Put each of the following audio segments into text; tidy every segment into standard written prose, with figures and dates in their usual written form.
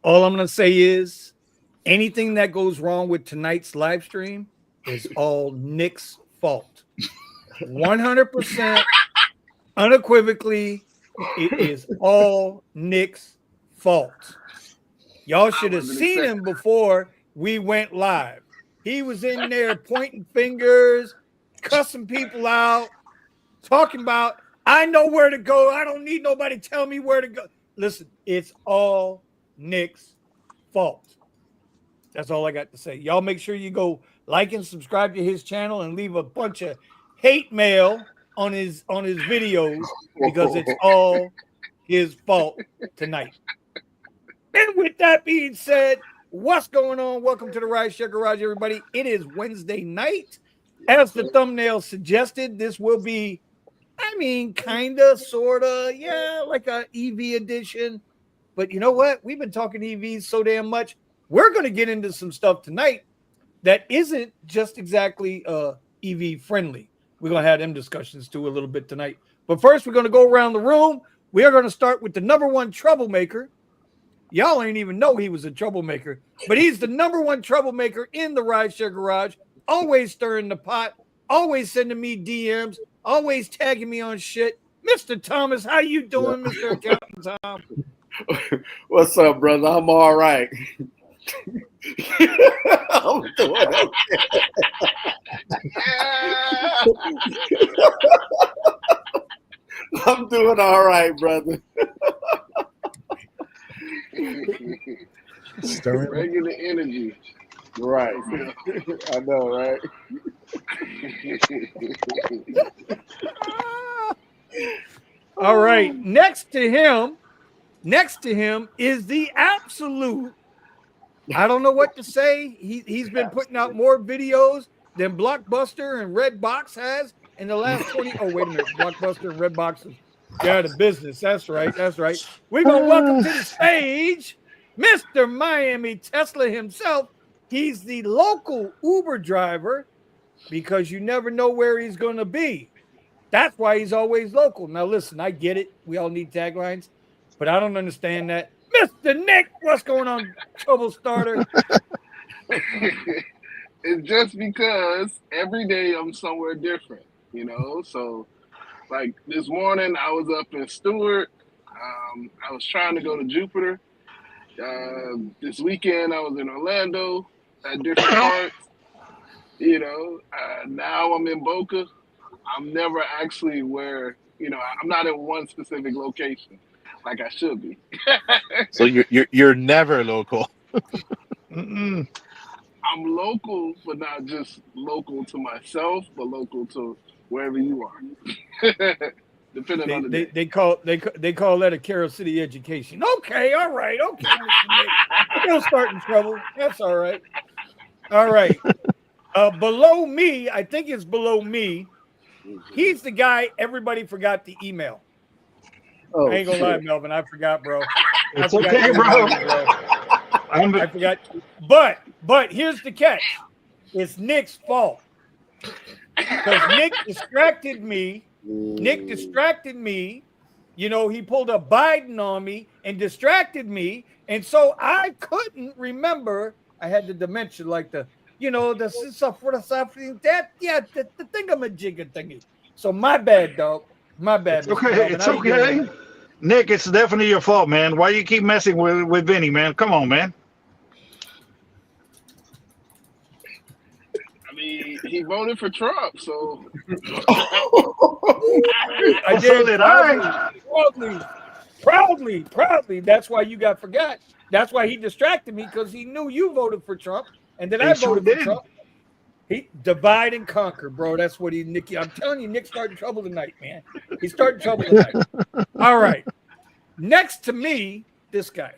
All I'm going to say is anything that goes wrong with tonight's live stream is all Nick's fault. 100% unequivocally, it is all Nick's fault. Y'all should have seen him before we went live. He was in there pointing fingers, cussing people out, talking about, I know where to go. I don't need nobody tell me where to go. Listen, it's all Nick's fault. That's all I got to say. Y'all make sure you go like and subscribe to his channel and leave a bunch of hate mail on his videos because it's all his fault tonight. And with that being said, what's going on? Welcome to the Rideshare Garage, everybody. It is Wednesday night. As the thumbnail suggested, this will be, kind of, sort of, like a EV edition. But you know what? We've been talking EVs so damn much. We're going to get into some stuff tonight that isn't just exactly EV friendly. We're going to have them discussions too a little bit tonight. But first, we're going to go around the room. We are going to start with the number one troublemaker. Y'all ain't even know he was a troublemaker, but he's the number one troublemaker in the Rideshare Garage, always stirring the pot, always sending me DMs, always tagging me on shit. Mr. Thomas, how you doing, Mr. Accountant Tom? What's up, brother? I'm all right. I'm doing okay. I'm doing all right, brother. Regular energy. Right. I know, right? All right. Next to him is the absolute, I don't know what to say. He's been putting out more videos than Blockbuster and Redbox has in the last 20. Oh, wait a minute. Blockbuster and Redbox is out of business. That's right. We're going to welcome to the stage Mr. Miami Tesla himself. He's the local Uber driver because you never know where he's going to be. That's why he's always local. Now, listen, I get it. We all need taglines, but I don't understand that. Mr. Nick, what's going on, trouble starter? It's just because every day I'm somewhere different, So, like this morning, I was up in Stewart. I was trying to go to Jupiter. This weekend, I was in Orlando at different parts. Now I'm in Boca. I'm never actually where, I'm not in one specific location like I should be. So you're never local. I'm local, but not just local to myself, but local to wherever you are. Depending on the day. They call that a Carol City education. Okay, all right, okay, Mr. Nick. Don't start in trouble. That's all right. All right. Below me, I think it's below me. He's the guy everybody forgot the email. Oh, I ain't gonna lie, Melvin. I forgot, bro. It's okay, bro. I forgot. But here's the catch. It's Nick's fault. Because Nick distracted me. He pulled a Biden on me and distracted me. And so I couldn't remember. I had the dementia, like the thingamajigga thingy. So my bad, dog. My bad. It's okay. Nick, it's definitely your fault, man. Why you keep messing with Vinny, man? Come on, man. He voted for Trump, so I did proudly. That's why you got forgot. That's why he distracted me, because he knew you voted for Trump, and then I voted for Trump. He divide and conquer, bro. That's what Nick. I'm telling you, Nick's starting trouble tonight, man. He's starting trouble tonight. All right. Next to me, this guy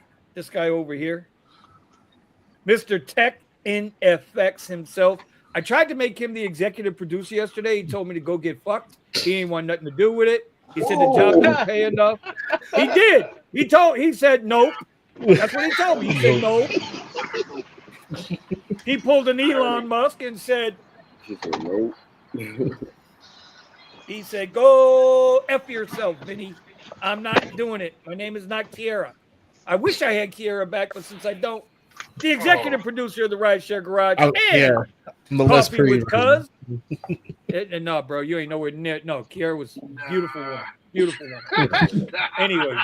over here, Mr. Tech NFX himself. I tried to make him the executive producer yesterday. He told me to go get fucked. He ain't want nothing to do with it. He said the job didn't pay enough. He did. He said nope. That's what he told me. He said nope. He pulled an Elon Musk and said, nope. He said, go F yourself, Vinny. I'm not doing it. My name is not Tierra. I wish I had Kiera back, but since I don't, the executive producer of the Rideshare Garage Oh, and yeah, the less Coffee pretty with version. Cuz. And no, bro, you ain't nowhere near. No, Kiera was beautiful woman. Beautiful woman. Anyway,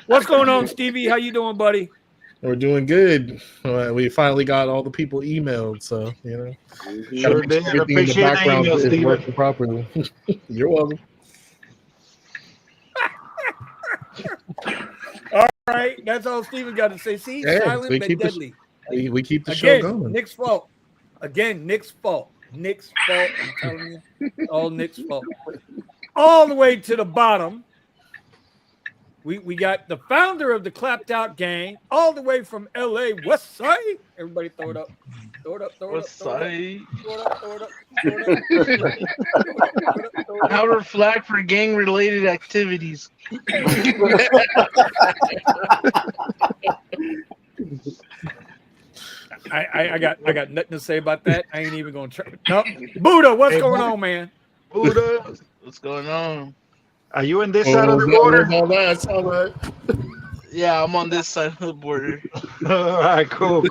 what's going on, Stevie? How you doing, buddy? We're doing good. We finally got all the people emailed, so Sure gotta make did. sure everything in the Appreciate the background email, is Steven. working properly. You're welcome. All right, that's all Steven got to say. See, Yeah, silent we but keep deadly. we keep the show Again, going. Nick's fault. Again, Nick's fault. Nick's fault. I'm telling you, all Nick's fault. All the way to the bottom, we got the founder of the Clapped Out Gang, all the way from LA, West Side. Everybody throw it up. Throw it up, throw it up, throw it up. Throw it up, throw it up, throw it up. Throw it up, throw it up, throw it up. Outer flag for gang-related activities. I got nothing to say about that. I ain't even gonna try. No, Buddha, what's Hey, going Buddha. on, man? Buddha, What's going on? are you in this Oh, side of the that border? was all that. I saw that. Yeah, I'm on this side of the border. All right, cool.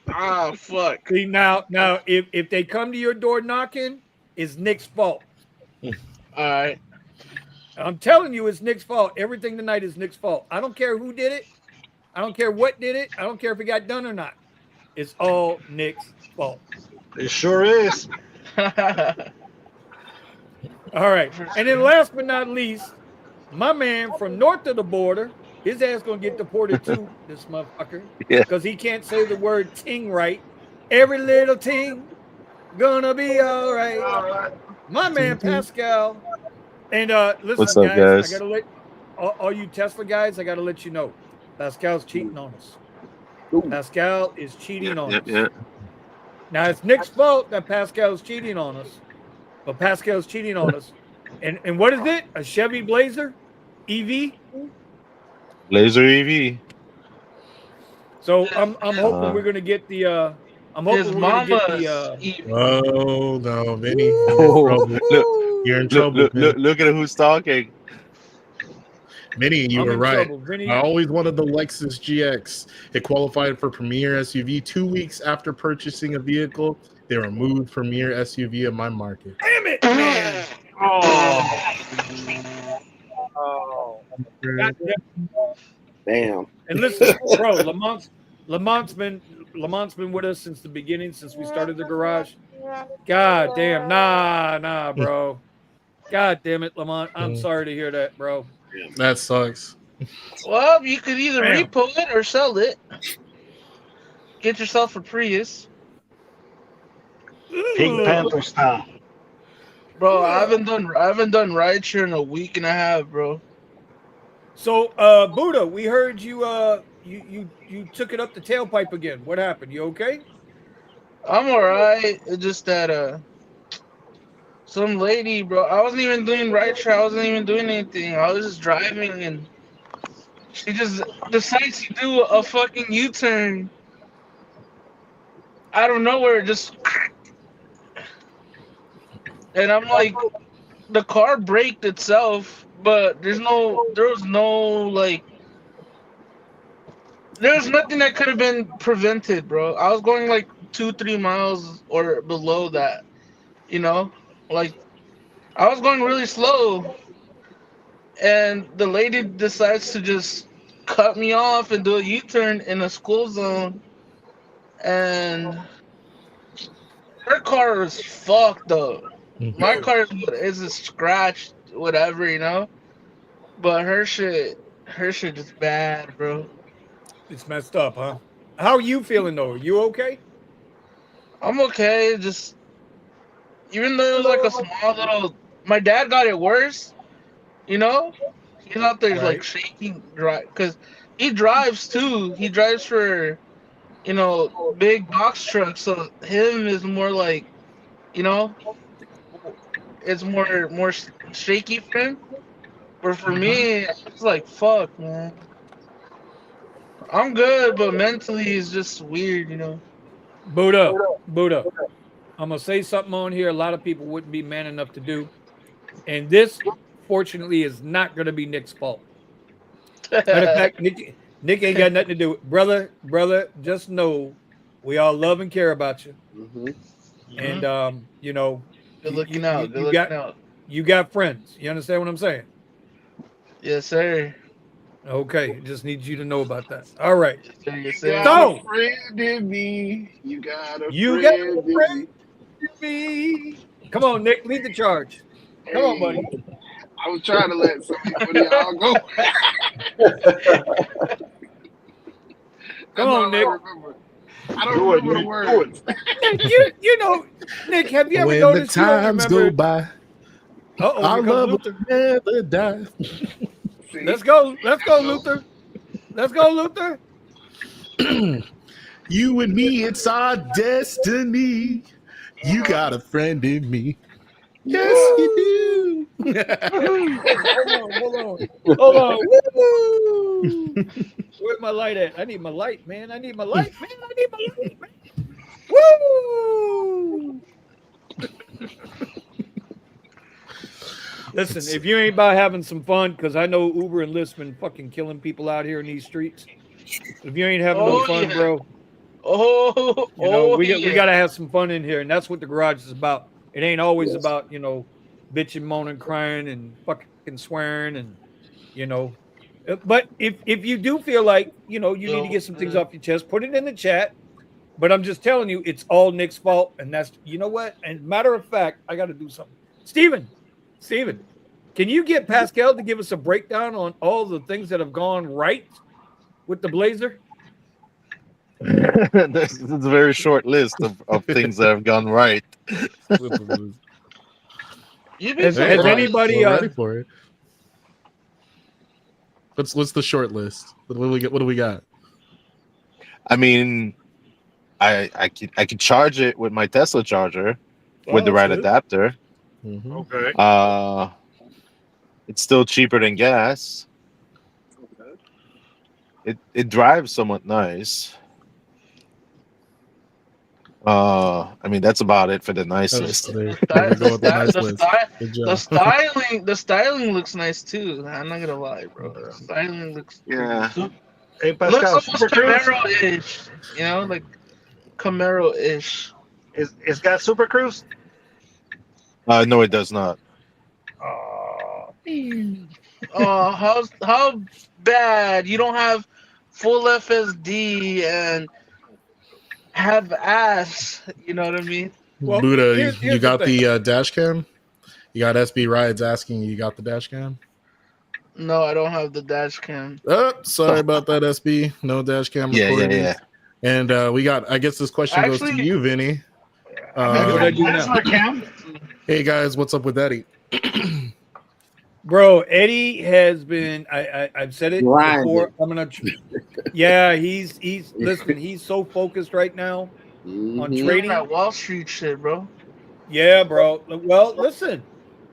Ah, fuck. See now, if they come to your door knocking, it's Nick's fault. All right. I'm telling you, it's Nick's fault. Everything tonight is Nick's fault. I don't care who did it. I don't care what did it. I don't care if it got done or not. It's all Nick's fault. It sure is. All right. And then last but not least, my man from north of the border, his ass gonna get deported too, this motherfucker. Yeah. Because he can't say the word ting right. Every little ting gonna be all right. My man Pascal. And listen, What's up, guys? I gotta let all you Tesla guys, I gotta let you know. Pascal's cheating on us. Pascal is cheating on us. Yeah. Now it's Nick's fault that Pascal's cheating on us, but Pascal's cheating on us. And what is it? A Chevy Blazer EV? Laser EV. So I'm hoping we're gonna get the I'm hoping His we're gonna get mama's the evil. Oh no, Vinny, you're in Look, trouble. look, Vinny. look at who's talking. Vinny, you I'm were in right. trouble, Vinny. I always wanted the Lexus GX. It qualified for Premier SUV 2 weeks after purchasing a vehicle. They removed Premier SUV in my market. Damn it, man. God Damn. And listen, bro, Lamont's been with us since the beginning, since we started the garage. God damn, nah, bro. God damn it, Lamont. I'm sorry to hear that, bro. That sucks. Well, you could either Bam. repo it or sell it. Get yourself a Prius. Pink Panther style. Bro, I haven't done rideshare in a week and a half, bro. So, Buddha, we heard you you took it up the tailpipe again. What happened? You okay? I'm alright. It's just that some lady, bro. I wasn't even doing rideshare. I wasn't even doing anything. I was just driving, and she just decides to do a fucking U-turn out of nowhere. Just, and I'm like, the car braked itself, but there was no there was nothing that could have been prevented, bro. I was going like 2-3 miles or below that, you know, like I was going really slow, and the lady decides to just cut me off and do a U-turn in a school zone, and her car is fucked up. My car is a scratch, whatever, you know, but her shit is bad, bro. It's messed up, huh? How are you feeling though? You okay? I'm okay. Just even though it was like a small little, my dad got it worse. You know, he's out there like Right. shaking, because he drives too. He drives for, you know, big box trucks. So him is more like, you know, it's more shaky for him. But for me, it's like fuck, man. I'm good, but mentally it's just weird, you know. Buddha. I'm gonna say something on here a lot of people wouldn't be man enough to do. And this, fortunately, is not gonna be Nick's fault. Matter of fact, Nick ain't got nothing to do with it. Brother, just know we all love and care about you. Mm-hmm. And you know, Good looking out. Good looking out. you got friends. You understand what I'm saying? Yes, sir. Okay, just need you to know about that. All right. Yes, sir. Yes, You sir. got So a friend in me. You got a you got friend a in friend me. in me. Come on, Nick, lead the charge. Come on, buddy. I was trying to let some of y'all go. Come That's on, all Nick. I remember. I don't remember the words. You know, Nick, have you ever When the noticed you don't times remember? go by, Uh-oh, our here comes love Luther. will never die. See? Let's go, So, Luther. Let's go, Luther. You and me, it's our destiny. You got a friend in me. Yes, you do. Hold on. Woo! Where's my light at? I need my light, man. I need my light, man. Woo! Listen, if you ain't about having some fun, because I know Uber and Lyft been fucking killing people out here in these streets. If you ain't having no fun, bro, you know we got to have some fun in here, and that's what the garage is about. It ain't always about bitching, moaning, crying, and fucking swearing, and you know. But if you do feel like you need to get some things off your chest, put it in the chat. But I'm just telling you, it's all Nick's fault, and that's what. And matter of fact, I got to do something. Steven, can you get Pascal to give us a breakdown on all the things that have gone right with the Blazer? This is a very short list of things that have gone right. You've been Has surprised. anybody We're ready for it? What's the short list? What do we got? I mean, I could charge it with my Tesla charger with the that's right good. adapter. Mhm. Okay. It's still cheaper than gas. It drives somewhat nice. I mean that's about it for the nice list. There we go with the nice list. Good job. The styling looks nice too. I'm not gonna lie, bro. The styling looks Yeah. Hey, looks Pascal, almost Super Cruise Camaro-ish. Like Camaro-ish. it's got Super Cruise. No, it does not. How bad you don't have full FSD and have ass? You know what I mean? Well, Buddha, here's you the got thing. the dash cam? You got SB Rides asking you got the dash cam? No, I don't have the dash cam. Oh, sorry about that, SB. No dash cam recording. Yeah. And I guess this question goes to Actually- you, Vinny. What I do now? Hey guys, what's up with Eddie? Bro, Eddie has been. I've said it Grinding. before. I'm gonna. Yeah, he's listen. He's so focused right now on Mhm. trading. That Wall Street shit, bro. Yeah, bro. Well, listen.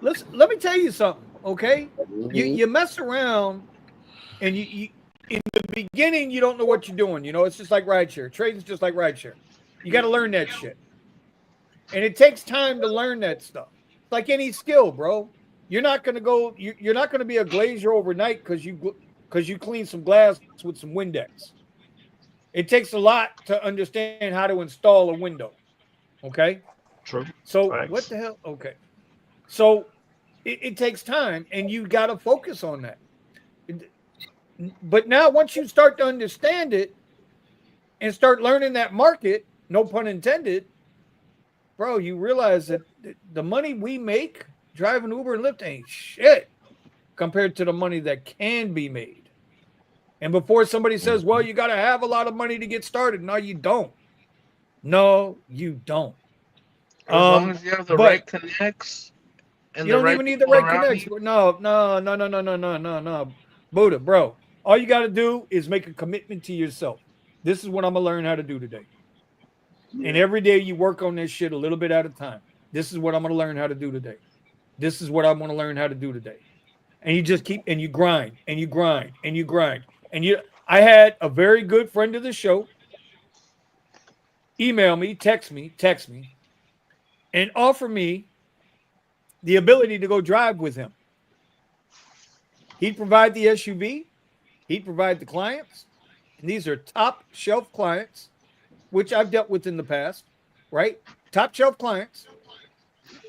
Let me tell you something. Okay, Mhm. you mess around, and you in the beginning you don't know what you're doing. It's just like rideshare. Trading's just like rideshare. You got to learn that shit, and it takes time to learn that stuff. It's like any skill, bro. You're not gonna go. You're not gonna be a glazier overnight because you clean some glass with some Windex. It takes a lot to understand how to install a window. Okay. True. So Facts. what the hell? Okay. So it takes time, and you got to focus on that. But now, once you start to understand it and start learning that market, no pun intended, bro, you realize that the money we make driving Uber and Lyft ain't shit compared to the money that can be made. And before somebody says, well, you got to have a lot of money to get started. No, you don't. No, you don't. As long as you have the right connects. And you don't even need the right connection. No. Buddha, bro. All you got to do is make a commitment to yourself. This is what I'm going to learn how to do today. And every day you work on this shit a little bit at a time. This is what I'm going to learn how to do today. This is what I'm going to learn how to do today. And you just keep, and you grind, and you grind, and you grind. I had a very good friend of the show email me, text me, and offer me the ability to go drive with him. He'd provide the SUV. He'd provide the clients, and these are top shelf clients, which I've dealt with in the past, right? Top shelf clients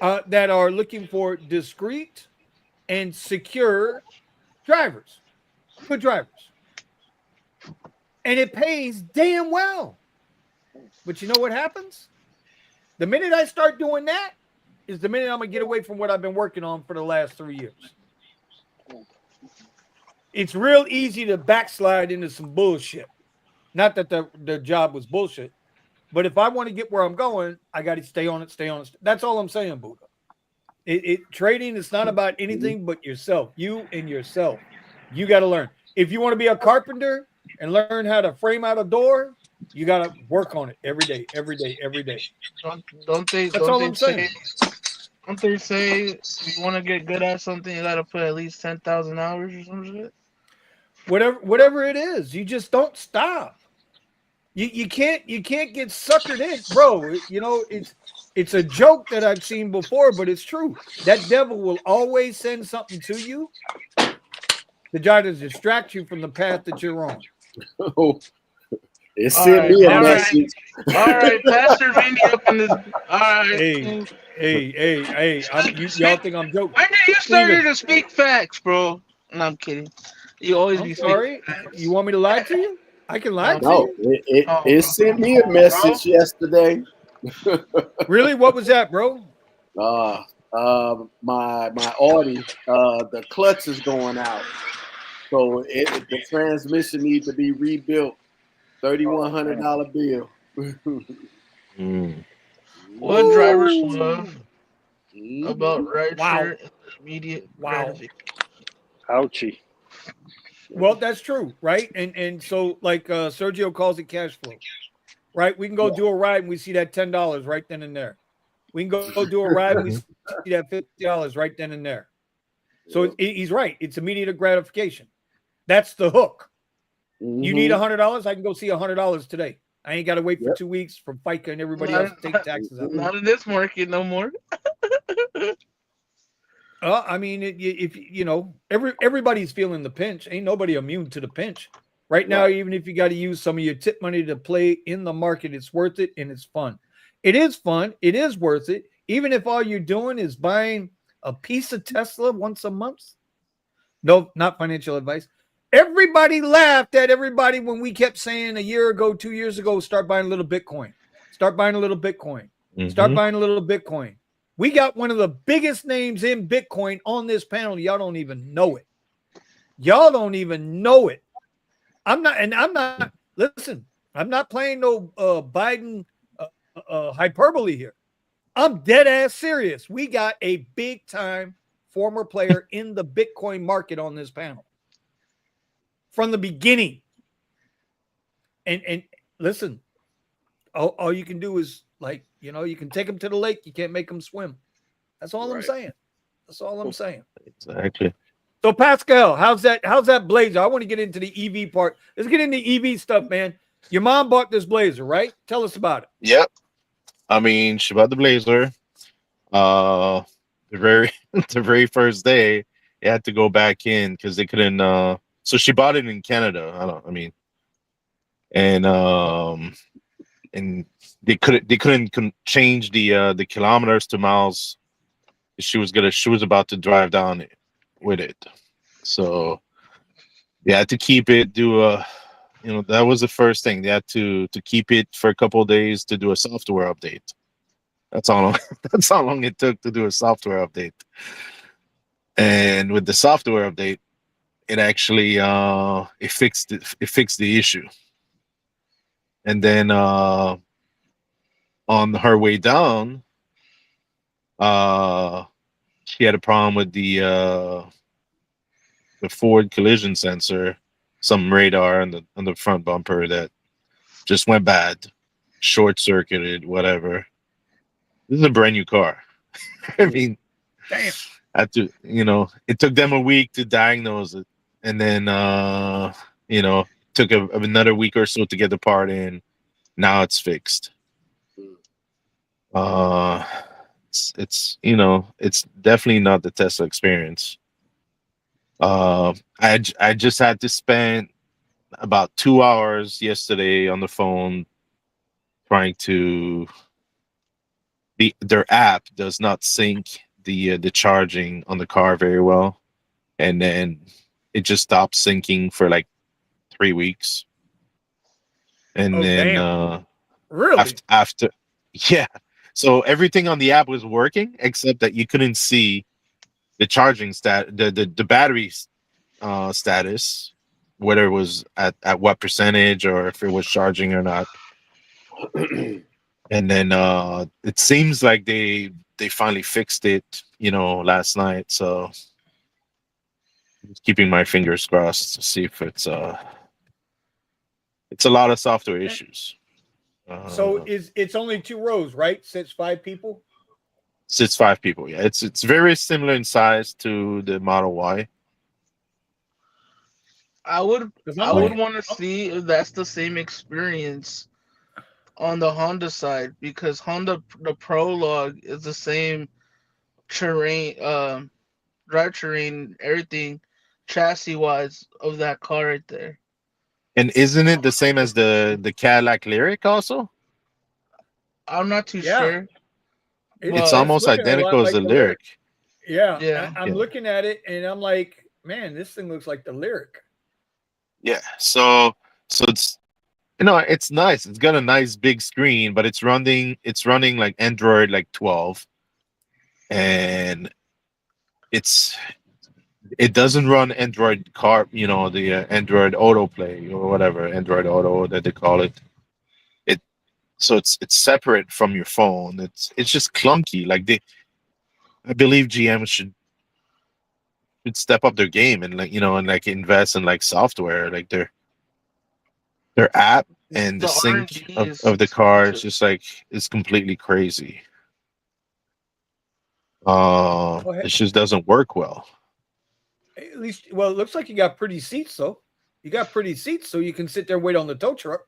that are looking for discreet and secure drivers, good drivers. And it pays damn well. But you know what happens? The minute I start doing that is the minute I'm going to get away from what I've been working on for the last 3 years. It's real easy to backslide into some bullshit. Not that the job was bullshit, but if I want to get where I'm going, I got to stay on it. That's all I'm saying, Buddha. Trading is not about anything but yourself. You and yourself. You got to learn. If you want to be a carpenter and learn how to frame out a door, you got to work on it every day. Don't they say if you want to get good at something, you got to put at least 10,000 hours or some shit? Whatever it is, you just don't stop. You can't get suckered in, bro. You know, it's a joke that I've seen before, but it's true. That devil will always send something to you to try to distract you from the path that you're on. It sent me a message. All right, Pastor Vinny up in this. All right. Hey. Y'all think I'm joking? When did you start to speak facts, bro? No, I'm kidding. You always I'm be sorry. You want me to lie to you? I can lie to No, you. it sent me a message yesterday. Really? What was that, bro? My Audi, the clutch is going out, so the transmission needs to be rebuilt. $3,100 bill. What drivers love about rideshare immediate gratification? Ouchie. Well, that's true, right? And so like Sergio calls it cash flow, right? We can go do a ride and we see that $10 right then and there. We can go do a ride and we see that $50 right then and there. So he's right. It's immediate gratification. That's the hook. You need $100. I can go see $100 today. I ain't got to wait for 2 weeks for FICA and everybody else to take taxes out. Not in this market no more. I mean, if you know, everybody's feeling the pinch. Ain't nobody immune to the pinch. Right now, even if you got to use some of your tip money to play in the market, it's worth it and it's fun. It is fun. It is worth it. Even if all you're doing is buying a piece of Tesla once a month. No, not financial advice. Everybody laughed at everybody when we kept saying a year ago, 2 years ago, start buying a little Bitcoin. Start buying a little Bitcoin. Start buying a little Bitcoin. We got one of the biggest names in Bitcoin on this panel. Y'all don't even know it. Y'all don't even know it. I'm not, listen, I'm not playing no Biden hyperbole here. I'm dead ass serious. We got a big time former player in the Bitcoin market on this panel from the beginning. And listen, all you can do is like, you know, you can take them to the lake. You can't make them swim. That's all I'm saying. That's all I'm saying. Exactly. So Pascal, how's that Blazer? I want to get into the EV part. Let's get into EV stuff, man. Your mom bought this Blazer, right? Tell us about it. Yep. I mean, she bought the Blazer. The very first day, it had to go back in because they couldn't. So she bought it in Canada. And they couldn't change the kilometers to miles. She was about to drive down it with it, so they had to keep it. That was the first thing. They had to keep it for a couple of days to do a software update. That's how long it took to do a software update. And with the software update, it actually it fixed the issue. And then on her way down, she had a problem with the forward collision sensor, some radar on the front bumper that just went bad, short circuited, whatever. This is a brand new car. I mean, damn. It took them a week to diagnose it, and then took another week or so to get the part in. Now it's fixed. It's definitely not the Tesla experience. I just had to spend about 2 hours yesterday on the phone trying to. Their app does not sync the charging on the car very well, and then it just stopped syncing for like 3 weeks, and Oh then damn! Really? after yeah, so everything on the app was working except that you couldn't see the charging the battery status, whether it was at what percentage or if it was charging or not. And then it seems like they finally fixed it, last night. So just keeping my fingers crossed to see if it's a lot of software issues. So it's only 2 rows, right? Sits 5 people. Sits 5 people. Yeah, it's very similar in size to the Model Y. I would 'Cause I I'm would like, want to see if that's the same experience on the Honda side, because Honda the Prologue is the same terrain, drive terrain, everything, chassis wise of that car right there. And isn't it the same as the Cadillac Lyric also? I'm not too yeah, sure, It's but it's almost looking a lot identical as like the the Lyric. Lyric. Yeah, yeah, I'm Yeah. looking at it and I'm like, man, this thing looks like the Lyric. Yeah. So it's nice. It's got a nice big screen, but it's running like Android like 12, and it's it doesn't run Android car, the Android Autoplay or whatever, Android Auto that they call it. It so it's separate from your phone. It's just clunky. Like I believe GM should step up their game and and like invest in like software, like their app and the the sync R&D of the is car is expensive. just like it's completely crazy. Oh, It just doesn't work well. at least, well, it looks like you got pretty seats, though. You got pretty seats, so you can sit there and wait on the tow truck.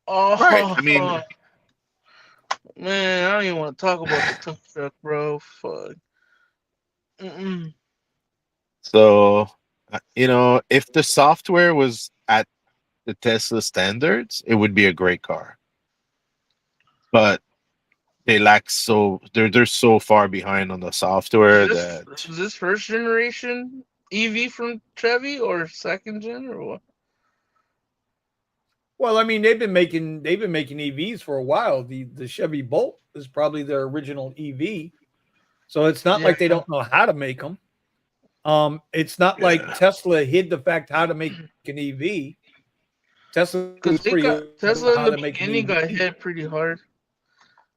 Right. I Oh mean, man, I don't even want to talk about the tow truck, bro. Fuck. Mm-mm. so if the software was at the Tesla standards, it would be a great car. But they're so far behind on the Is software this that is this first generation EV from Chevy or second gen or what? Well, I mean, they've been making EVs for a while. The Chevy Bolt is probably their original EV, so it's not Yeah, like they don't know how to make them. It's not like yeah. Tesla hid the fact how to make an EV. Tesla was because they pretty got open Tesla about in how the to make an beginning got EV. hit pretty hard.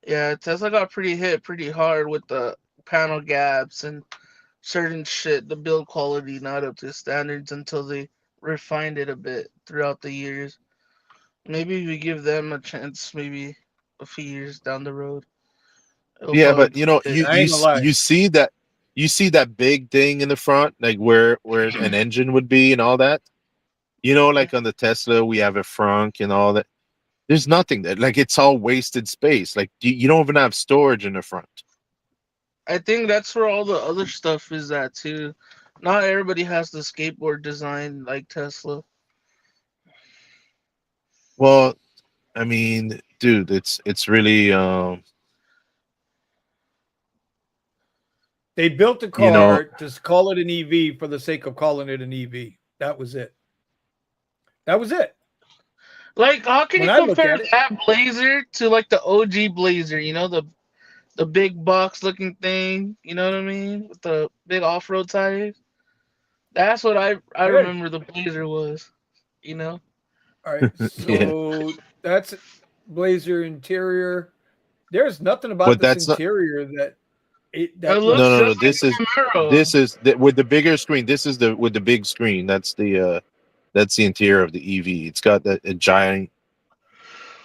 Yeah, Tesla got pretty hard with the panel gaps and certain shit. The build quality not up to standards until they refined it a bit throughout the years. Maybe we give them a chance. Maybe a few years down the road, it'll Yeah, probably but be good. I ain't gonna lie. you see that big thing in the front, like where an engine would be and all that. Like on the Tesla, we have a frunk and all that. There's nothing there. Like it's all wasted space. Like you don't even have storage in the front. I think that's where all the other stuff is at too. Not everybody has the skateboard design like Tesla. Well, I mean, dude, it's really They built a you know car to call it an EV for the sake of calling it an EV. That was it. That was it. Like, how can When you I look compare at it, that Blazer to like the OG Blazer? You know, the big box looking thing. You know what I mean? With the big off road tires. That's what I hey, remember the Blazer was. You know. all right. yeah. So that's Blazer interior. There's nothing about But this that's not. interior It that looks No, looks. no. just like This is Camaro. with the bigger screen. This is the with the big screen. That's the interior of the EV. It's got that a giant.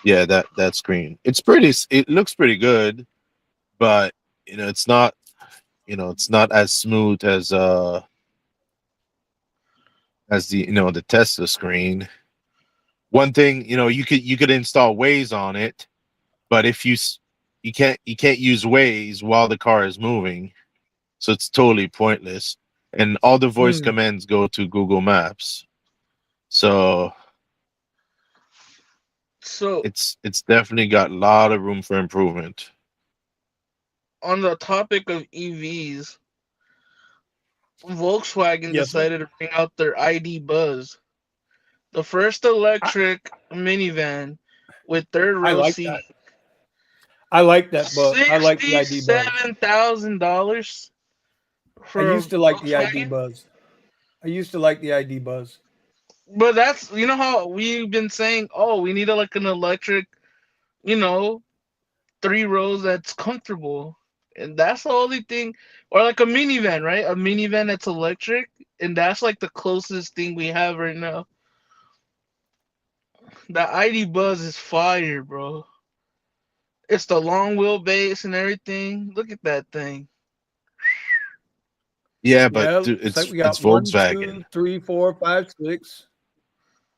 Yeah, that screen. It looks pretty good, but it's not. It's not as smooth as the Tesla screen. One thing, you could install Waze on it, but if you can't use Waze while the car is moving, so it's totally pointless. and all the voice Hmm. commands go to Google Maps. So So it's definitely got a lot of room for improvement. on the topic of EVs, Volkswagen Yes, sir. decided to bring out their ID Buzz, the first I, electric minivan with third I row like seat. that. I like that, but I like the ID Buzz. $67,000 I for a used to like the ID Volkswagen. Buzz. I used to like the ID Buzz. But that's, you know how we've been saying, oh, we need like an electric, you know, 3 rows that's comfortable. And that's the only thing, or like a minivan, right? A minivan that's electric, and that's like the closest thing we have right now. The ID Buzz is fire, bro. It's the long wheelbase and everything. Look at that thing. Yeah, but Yeah, dude, looks like we it's got one, Volkswagen. two, three, four, five, six.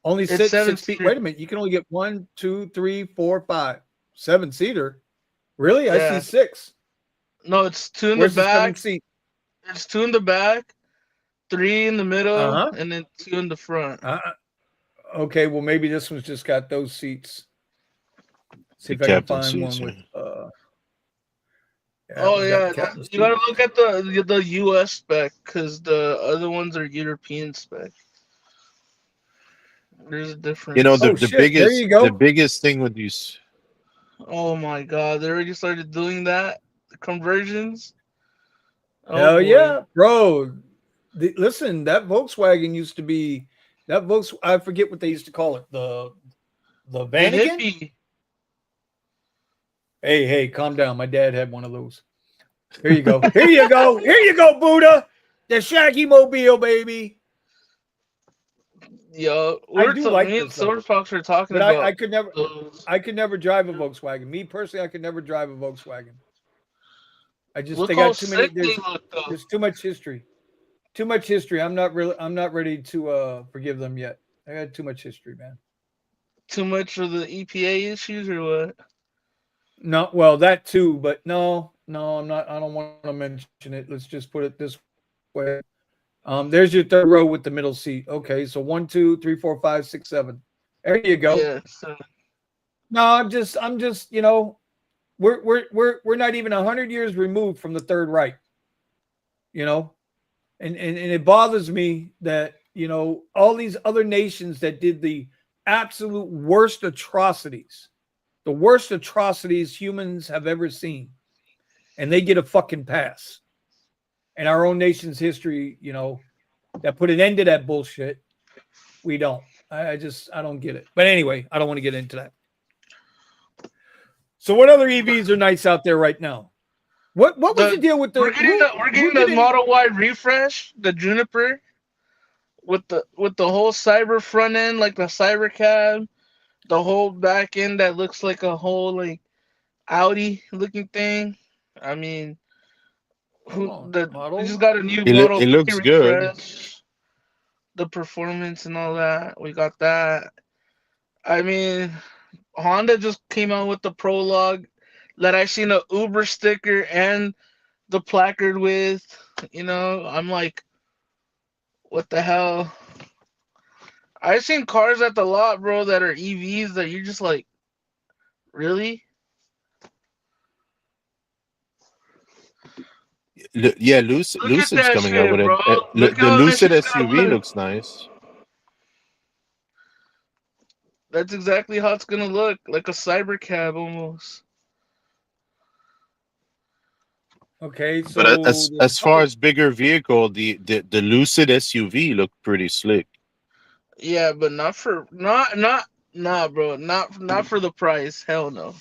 Only It's six seven six seat. seater. Wait a minute. You can only get one, two, three, four, five, 7-seater. Really? I see Yeah. six. No, it's two in the Where's the seventh back. seat? It's two in the back, three in the middle, Uh-huh. and then two in the front. Okay, well maybe this one's just got those seats. See The if I can captain find seats. one with yeah, Oh we got the yeah, captain you seat. gotta look at the U.S. spec because the other ones are European spec. There's a You know, difference. Oh shit, there you the go. biggest thing with these. Oh my God, they already started doing that. The conversions. Oh Hell boy, yeah, bro. Listen, that Volkswagen used to be that Volks. I forget what they used to call it. The the Vanagon. hippie. Hey, calm down. My dad had one of those. Here you go. Here you go. Here you go, Buddha. The Shaggy Mobile, baby. Yo, I do like me and this though, Silver Fox were talking but about those. I could never drive a Volkswagen. Me personally, I could never drive a Volkswagen. They Look how got too many. sick they look though. There's too much history. Too much history. I'm not ready to forgive them yet. I got too much history, man. Too much of the EPA issues or what? No, well, that too, but no, I'm not. I don't want to mention it. Let's just put it this way. There's your third row with the middle seat. Okay, so 1, 2, 3, 4, 5, 6, 7. There you go. Yeah. So No, I'm just, we're not even 100 years removed from the third Reich, you know, and it bothers me that all these other nations that did the absolute worst atrocities, the worst atrocities humans have ever seen, and they get a fucking pass. And our own nation's history, that put an end to that bullshit, we don't. I don't get it. But anyway, I don't want to get into that. So what other EVs are nice out there right now? What was the deal with the we're getting the Model Y refresh, the Juniper, with the whole cyber front end, like the cyber cab, the whole back end that looks like a whole like Audi looking thing. I mean, we just got a new Model It 3 looks good. refresh, the performance and all that. We got that. I mean, Honda just came out with the Prologue that I seen a Uber sticker and the placard with. I'm like, what the hell? I've seen cars at the lot, bro, that are EVs that you're just like, really? Yeah, Look at Lucid's that coming out shit, with bro. it. Look The how this Lucid shit's gonna SUV look. looks nice. That's exactly how it's gonna look, like a cyber cab almost. Okay, But so as far as bigger vehicle, the Lucid SUV looked pretty slick. Yeah, but not for nah, bro, not for the price. Hell no.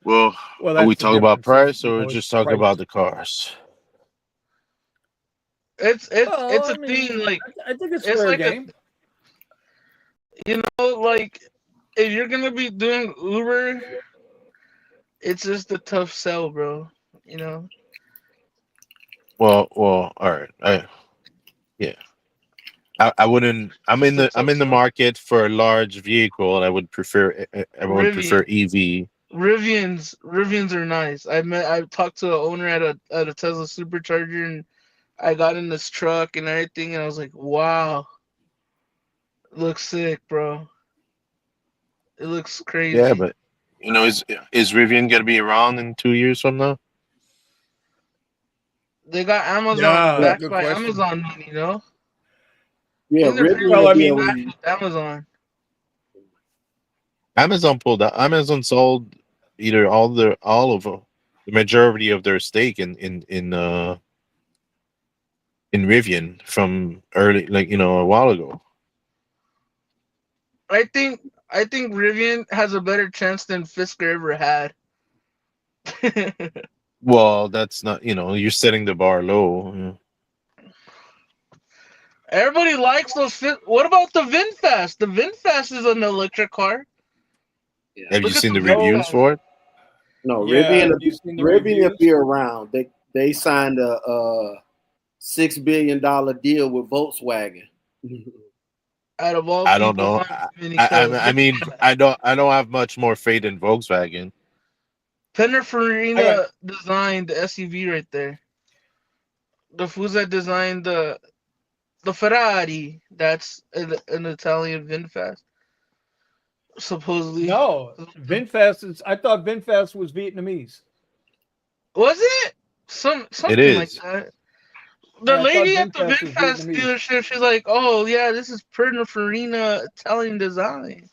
Well, are that's we the talking about difference. price or It's just talking price. about the cars? It's I a mean, thing like I think it's it's fair like game. like if you're gonna be doing Uber, it's just a tough sell, bro. Well, all right. Yeah. I wouldn't. I'm Just in a the tough sell. market for a large vehicle. I would prefer Rivian. EV. Rivians are nice. I talked to the owner at a Tesla supercharger, and I got in this truck and everything, and I was like, wow, looks sick, bro. It looks Yeah, crazy. but is Rivian gonna be around in 2 years from now? They got Amazon Yeah, backed good by question. Amazon money, you know? I Yeah, think they're pretty Rivian Well, will I much be mean, backed around. with Amazon. Amazon pulled out. Amazon sold either all of the majority of their stake in Rivian from early, like a while ago. I think Rivian has a better chance than Fisker ever had. Well, that's not, you're setting the bar low. Everybody likes those. What about the VinFast? The VinFast is an electric car. Yeah. Have you Look at seen the the reviews VinFast. for it? No, yeah. Have you seen the Rivian will reviews? be around. They signed a $6 billion deal with Volkswagen. Out of all I don't people, know. not Vinny, because I mean, I don't have much more faith in Volkswagen. I got Pininfarina designed the SUV right there. The fools that designed the Ferrari. That's an Italian VinFast, supposedly. no VinFast is. I thought VinFast was Vietnamese. Was it It something like is. that? The I thought lady at the VinFast was VinFast Vietnamese. dealership, she's like, "Oh yeah, this is Pininfarina Italian design,"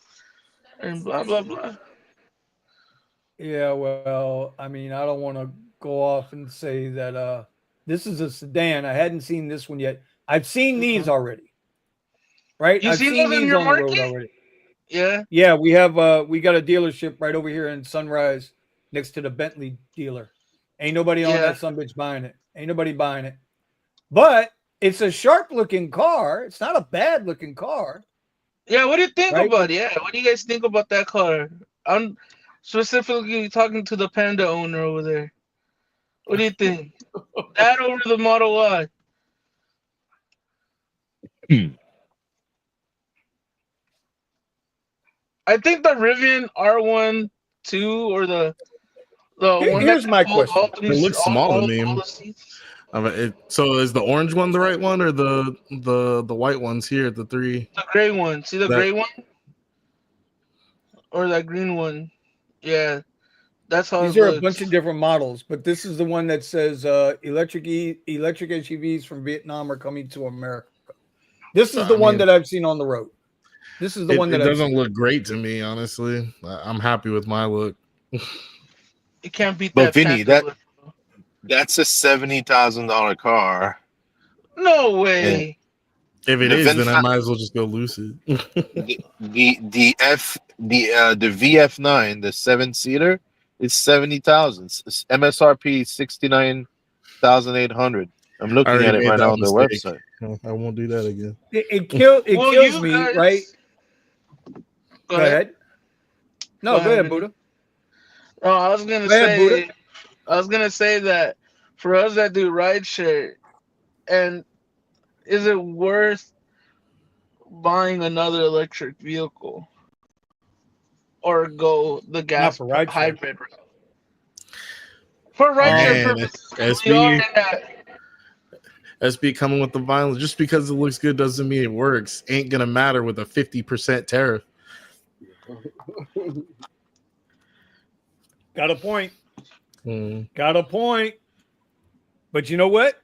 and blah blah blah. Yeah, well, I mean, I don't want to go off and say that this is a sedan. I hadn't seen this one yet. I've seen these already, right? You I've seen seen those in these your on the road market? already. Yeah, Yeah, we got a dealership right over here in Sunrise next to the Bentley dealer. Ain't nobody on yeah, that sumbitch buying it. Ain't nobody buying it. But it's a sharp looking car. It's not a bad looking car, yeah. What do you think right? about it? Yeah, what do you guys think about that car? I'm specifically talking to the Panda owner over there. What do you think? That over the Model Y? I think the Rivian R1 2 or the one that Here's can my hold all question. three It looks small to all me. the seats. So is the orange one the right one, or the white ones here, the three? The gray one. See the That gray one or that green one? Yeah, that's how it These are a bunch looks. of different models, but this is the one that says electric SUVs from Vietnam are coming to America. This so is the I one mean, that I've seen on the road. This is the one it that I've doesn't seen. look great to me, honestly. I'm happy with my look. It can't beat But that Vinny, Panda look. that's a $70,000 car, No and way. If it the is, then I VinFast, might as well just go lucid. the VF9, the 7-seater, is 70,000. MSRP 69,800. I'm I looking already at it made right now that on their mistake. website. I won't do that again. It Well, kills you me, right? guys. Go Go ahead. ahead. No, go ahead, Vinny. Buddha. No, I was gonna Go ahead, Buddha. say. I was gonna say that for us that do rideshare, and is it worth buying another electric vehicle or go the Not gas for rideshare. hybrid route? For rideshare Um, Man, purposes, 'cause we are in that. SB coming with the violence. Just because it looks good doesn't mean it works. Ain't gonna matter with a 50% tariff. got a point. Mm. Got a point. But you know what?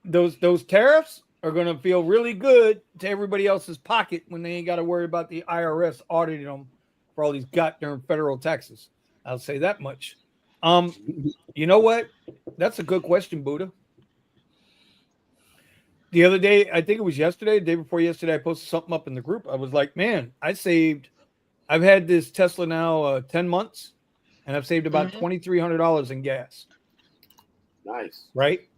Those tariffs are going to feel really good to everybody else's pocket when they ain't got to worry about the IRS auditing them for all these goddamn federal taxes. I'll say that much. You know what? That's a good question, Buddha. The other day, I think it was yesterday, the day before yesterday, I posted something up in the group. I was like, man, I've had this Tesla now 10 months, and I've saved about $2,300 in gas. Nice. Right?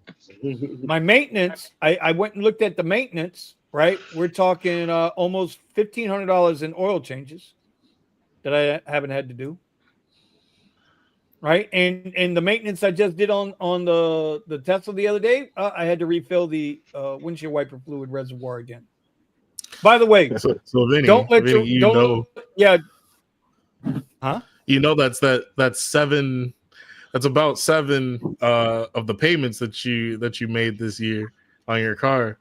My maintenance, I went and looked at the maintenance, right? We're talking almost $1,500 in oil changes that I haven't had to do. Right. And the maintenance I just did on the Tesla the other day, I had to refill the windshield wiper fluid reservoir again. By the way, So Vinny, don't let Vinny, your don't know, yeah. Huh? You know that's seven. That's about seven of the payments that you made this year on your car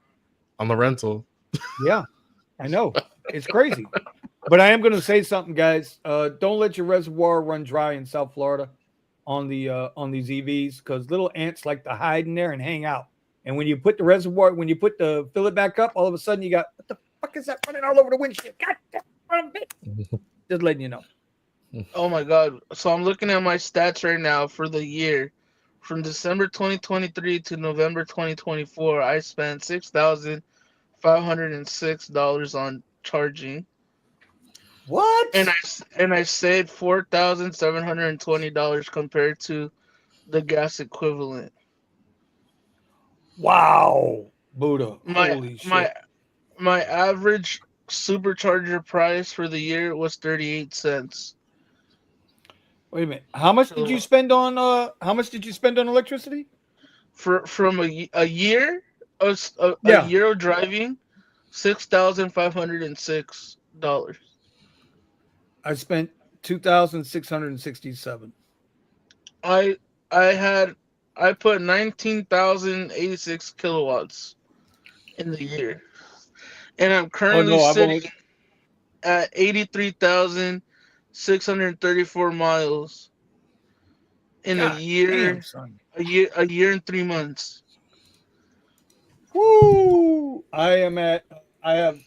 on the rental. Yeah, I know. It's crazy. But I am going to say something, guys. Don't let your reservoir run dry in South Florida on these EVs, because little ants like to hide in there and hang out. And when you put the fill it back up, all of a sudden you got, what the fuck is that running all over the windshield? God damn it. Just letting you know. Oh my god. So I'm looking at my stats right now for the year. From December 2023 to November 2024, I spent $6,506 on charging. What? And I saved $4,720 compared to the gas equivalent. Wow. Buddha. My Holy shit. my average supercharger price for the year was 38 cents. Wait a minute. How much did you spend on electricity? From a year a Yeah. year of driving, $6,506. I spent 2,667. I put 19,086 kilowatts in the year, and I'm currently sitting at 83,634 miles in God damn, son. a year and 3 months. Woo! I have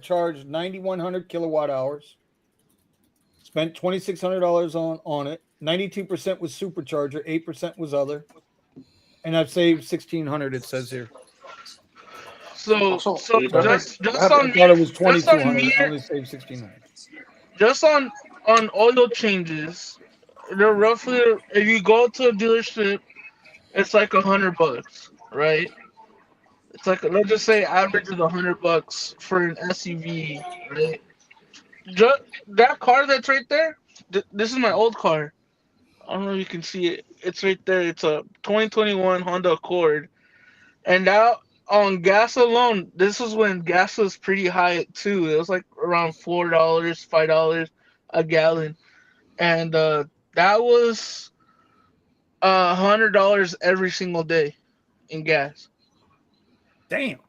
charged 9,100 kilowatt hours. Spent $2,600 on it. 92% was supercharger, 8% was other, and I've saved 1,600. It says here. So just on I thought it was 2,200. I only saved 1,600. Just on oil changes, they're roughly, if you go to a dealership, it's like $100, right? It's like, let's just say average is $100 for an SUV, right? That car that's right there, this is my old car. I don't know if you can see it. It's right there. It's a 2021 Honda Accord. And now on gas alone, this was when gas was pretty high too. It was like around $4, $5 a gallon. And that was $100 every single day in gas. Damn.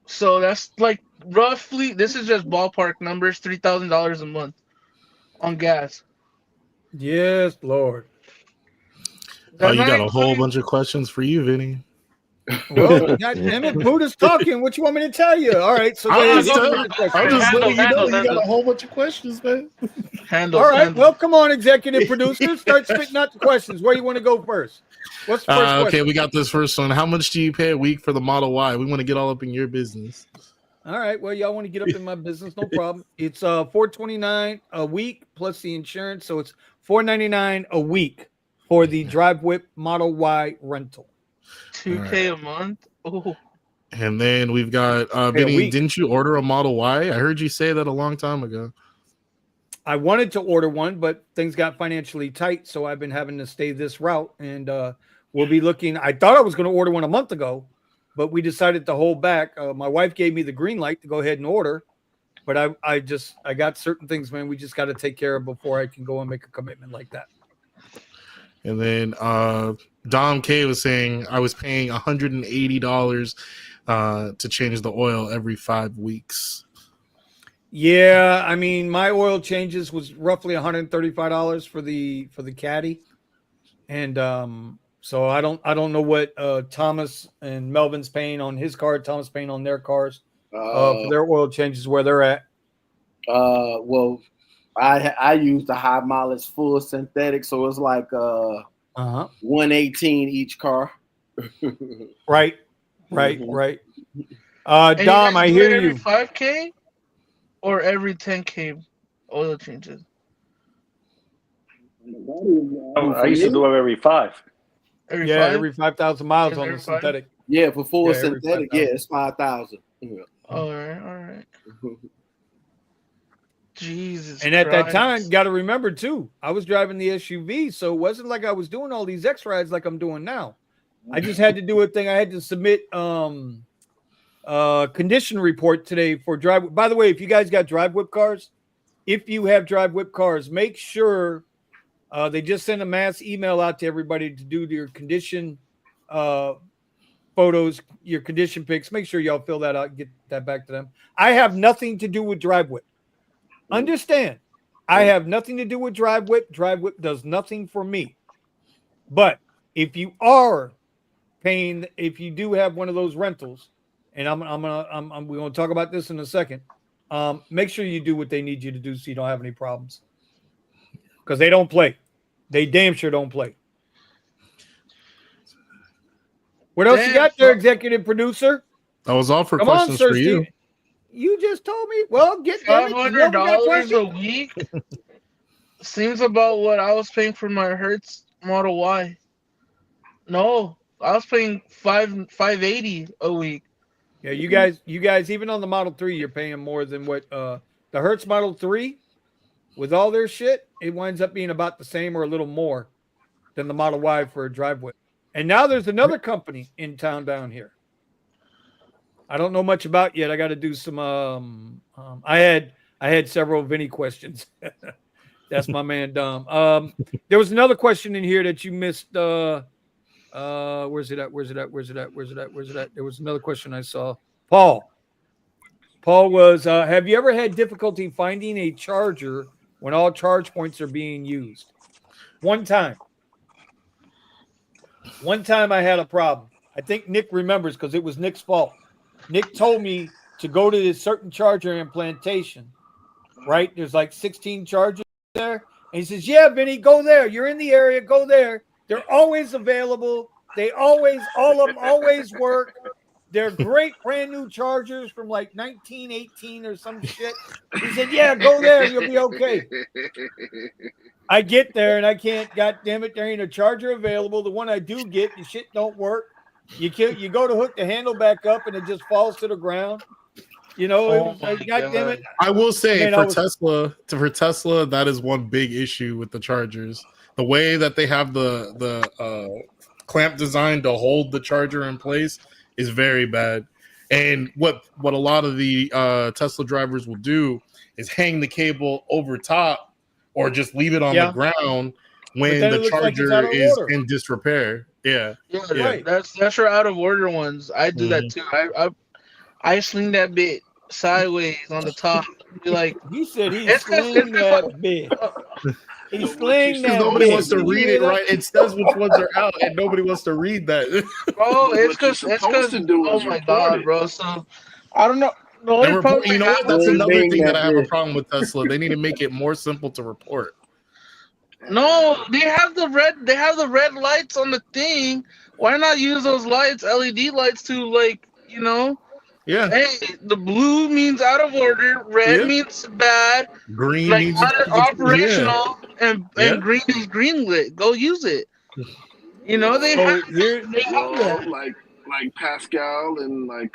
So that's like roughly, this is just ballpark numbers, $3,000 a month on gas. Yes, Lord. Oh, you got a whole bunch of questions for you, Vinny. Well, God damn it, Buddha's talking. What you want me to tell you? All right, so I'm just letting you know you got a whole bunch of questions, man. All right, well, come on, executive producer, start spitting out the questions. Where you want to go first? What's the first question? Okay, we got this first one. How much do you pay a week for the Model Y? We want to get all up in your business. All right, well, y'all want to get up in my business? No problem. It's $429 a week plus the insurance, so it's $499 a week for the Drive Whip Model Y rental. $2K a month. Oh. And then we've got Vinny. Didn't you order a Model Y? I heard you say that a long time ago. I wanted to order one, but things got financially tight, so I've been having to stay this route. And we'll be looking. I thought I was going to order one a month ago, but we decided to hold back. My wife gave me the green light to go ahead and order, but I got certain things, man. We just got to take care of before I can go and make a commitment like that. And then Dom K was saying I was paying $180 to change the oil every 5 weeks. Yeah, I mean, my oil changes was roughly $135 for the Caddy, and so I don't know what Thomas and Melvin's paying on his car, Thomas paying on their cars for their oil changes where they're at. Well, I use the high mileage full synthetic, so it's like 118 each car. Right. Dom, I hear you. Every 5K or every 10K oil changes? I used to do it every 5. Every 5,000 miles on the synthetic. Yeah, for full synthetic, it's 5,000. All right. Jesus. And at that time, got to remember too, I was driving the SUV, so it wasn't like I was doing all these X rides like I'm doing now. I just had to do a thing. I had to submit condition report today for Drive. By the way, if you guys got Drive Whip cars, if you have drive whip cars, make sure they just send a mass email out to everybody to do your condition photos, your condition pics. Make sure y'all fill that out and get that back to them. I have nothing to do with drive whip. Understand, I have nothing to do with drive whip. Drive whip does nothing for me. But if you are paying, if you do have one of those rentals, and we're gonna talk about this in a second. Make sure you do what they need you to do so you don't have any problems. Because they don't play. They damn sure don't play. What else you got there, executive producer? I was all for Come on, questions Sir for you. Steve. You just told me. Well, get damn it. You know we got $500 questions? a week seems about what I was paying for my Hertz Model Y. No, I was paying $580 a week. Yeah, you guys, even on the Model 3, you're paying more than what the Hertz Model 3 with all their shit, it winds up being about the same or a little more than the Model Y for a drive whip. And now there's another company in town down here. I don't know much about yet. I got to do some. I had several Vinny questions. That's my man Dom. There was another question in here that you missed. Where's it at? There was another question I saw. Paul was. Have you ever had difficulty finding a charger when all charge points are being used? One time I had a problem. I think Nick remembers because it was Nick's fault. Nick told me to go to this certain charger in Plantation, right? There's like 16 chargers there. And he says, yeah, Vinny, go there. You're in the area. Go there. They're always available. All of them always work. They're great brand new chargers from like 1918 or some shit. He said, yeah, go there. You'll be okay. I get there and I can't, God damn it, there ain't a charger available. The one I do get, the shit don't work. You go to hook the handle back up and it just falls to the ground. You know, it was like, God damn it. I will say Tesla, that is one big issue with the chargers. The way that they have the clamp design to hold the charger in place is very bad. And what a lot of the Tesla drivers will do is hang the cable over top or just leave it on the ground when the charger is in disrepair. Yeah. Right. That's your out of order ones. I do that too. I sling that bit sideways on the top. Be like, he said he sling that bit. He sling that. Nobody wants to read it right. It says which ones are out, and nobody wants to read that. Bro, it's because. Oh my god, bro. So I don't know. The only problem you know what? That's another thing that I have a problem with Tesla. They need to make it more simple to report. No, they have the red lights on the thing. Why not use those lights, LED lights, to Yeah. Hey, the blue means out of order, red means bad, green means operational, and green is green lit. Go use it. You know they have that. Like Pascal and I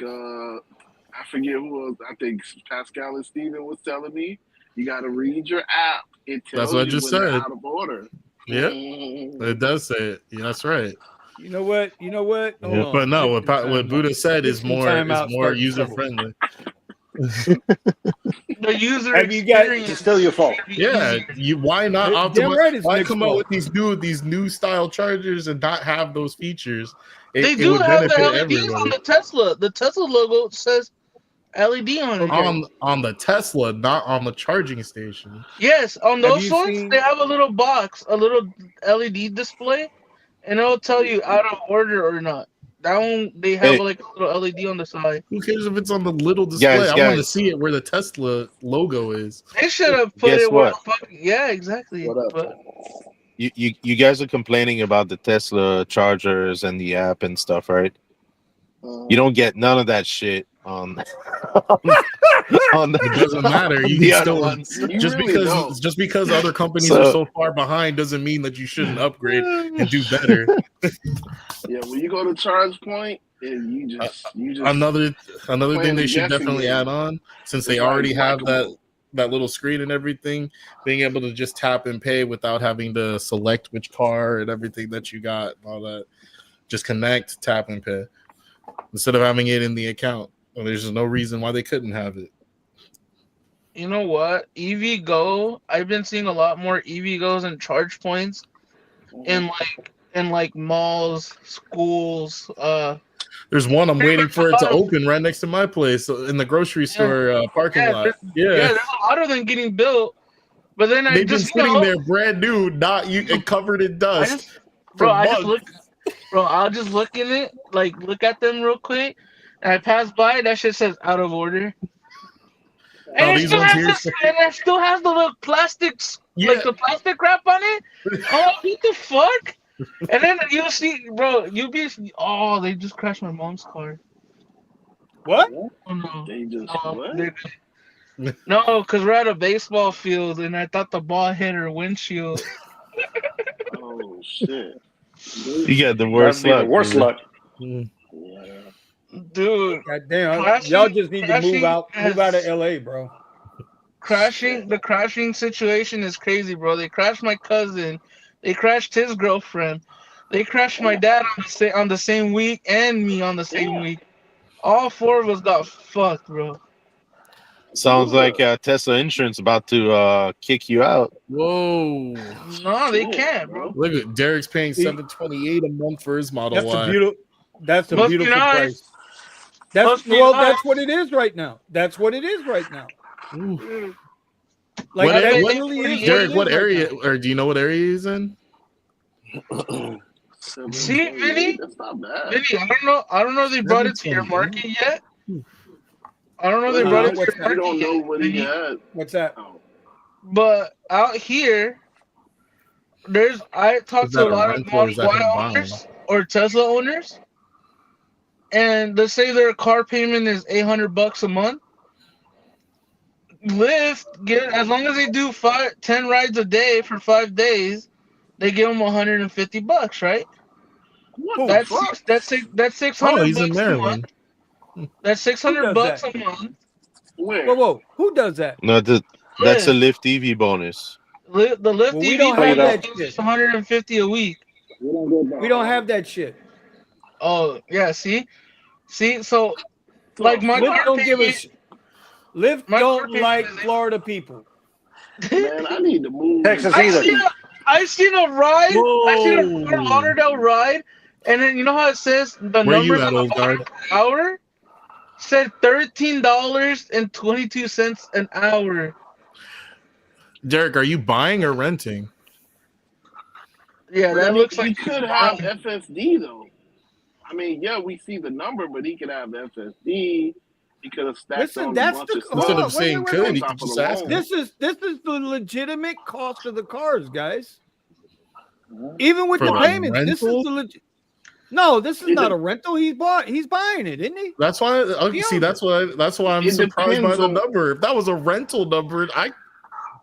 forget who else. I think Pascal and Steven was telling me you got to read your app. It tells that's what I you just when said. they're out of order. Yeah, it does say it. Yeah, that's right. You know what? But no, what Buddha said is more user friendly. The user experience is still your fault. Yeah, why not optimize? Why come out with these new style chargers and not have those features? They do have the LEDs on the Tesla. The Tesla logo says LED on it. On the Tesla, not on the charging station. Yes, on those ones, they have a little box, a little LED display, and it'll tell you out of order or not. That one, they have like a little LED on the side. Who cares if it's on the little display? I want to see it where the Tesla logo is. They should have put it where yeah, exactly. But you guys are complaining about the Tesla chargers and the app and stuff, right? You don't get none of that shit on the it doesn't matter. You still ones. Just because other companies are so far behind doesn't mean that you shouldn't upgrade and do better. Yeah, when you go to charge point, you just another thing they should definitely add on, since they already have that little screen and everything, being able to just tap and pay without having to select which car and everything that you got and all that. Just connect, tap and pay instead of having it in the account. Well, there's no reason why they couldn't have it. You know what? EV Go. I've been seeing a lot more EV Goes and charge points in like malls, schools. There's one I'm Pretty waiting much for a it to lot of open right next to my place in the grocery yeah, store parking yeah, lot. yeah. Yeah, There's a lot of them getting built, but then I they've been just sitting there brand new, and covered in I dust just for bro, I just months. look, bro. I'll just look in it, like look at them real quick, and I pass by. That shit says out of order. And Oh, it these still ones has here. this, and it still has the little plastics, Yeah, like the plastic wrap on it. Oh, what the fuck? And then you'll see, bro, oh, they just crashed my mom's car. What? Oh no. They just No, what? no, because we're at a baseball field, and I thought the ball hit her windshield. Oh shit. You got the That'd worst be the luck. worst dude. luck. Yeah. Dude, God damn. crashing, Y'all just need to move crashing, out of LA, bro. the crashing situation is crazy, bro. They crashed my cousin. They crashed his girlfriend. They crashed my dad on the same week and me on the same Yeah. week. All four of us got fucked, bro. Sounds like Tesla Insurance about to kick you out. whoa! No, they Shit, can't, bro. Look at Derek's paying See, $728 a month for his Model That's a Y. beautiful. That's a Must be beautiful nice. price. That's Must be well. nice. That's what it is right now. That's what it is right now. Ooh. Like What, that what, really is what Derek? it What is right area, now. or do you know what area he's in? See, Vinny? That's not bad. Vinny, I don't know if they brought it to your 728. market yet. I don't know if they brought it to What's your that? You market don't know yet, what he Vinny. had. What's that? Oh. But out here, I talked Is to a that a lot of rental or is Model that him Y buying? owners or Tesla owners, and they say their car payment is $800 a month. Lyft as long as they do 10 rides a day for 5 days, they give them $150, right? What the Who? fuck? That's Oh, 600 he's in bucks a Maryland. month. That's six Who hundred does bucks that? a month. Where? Whoa. Who does that? No, that's a Lyft. Lyft EV bonus. The Lyft Well, we EV don't Play have it bonus out. that gives shit. us 150 a week. We don't have that shit. Oh yeah, see, so like my Lyft car don't give payment, us. Lyft my car don't payment like is Florida people. Man, I need to move. Texas I either. seen a ride. I seen a Fort Whoa! Lauderdale ride, and then you know how it says the Where you numbers at, on the old bottom guard? per hour said $13.22 an hour. Derek, are you buying or renting? Yeah, But that looks like he he's could have buying. FSD though. I mean, yeah, we see the number, but he could have FSD. He could have stacked Listen, on a that's bunch the of hold Instead stuff of on, saying on could, he top could of the just ask loan. him. This is the legitimate cost of the cars, guys. Even with For the the payments, this is rental? the legit. No, this is It not de- a rental. He's buying it, isn't he? That's why. Okay, He see, owns that's why I'm It surprised by depends the on. number. If that was a rental number,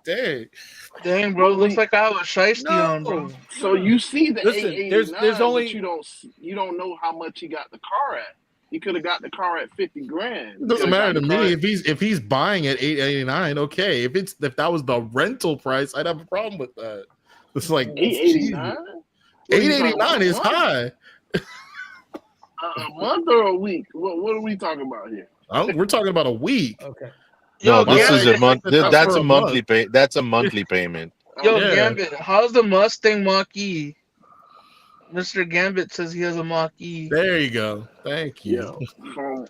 dang. Dang, bro, Well, looks like I have a shiesty on, bro. No. So you see the Listen, there's 889, only but you don't know how much he got the car at. He could have got the car at 50 grand. It doesn't matter to me if he's buying at $889. Okay, if that was the rental price, I'd have a problem with that. It's like $889. $889 is high. A month or a week? What are we talking about here? We're talking about a week. okay. No, Yo, this is a Gambit, month. That's That's for a a monthly month. pay. That's a monthly payment. yo, Yeah. Gambit, how's the Mustang Mach-E? Mr. Gambit says he has a Mach-E. There you go. Thank you. Yeah.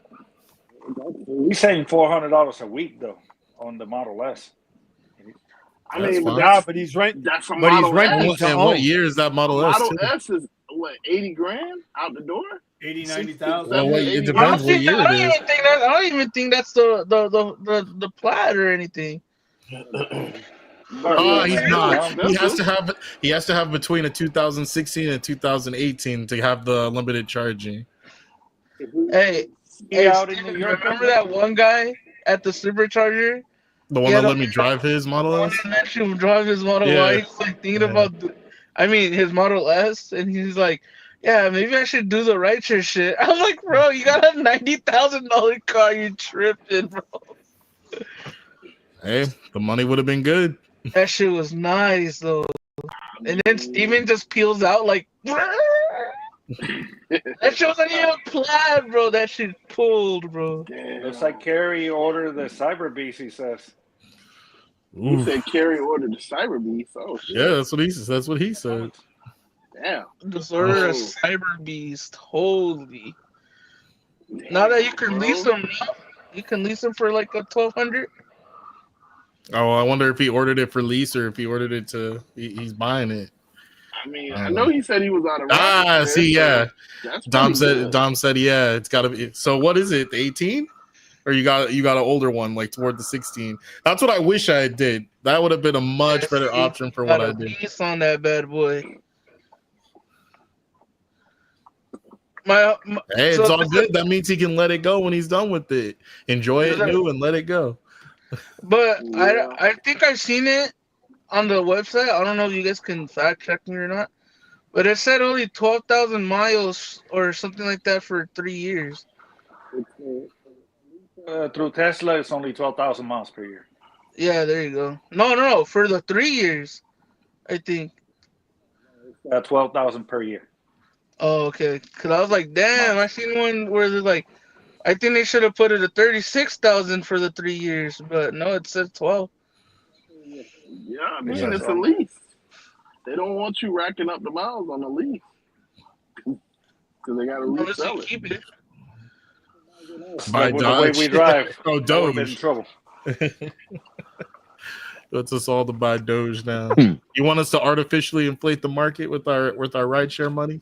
He's saying $400 a week though on the Model S. I That's mean, but fine. Nah, but he's renting. that's a But he's Model renting S. to And what own. year is that Model S? Model Too? S is what, 80 grand out the door? 80, 60, 90,000. Well, wait, it 80 I don't depends what year it is. even think that's the Plaid or anything. Oh, he's Still not. expensive. He has to have between a 2016 and 2018 to have the limited charging. Hey, out in Steven, New York. remember that one guy at the supercharger? The one Yeah, that let me drive his Model The one S. that let you drive his Model Yeah. Y. He's like thinking Yeah. about, his Model S, and he's like, yeah, maybe I should do the rideshare shit. I'm like, bro, you got a $90,000 car, you tripping, bro. Hey, the money would have been good. That shit was nice though. And then Steven just peels out like that shit wasn't even Plaid, bro. That shit pulled, bro. Looks like Carrie ordered the Cyber Beast, he says. He Oof. said Carrie ordered the Cyber Beast. Oh shit! Yeah, that's what he said. That's what he said. Damn. Just order a Oh. Cyber Beast. Holy. Now that you can lease them, you can lease them for like a 1,200. Oh, I wonder if he ordered it for lease or if he ordered it to. He's buying it. I mean, I know he said he was out of Ah, Rideshare, see, so yeah. that's Dom pretty said. good. Dom said, yeah, it's got to be. So what is it? The 18? Or you got an older one, like toward the 16? That's what I wish I did. That would have been a much better option for what I did. Lease on that bad boy. My Hey, so it's all this good. That means he can let it go when he's done with it. Enjoy it new and let it go. But Yeah. I think I've seen it on the website. I don't know if you guys can fact check me or not. But it said only 12,000 miles or something like that for 3 years. Through Tesla, it's only 12,000 miles per year. Yeah, there you go. No, for the 3 years, I think. 12,000 per year. Oh, okay. Because I was like, damn, I seen one where they're like, I think they should have put it at 36,000 for the 3 years, but no, it said 12. Yeah, I mean, Yeah. it's a lease. They don't want you racking up the miles on the lease. Because they got to Unless resell you it. keep it. By Like with the way Dodge. we drive, Oh, I would have been in Doge. trouble. Puts us all to buy Doge now. You want us to artificially inflate the market with our rideshare money?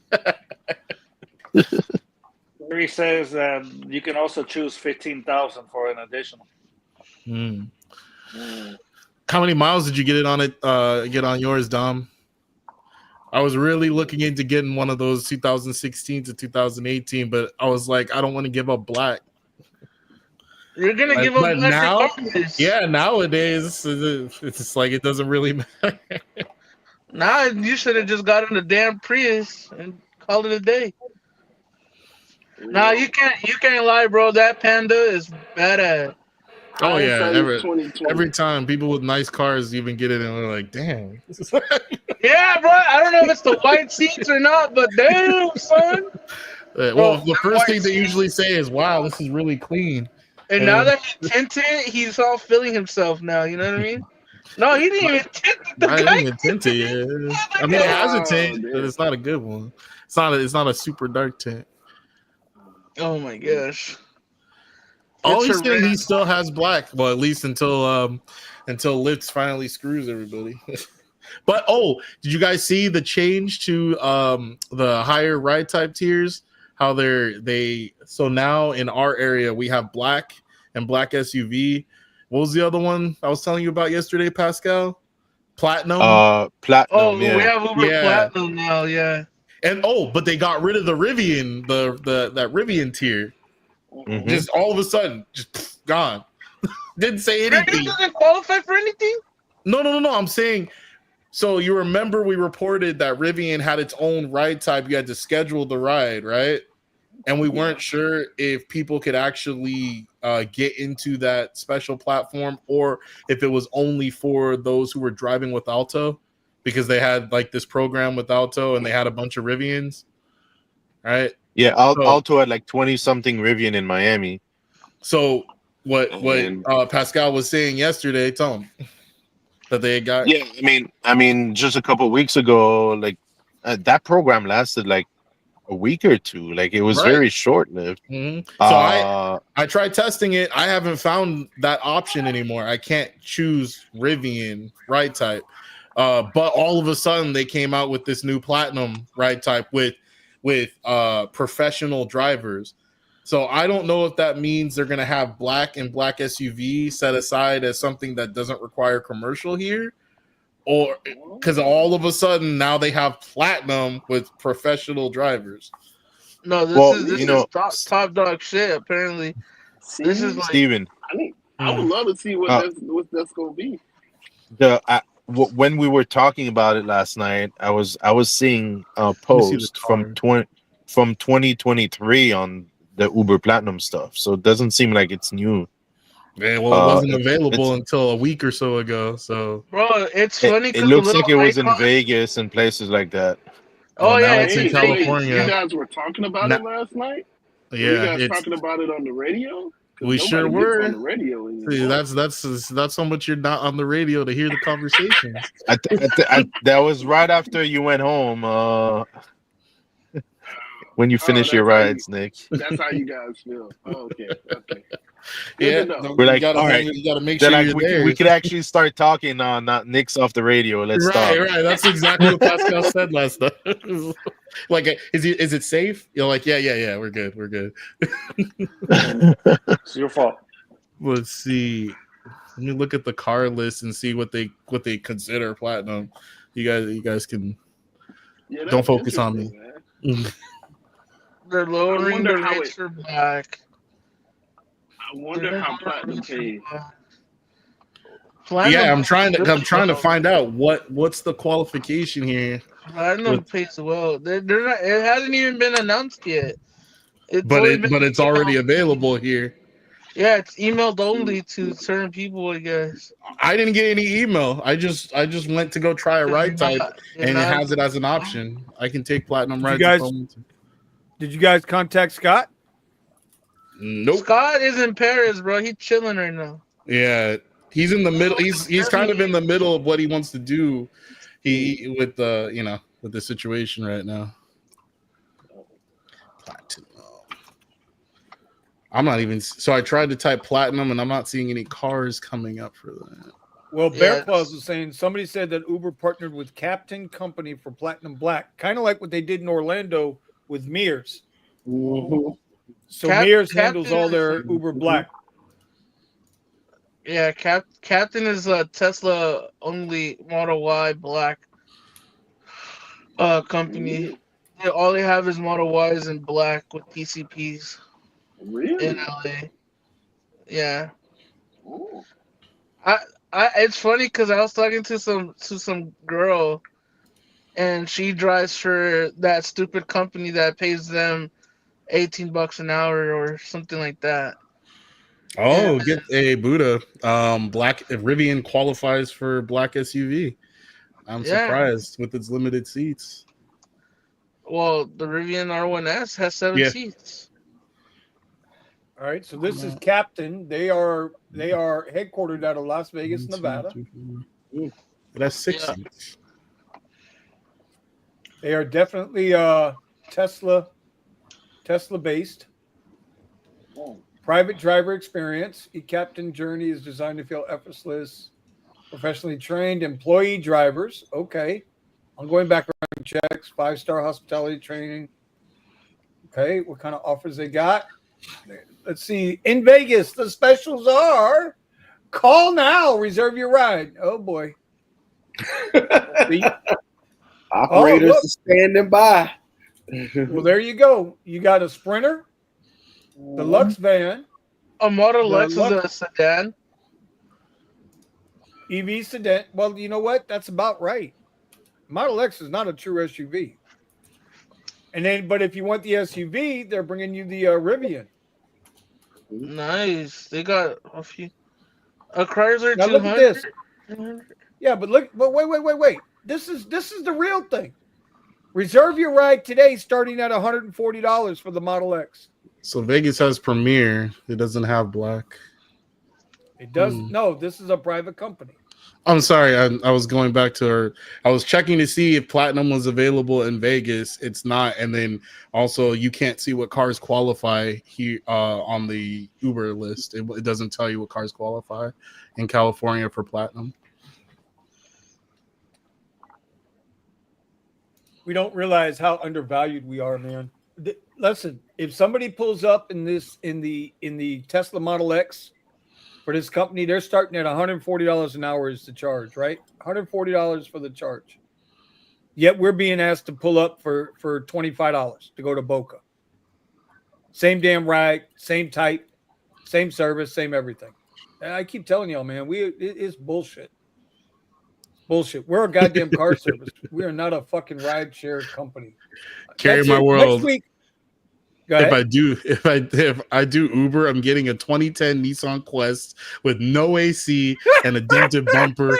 He says that you can also choose 15,000 for an additional. How many miles did you get on yours, Dom? I was really looking into getting one of those 2016 to 2018, but I was like, I don't want to give up black. You're gonna give up But black now, regardless. yeah, nowadays it's just like it doesn't really matter. Nah, you should have just gotten the damn Prius and called it a day. Nah, you can't lie, bro. That Panda is badass. Oh yeah, Hindsight is 2020. every time people with nice cars even get it, and they're like, "Damn." Yeah, bro. I don't know if it's the white seats or not, but damn, son. Well, the first thing white they seats. usually say is, "Wow, this is really clean." And now that he tinted it, he's all feeling himself now. You know what I mean? No, he didn't even tint it. The I guy didn't even tint it. Yeah. I mean, it has a tint, but it's not a good one. It's not a super dark tint. Oh my gosh. Oh, It's he's a saying he red- still has black. Well, at least until Lyft finally screws everybody. But did you guys see the change to the higher ride type tiers? How so now in our area we have black and black SUV. What was the other one I was telling you about yesterday, Pascal? Platinum. Platinum. we have Uber Platinum now, yeah. And but they got rid of the Rivian, that Rivian tier. Mhm. Just all of a sudden, just gone. Didn't say anything. Rivian doesn't qualify for anything? No. I'm saying, so you remember we reported that Rivian had its own ride type. You had to schedule the ride, right? And we weren't sure if people could actually get into that special platform or if it was only for those who were driving with Alto, because they had like this program with Alto and they had a bunch of Rivians, right? Yeah, Alto had like 20 something Rivian in Miami. So what Pascal was saying yesterday, tell him that they got. Yeah, I mean, just a couple of weeks ago, like that program lasted like a week or two. Like it was very short lived. Mm-hmm. So I tried testing it. I haven't found that option anymore. I can't choose Rivian ride type. But all of a sudden they came out with this new platinum ride type with professional drivers. So I don't know if that means they're going to have black and black SUV set aside as something that doesn't require commercial here, or because all of a sudden now they have platinum with professional drivers. No, this is top dog shit. Apparently, this is like Steven. I would love to see what that's gonna be. When we were talking about it last night, I was seeing a post from 2023 on the Uber Platinum stuff. So it doesn't seem like it's new. Yeah, well, it wasn't available until a week or so ago. So, bro, it's funny. It looks like it was in Vegas and places like that. Oh yeah, it's in California. You guys were talking about it last night. Yeah, were you guys talking about it on the radio? We Nobody sure gets were. on the radio anymore. See, that's how much you're not on the radio to hear the conversations. That was right after you went home. When you finish your that's how rides, Nick. That's how you guys feel. Oh, okay. Good Yeah, to know. no, We're you like, gotta all right. you gotta make They're sure like, you're we there. could actually start talking now, not Nick's off the radio. Let's stop. Right. That's exactly what Pascal said last time. Like, is it safe? You're like, yeah, we're good. It's your fault. Let's see. Let me look at the car list and see what they consider platinum. You guys can Yeah, don't that's focus on me. interesting, man. They're lowering wonder the how rates for black. I wonder how platinum pays. Yeah, I'm trying to find out what's the qualification here. Platinum pays well. They're not. It hasn't even been announced yet. But it's already available here. Yeah, it's emailed only to certain people, I guess. I didn't get any email. I just went to go try a ride type, and it has it as an option. I can take platinum rides. Did you guys contact Scott? Nope. Scott is in Paris, bro. He's chilling right now. Yeah, he's in the middle. He's kind of in the middle of what he wants to do. With the situation right now. Platinum. I'm not even. So I tried to type platinum, and I'm not seeing any cars coming up for that. Well, Bear Claus was saying somebody said that Uber partnered with Captain Company for Platinum Black, kind of like what they did in Orlando with Mears. Mm-hmm. So Mears handles all their Uber Black. Yeah, Captain is a Tesla only Model Y Black company. Yeah, all they have is Model Ys in black with PCPs. Really? In LA. Yeah. Ooh. It's funny because I was talking to some girl, and she drives for that stupid company that pays them $18 an hour or something like that. Oh, get a Buddha. Black Rivian qualifies for black SUV. I'm surprised with its limited seats. Well, the Rivian R1S has 7 seats. All right, so this is Captain. They are headquartered out of Las Vegas, Nevada. It has 6 seats. They are definitely Tesla based. Private driver experience. eCaptain journey is designed to feel effortless, professionally trained employee drivers. Okay. Ongoing background checks, 5-star hospitality training. Okay, what kind of offers they got? Let's see. In Vegas, the specials are call now, reserve your ride. Oh boy. Operators are standing by. Well, there you go. You got a Sprinter, the Lux van, a Model X is a sedan. EV sedan. Well, you know what? That's about right. Model X is not a true SUV. And then, but if you want the SUV, they're bringing you the Rivian. Nice. They got a few. A Chrysler 200. Now look at this. Yeah, but look. But wait. This is the real thing. Reserve your ride today, starting at $140 for the Model X. So Vegas has Premier. It doesn't have black. It does. No, this is a private company. I'm sorry. I was going back to her. I was checking to see if platinum was available in Vegas. It's not. And then also you can't see what cars qualify here on the Uber list. It doesn't tell you what cars qualify in California for platinum. We don't realize how undervalued we are, man. Listen, if somebody pulls up in the Tesla Model X for this company, they're starting at $140 an hour is the charge, right? $140 for the charge. Yet we're being asked to pull up for $25 to go to Boca. Same damn ride, same type, same service, same everything. And I keep telling y'all, man, it's bullshit. Bullshit. We're a goddamn car service. We are not a fucking rideshare company. Carry my world. Next week. If I do Uber, I'm getting a 2010 Nissan Quest with no AC and a dented bumper.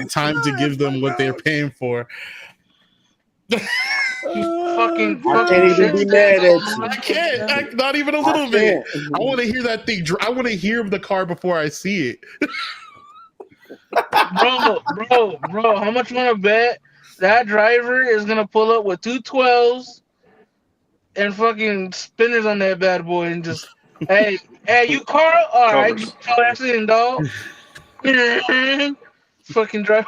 Time to give them what they're paying for. fucking I can't even be mad at you. I can't. Not even a I little bit. can't. I want to hear that thing. I want to hear the car before I see it. Bro, how much you want to bet that driver is gonna pull up with 212s and fucking spinners on that bad boy and just, hey, you Carl? All right, Covers. get your ass in, dog. Fucking drive.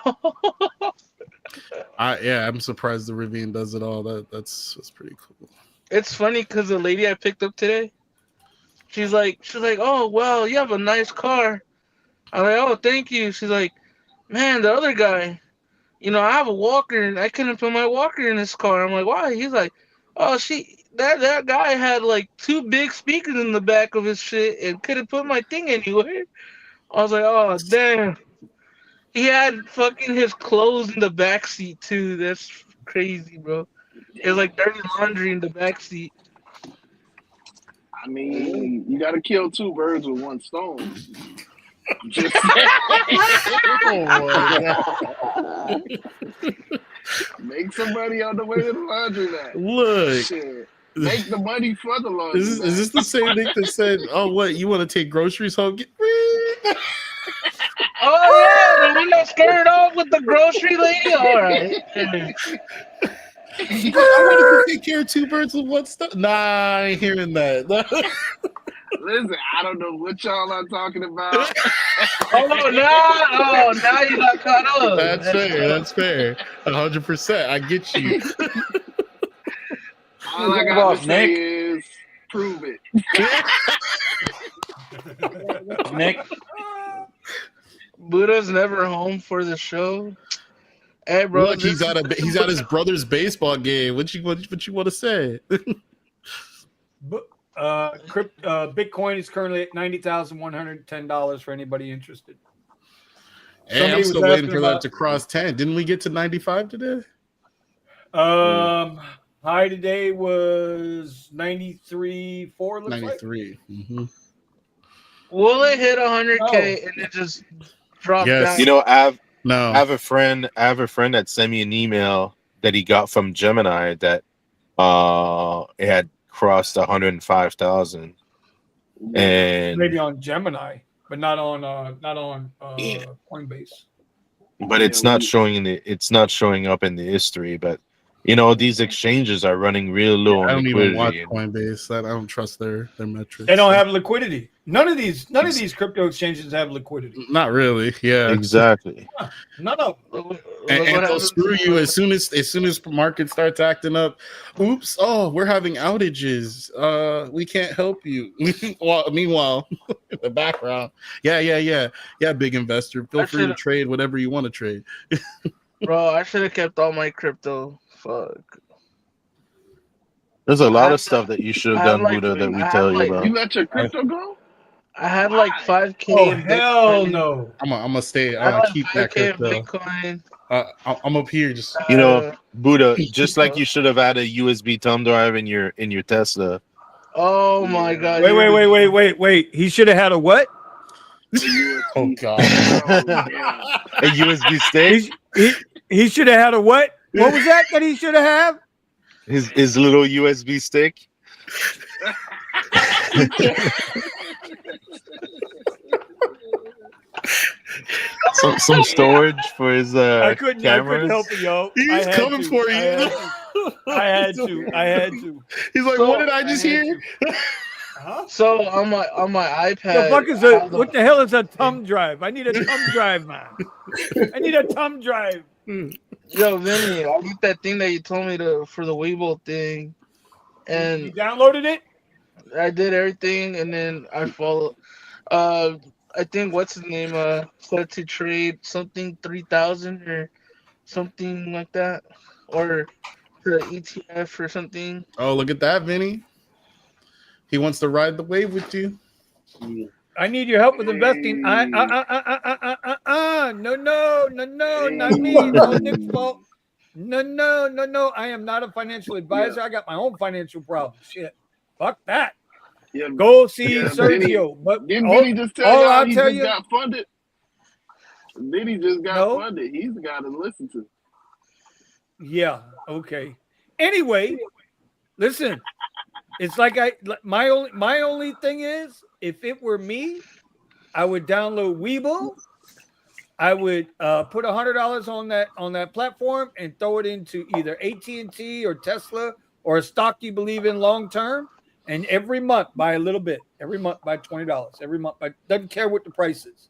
I'm surprised the Rivian does it all. That's pretty cool. It's funny because the lady I picked up today, she's like, oh well, you have a nice car. I'm like, oh, thank you. She's like, man, the other guy, I have a walker and I couldn't put my walker in this car. I'm like, why? He's like, oh, that guy had like 2 big speakers in the back of his shit and couldn't put my thing anywhere. I was like, oh, damn. He had fucking his clothes in the back seat too. That's crazy, bro. It was like dirty laundry in the back seat. I mean, you got to kill 2 birds with 1 stone. Just saying. Oh my God. Make some money on the way to the laundromat. Look. Shit. Make the money for the laundromat. Is this the same Nick that said, "Oh, what you want to take groceries home?" Oh yeah, the one that skirted off with the grocery lady. All right. I want to take care of 2 birds with 1 stone. Nah, I ain't hearing that. Listen, I don't know what y'all are talking about. Now you got caught up. That's fair. 100%. I get you. All I got to say is prove it. Nick, Buddha's never home for the show. Hey, bro, Look, he's at his brother's baseball game. What you want to say? Bitcoin is currently at $90,110 for anybody interested. Hey, I'm still waiting for that to cross 10. Didn't we get to 95 today? High today was 93.4. Looks 93. Like. Mm-hmm. Will it hit 100K and it just drop down? You know, I No. have a friend that sent me an email that he got from Gemini that it had crossed 105,000. And Maybe on Gemini, but not on Coinbase. But it's not showing up in the history. But these exchanges are running real low on I don't liquidity. even watch Coinbase. I don't trust their metrics. They don't have liquidity. None of these crypto exchanges have liquidity. Not really. Yeah. Exactly. None of And they'll screw you as soon as market starts acting up. Oops! Oh, we're having outages. We can't help you. Well, meanwhile, in the background, yeah. Big investor, feel free to trade whatever you want to trade. Bro, I should have kept all my crypto. Fuck. There's a lot of stuff that you should have done, Buddha, that we tell you about. You let your crypto go? I had like 5K. Oh in hell Bitcoin. no! I'm gonna stay. I had like keep that 5K in crypto. Bitcoin. I'm up here. Just Buddha, just like you should have had a USB thumb drive in your Tesla. Oh my God! Wait! He should have had a what? Oh God! A USB stick. He should have had a what? What was that he should have? His little USB stick. Some storage for his cameras. I couldn't help it, yo. He's coming for you. I had to. He's like, what did I just hear? So on my iPad, what the hell is a thumb drive? I need a thumb drive, man. I need a thumb drive. Yo, Vinny, I get that thing that you told me for the Weibo thing, and you downloaded it. I did everything, and then I followed. I think what's his name said to trade something 3,000 or something like that, or the ETF or something. Oh, look at that, Vinny. He wants to ride the wave with you. I need your help with investing. No, not me. It's all Nick's fault. No. I am not a financial advisor. I got my own financial problems. Shit. Fuck that. Yeah, go see Sergio. But didn't Vinny just tell you I'll he tell just you, got funded? Vinny just got funded. He's the guy to listen to. Yeah. Okay. Anyway, Listen, it's like my only thing is, if it were me, I would download Webull. I would put $100 on that platform and throw it into either AT&T or Tesla or a stock you believe in long term. And every month buy a little bit. Every month buy $20. Every month doesn't care what the price is.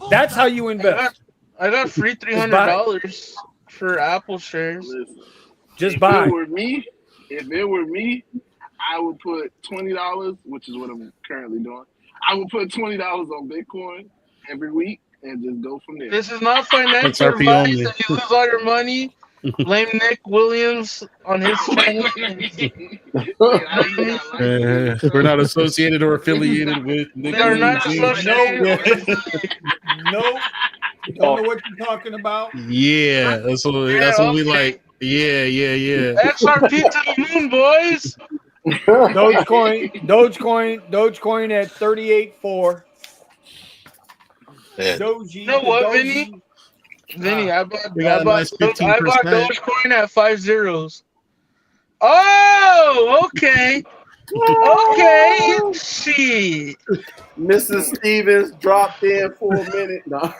That's how you invest. I got free $300 for Apple shares. Listen, Just if buy. it were me, I would put $20, which is what I'm currently doing. I would put $20 on Bitcoin every week and just go from there. This is not financial XRP advice. only. If you lose all your money, blame Nick Williams on his channel. We're not associated or affiliated with Nick We are not Williams. associated. No, don't know what you're talking about. Yeah, that's what we like. Yeah. XRP to the moon, boys. Dogecoin at 38.4. Yeah. Doji. You know what, Vinny? I bought nice 15%. Dogecoin at 5 zeros. Oh, okay. Okay. Shit. Mrs. Stevens dropped in for a minute. No.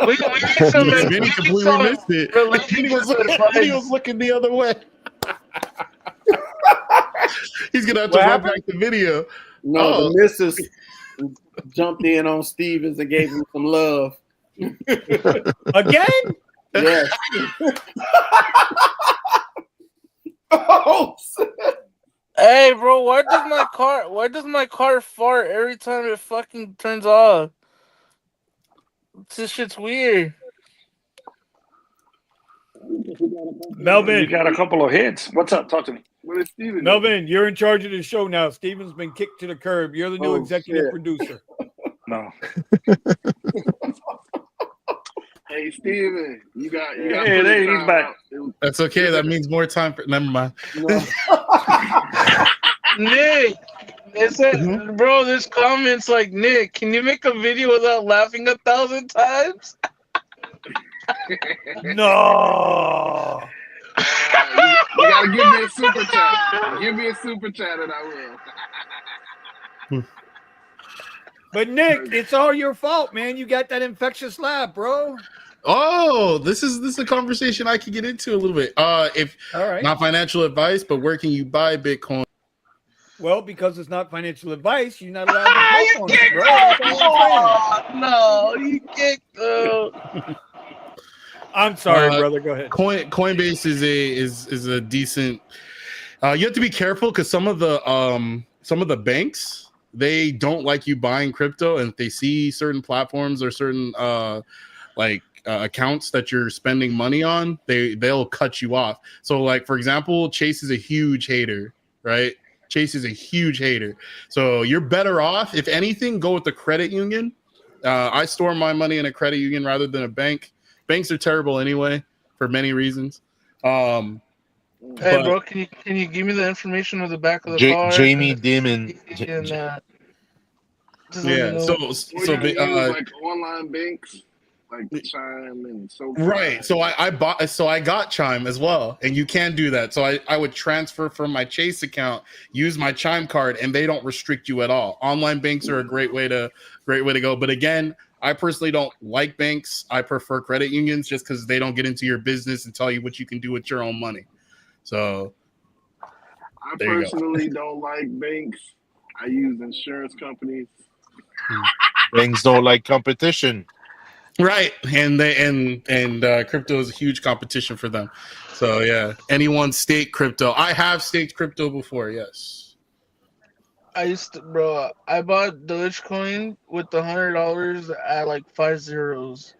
We need some. Vinny completely missed it. Vinny was looking the other way. He's gonna have to run back the video. No, the missus jumped in on Stevens and gave him some love. Again? Yes. Oh, Hey, bro, why does my car fart every time it fucking turns off? This shit's weird. Melvin. You got a couple of hits. What's up? Talk to me. What is Steven? Melvin, you're in charge of the show now. Steven's been kicked to the curb. You're the new executive producer. No. Hey, Steven, you got. Hey, there he's back. That's okay. That means more time for. Never mind. no. Nick, it said, bro, this comment's like, Nick, can you make a video without laughing 1,000 times? No. You gotta give me a super chat. Give me a super chat and I will. But Nick, it's all your fault, man. You got that infectious laugh, bro. Oh, this is a conversation I can get into a little bit. If All right. not financial advice, but where can you buy Bitcoin? Well, because it's not financial advice, you're not allowed to talk on it, bro. That's all I'm saying. No, you kicked I'm sorry, brother. Go ahead. Coinbase is a decent. You have to be careful because some of the banks, they don't like you buying crypto, and if they see certain platforms or certain accounts that you're spending money on, they'll cut you off. So, like for example, Chase is a huge hater, right? Chase is a huge hater. So you're better off, if anything, go with the credit union. I store my money in a credit union rather than a bank. Banks are terrible anyway for many reasons. Hey, bro, can you give me the information of the back of the car? Jamie Dimon. Yeah. So like online banks, like Chime and so. Right. So I got Chime as well, and you can do that. So I would transfer from my Chase account, use my Chime card, and they don't restrict you at all. Online banks are a great way to go. But again, I personally don't like banks. I prefer credit unions just because they don't get into your business and tell you what you can do with your own money. So I personally don't like banks. I use insurance companies. Banks don't like competition. Right, and crypto is a huge competition for them. So yeah, anyone stake crypto. I have staked crypto before. Yes. I bought Dogecoin with the $100 at like 5 zeros,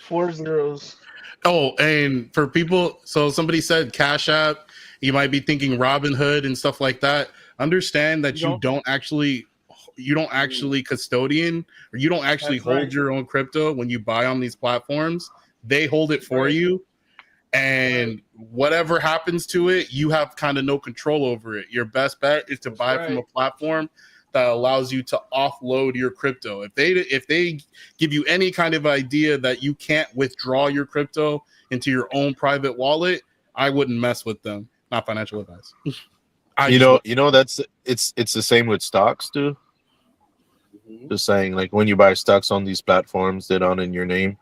4 zeros. Oh, and for people, so somebody said Cash App. You might be thinking Robinhood and stuff like that. Understand that you don't actually custodian, or you don't actually hold your own crypto when you buy on these platforms. They hold it for you. And whatever happens to it, you have kind of no control over it. Your best bet is to buy from a platform that allows you to offload your crypto. If they give you any kind of idea that you can't withdraw your crypto into your own private wallet, I wouldn't mess with them. not financial advice. That's it's the same with stocks too. Mhm. Just saying, like when you buy stocks on these platforms, they're not in your name.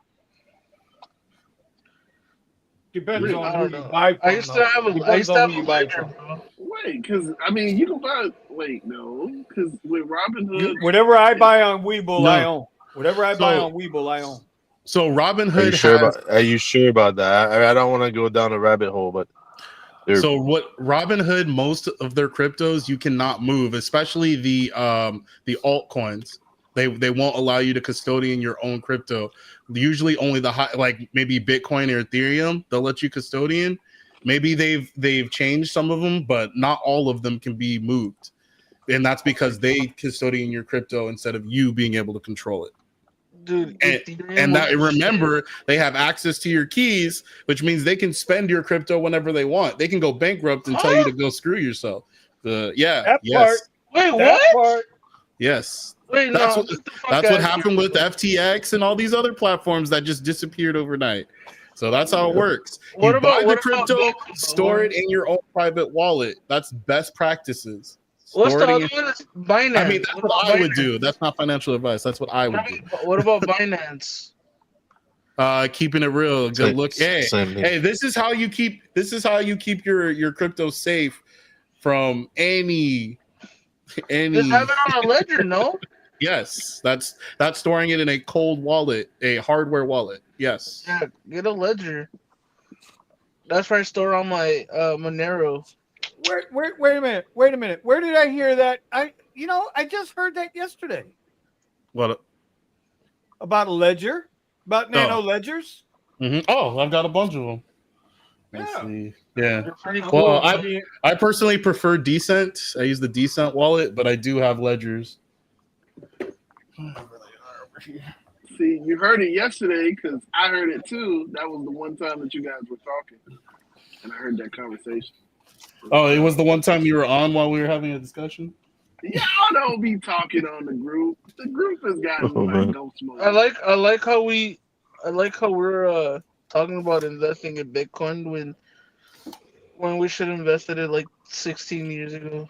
Depends Really? on I who don't you know. buy I from. used to though. have a Depends on who you buy ledger, from. bro. Wait, because I mean, you can buy. Wait, no, because with Robinhood, Whatever I buy on Webull, I No. own. Whatever I buy So on Webull, I own. so Robinhood Are you sure has about? Are you sure about that? I don't want to go down a rabbit hole, but so what Robinhood, most of their cryptos you cannot move, especially the altcoins. They won't allow you to custodian your own crypto. Usually only the high, like maybe Bitcoin or Ethereum, they'll let you custodian. Maybe they've changed some of them, but not all of them can be moved. And that's because they custodian your crypto instead of you being able to control it. Dude, And, Ethereum and that was the shit. remember, they have access to your keys, which means they can spend your crypto whenever they want. They can go bankrupt and tell you to go screw yourself. That Yes, part. Wait, That what? part. yes. Wait, That's no. what Get the fuck that's what outta happened here, with bro. FTX and all these other platforms that just disappeared overnight. So that's how it works. What You about- buy the what about crypto, Bitcoin? store it in your own private wallet. That's best practices. What's the Store it other in- one? It's Binance. I mean, that's what I would do. That's not financial advice. That's what I would do. What about Binance? Keeping it real, good look. Hey, same thing. hey, this is how you keep your crypto safe from any Just have it on a ledger, no? yes, that's storing it in a cold wallet, a hardware wallet. Yes. Yeah, get a ledger. That's where I store all my Monero. Wait a minute. Wait a minute. Where did I hear that? I just heard that yesterday What? about a ledger, about nano ledgers. Oh, I've got a bunch of them. Let's Yeah. see. Yeah. They're pretty Well, cool. I personally prefer Decent. I use the Decent wallet, but I do have ledgers. see, you heard it yesterday because I heard it too. That was the one time that you guys were talking, and I heard that conversation. Oh, it was the one time you were on while we were having a discussion? Y'all don't be talking on the group. The group has gotten like ghost mode. I like how we're talking about investing in Bitcoin when we should have invested it like 16 years ago.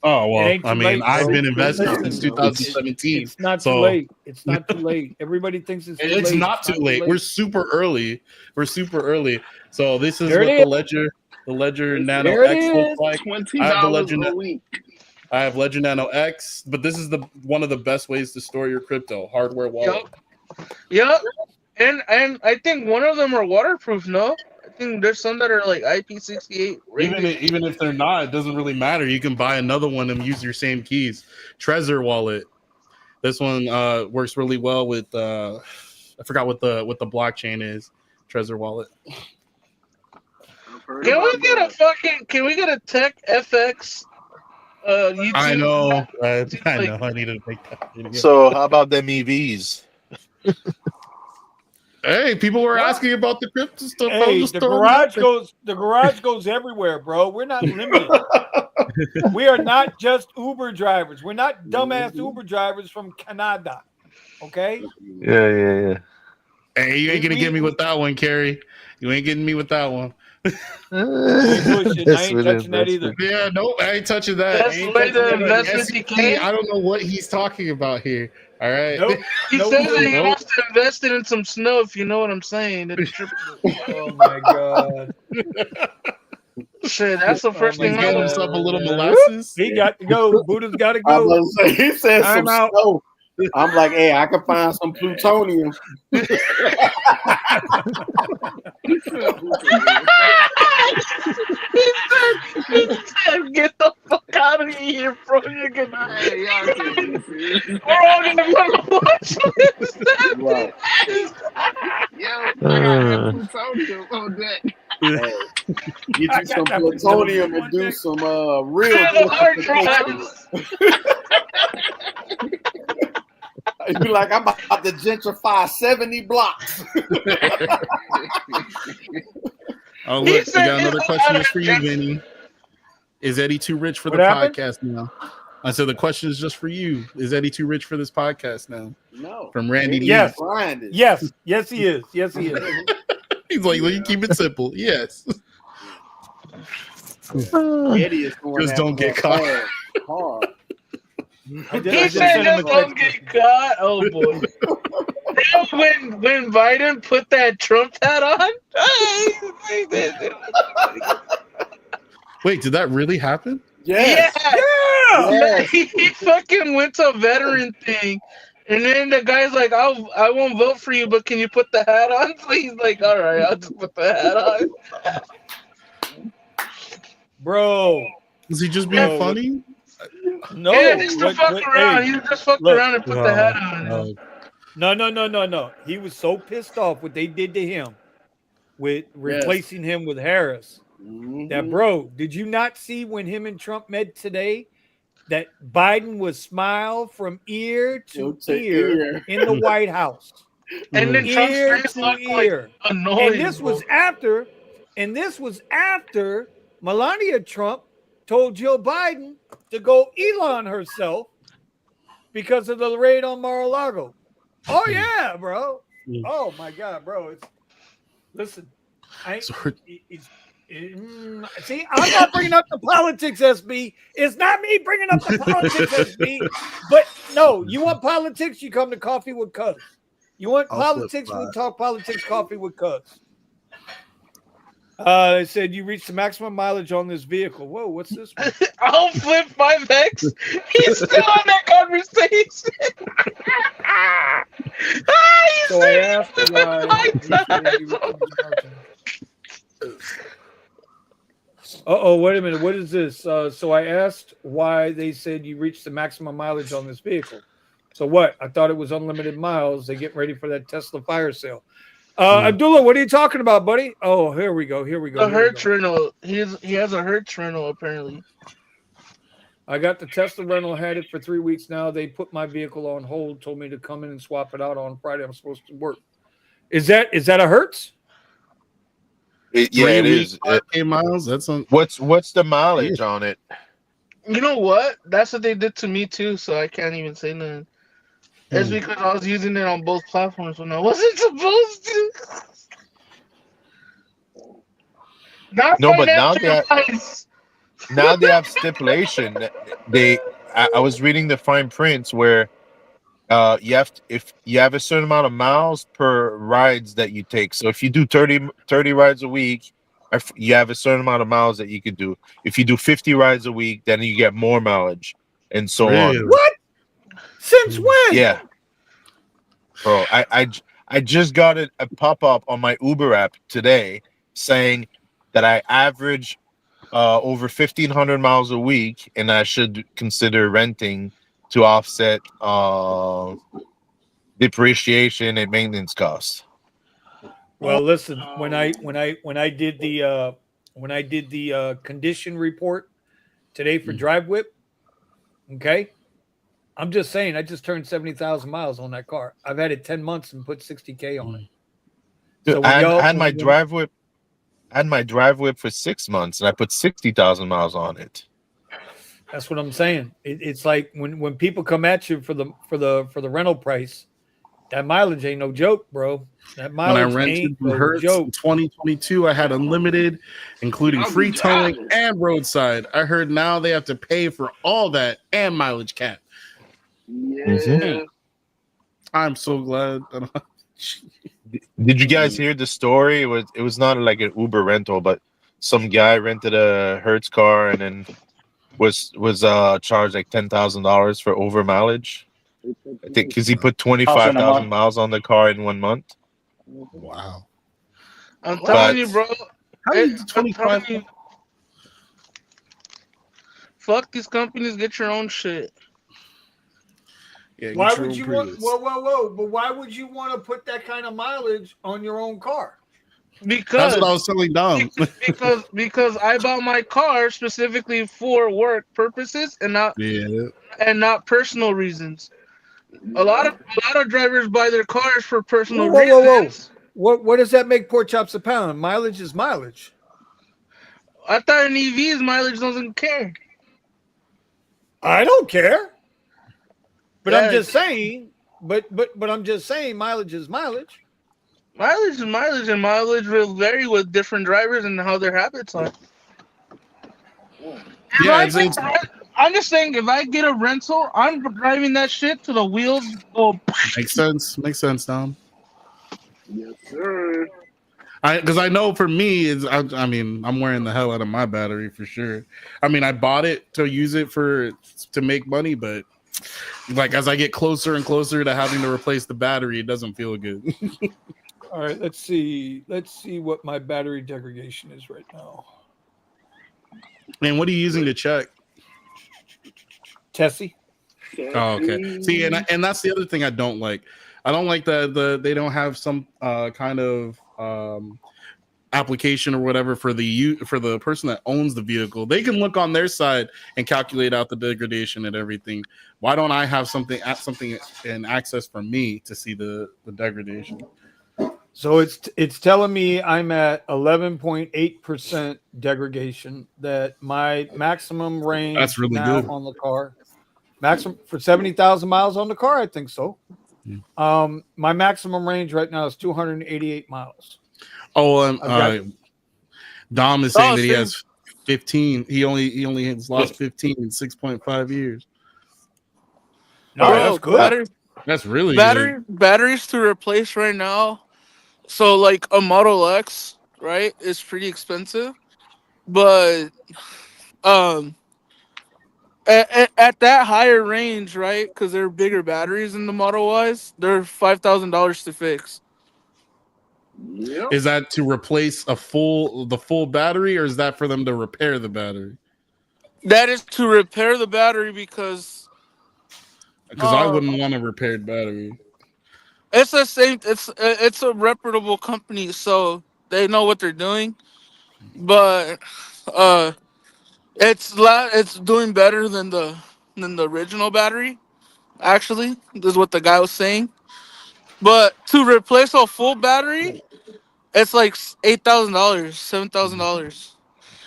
Oh, It well, ain't too I mean, late, I've bro. been investing Listen, since 2017. It's not so too late. It's not too late. Everybody thinks it's too It's late. not too late. We're super early. So this is There what it the Ledger Nano There it X is. looks like. I have the $20 Ledger a week. I have Ledger Nano X, but this is one of the best ways to store your crypto, hardware wallet. Yep. And I think one of them are waterproof, no? I think there's some that are like IP68 rated. Even if they're not, it doesn't really matter. You can buy another one and use your same keys. Trezor wallet. This one works really well with I forgot what the blockchain is. Trezor wallet. Can we get a Tech FX YouTube? I know. I know. I need to make that. So how about them EVs? Hey, people were asking about the crypto stuff. Hey, the garage goes everywhere, bro. We're not limited. We are not just Uber drivers. We're not dumbass Uber drivers from Canada. Okay? Yeah. Hey, you ain't gonna get me with that one, Carrie. You ain't getting me with that one. I ain't touching that either. Yeah, no, I ain't touching that. That's the way to invest 50K. I don't know what he's talking about here. All right. Nope. He says that he wants to invest it in some snow, if you know what I'm saying. Oh my god. Shit, that's the first thing. He's got himself a little molasses. He got to go. Buddha's got to I go. was gonna say, he said I'm some out. snow. I'm like, hey, I can find some plutonium. He said, get the fuck out of here, bro. You're gonna. Hey, y'all taking this serious. We're all gonna watch this. Right. Yo, I got plutonium on deck. Hey, get you some plutonium and do some real gentrification. You'd be like, I'm about to gentrify 70 blocks. Oh, look, we got another question just for you, Vinny. Is Eddie too rich for the podcast now? I said the question is just for you. Is Eddie too rich for this podcast now? No. From Randy. Yes. Grinding. Yes, he is. Yes, he is. He's like, well, you keep it simple. Yes. Eddie is going Just don't get caught. Hard. I He just said sent him a just don't text get caught. Oh boy. when Biden put that Trump hat on, Wait, did that really happen? Yes. yeah, he fucking went to a veteran thing, and then the guy's like, I won't vote for you, but can you put the hat on? So he's like, all right, I'll just put the hat on. bro. Was he just being funny? No, Yeah, just to fuck around. hey, He just fucked look. around and put the hat on. No. He was so pissed off what they did to him with replacing him with Harris. That, bro, did you not see when him and Trump met today that Biden was smile from ear to ear in the White House? And then Trump's ear face to looked ear. like annoyed. And this was after Melania Trump told Joe Biden to go Elon herself because of the raid on Mar-a-Lago. Oh yeah, bro. Oh my God, bro. Listen. See, I'm not bringing up the politics, SB. It's not me bringing up the politics, SB. But no, you want politics, you come to Coffee with Cuz. You want politics, we talk politics, Coffee with Cuz. They said you reached the maximum mileage on this vehicle. Whoa, what's this one? I'll flip 5X. He's still on that conversation. So I asked why. Wait a minute. What is this? So I asked why they said you reached the maximum mileage on this vehicle. So what? I thought it was unlimited miles. They get ready for that Tesla fire sale. Abdullah, what are you talking about, buddy? Oh, here we go. The Hertz rental. He has a Hertz rental apparently. I got the Tesla rental. Had it for 3 weeks now. They put my vehicle on hold. Told me to come in and swap it out on Friday. I'm supposed to work. Is that a Hertz? It is. 5K miles. That's on. What's the mileage on it? You know what? That's what they did to me too. So I can't even say nothing. It's because I was using it on both platforms when I wasn't supposed to. But now they have stipulation. I was reading the fine prints where if you have a certain amount of miles per rides that you take. So if you do 30 rides a week, you have a certain amount of miles that you could do. If you do 50 rides a week, then you get more mileage, and so on. What? Since when? Yeah, bro. I just got a pop-up on my Uber app today saying that I average over 1,500 miles a week, and I should consider renting to offset depreciation and maintenance costs. Well, listen, when I did the condition report today for Drive Whip, okay, I'm just saying I just turned 70,000 miles on that car. I've had it 10 months and put 60K on it. So I had my Drive Whip. I had my Drive Whip for 6 months, and I put 60,000 miles on it. That's what I'm saying. It's like when people come at you for the rental price, that mileage ain't no joke, bro. That mileage ain't no Hertz joke. in 2022, I had unlimited, including free towing and roadside. I heard now they have to pay for all that and mileage cap. Yeah. I'm so glad. Did you guys hear the story? It was not like an Uber rental, but some guy rented a Hertz car and then was charged like $10,000 for over mileage. I think because he put 25,000 miles on the car in 1 month. Wow! I'm telling you, bro. How did 25? Fuck these companies. Get your own shit. Yeah, Why would you want? Whoa! But why would you want to put that kind of mileage on your own car? Because that's what I was telling Dom. because I bought my car specifically for work purposes and not personal reasons. A lot of drivers buy their cars for personal reasons. What does that make pork chops a pound? Mileage is mileage. I thought in EVs mileage doesn't care. I don't care. But I'm just saying. But I'm just saying mileage is mileage. Mileage is mileage, and mileage will vary with different drivers and how their habits are. Yeah, it's I'm just saying, if I get a rental, I'm driving that shit to the wheels go. makes sense. Makes sense, Dom. Yes, sir. Because I know for me, I mean, I'm wearing the hell out of my battery for sure. I mean, I bought it to use it to make money, but like as I get closer and closer to having to replace the battery, it doesn't feel good. All right, let's see. Let's see what my battery degradation is right now. Man, what are you using to check? Tessie. Oh, okay. See, and that's the other thing I don't like. I don't like that they don't have some kind of application or whatever for the person that owns the vehicle. They can look on their side and calculate out the degradation and everything. Why don't I have something in access for me to see the degradation? So it's telling me I'm at 11.8% degradation. That my maximum range That's really now good. on the car, maximum for 70,000 miles on the car. I think so. My maximum range right now is 288 miles. Oh, Dom is saying that he has 15. He only has lost 15 in 6.5 years. No, that's good. That's really good. Batteries to replace right now. So like a Model X, right, is pretty expensive, but at that higher range, right, because they're bigger batteries in the Model Ys, they're $5,000 to fix. Yep. Is that to replace the full battery, or is that for them to repair the battery? That is to repair the battery because I wouldn't want a repaired battery. it's the same. It's a reputable company, so they know what they're doing. But it's doing better than the original battery. Actually, this is what the guy was saying. But to replace a full battery, it's like $8,000, $7,000.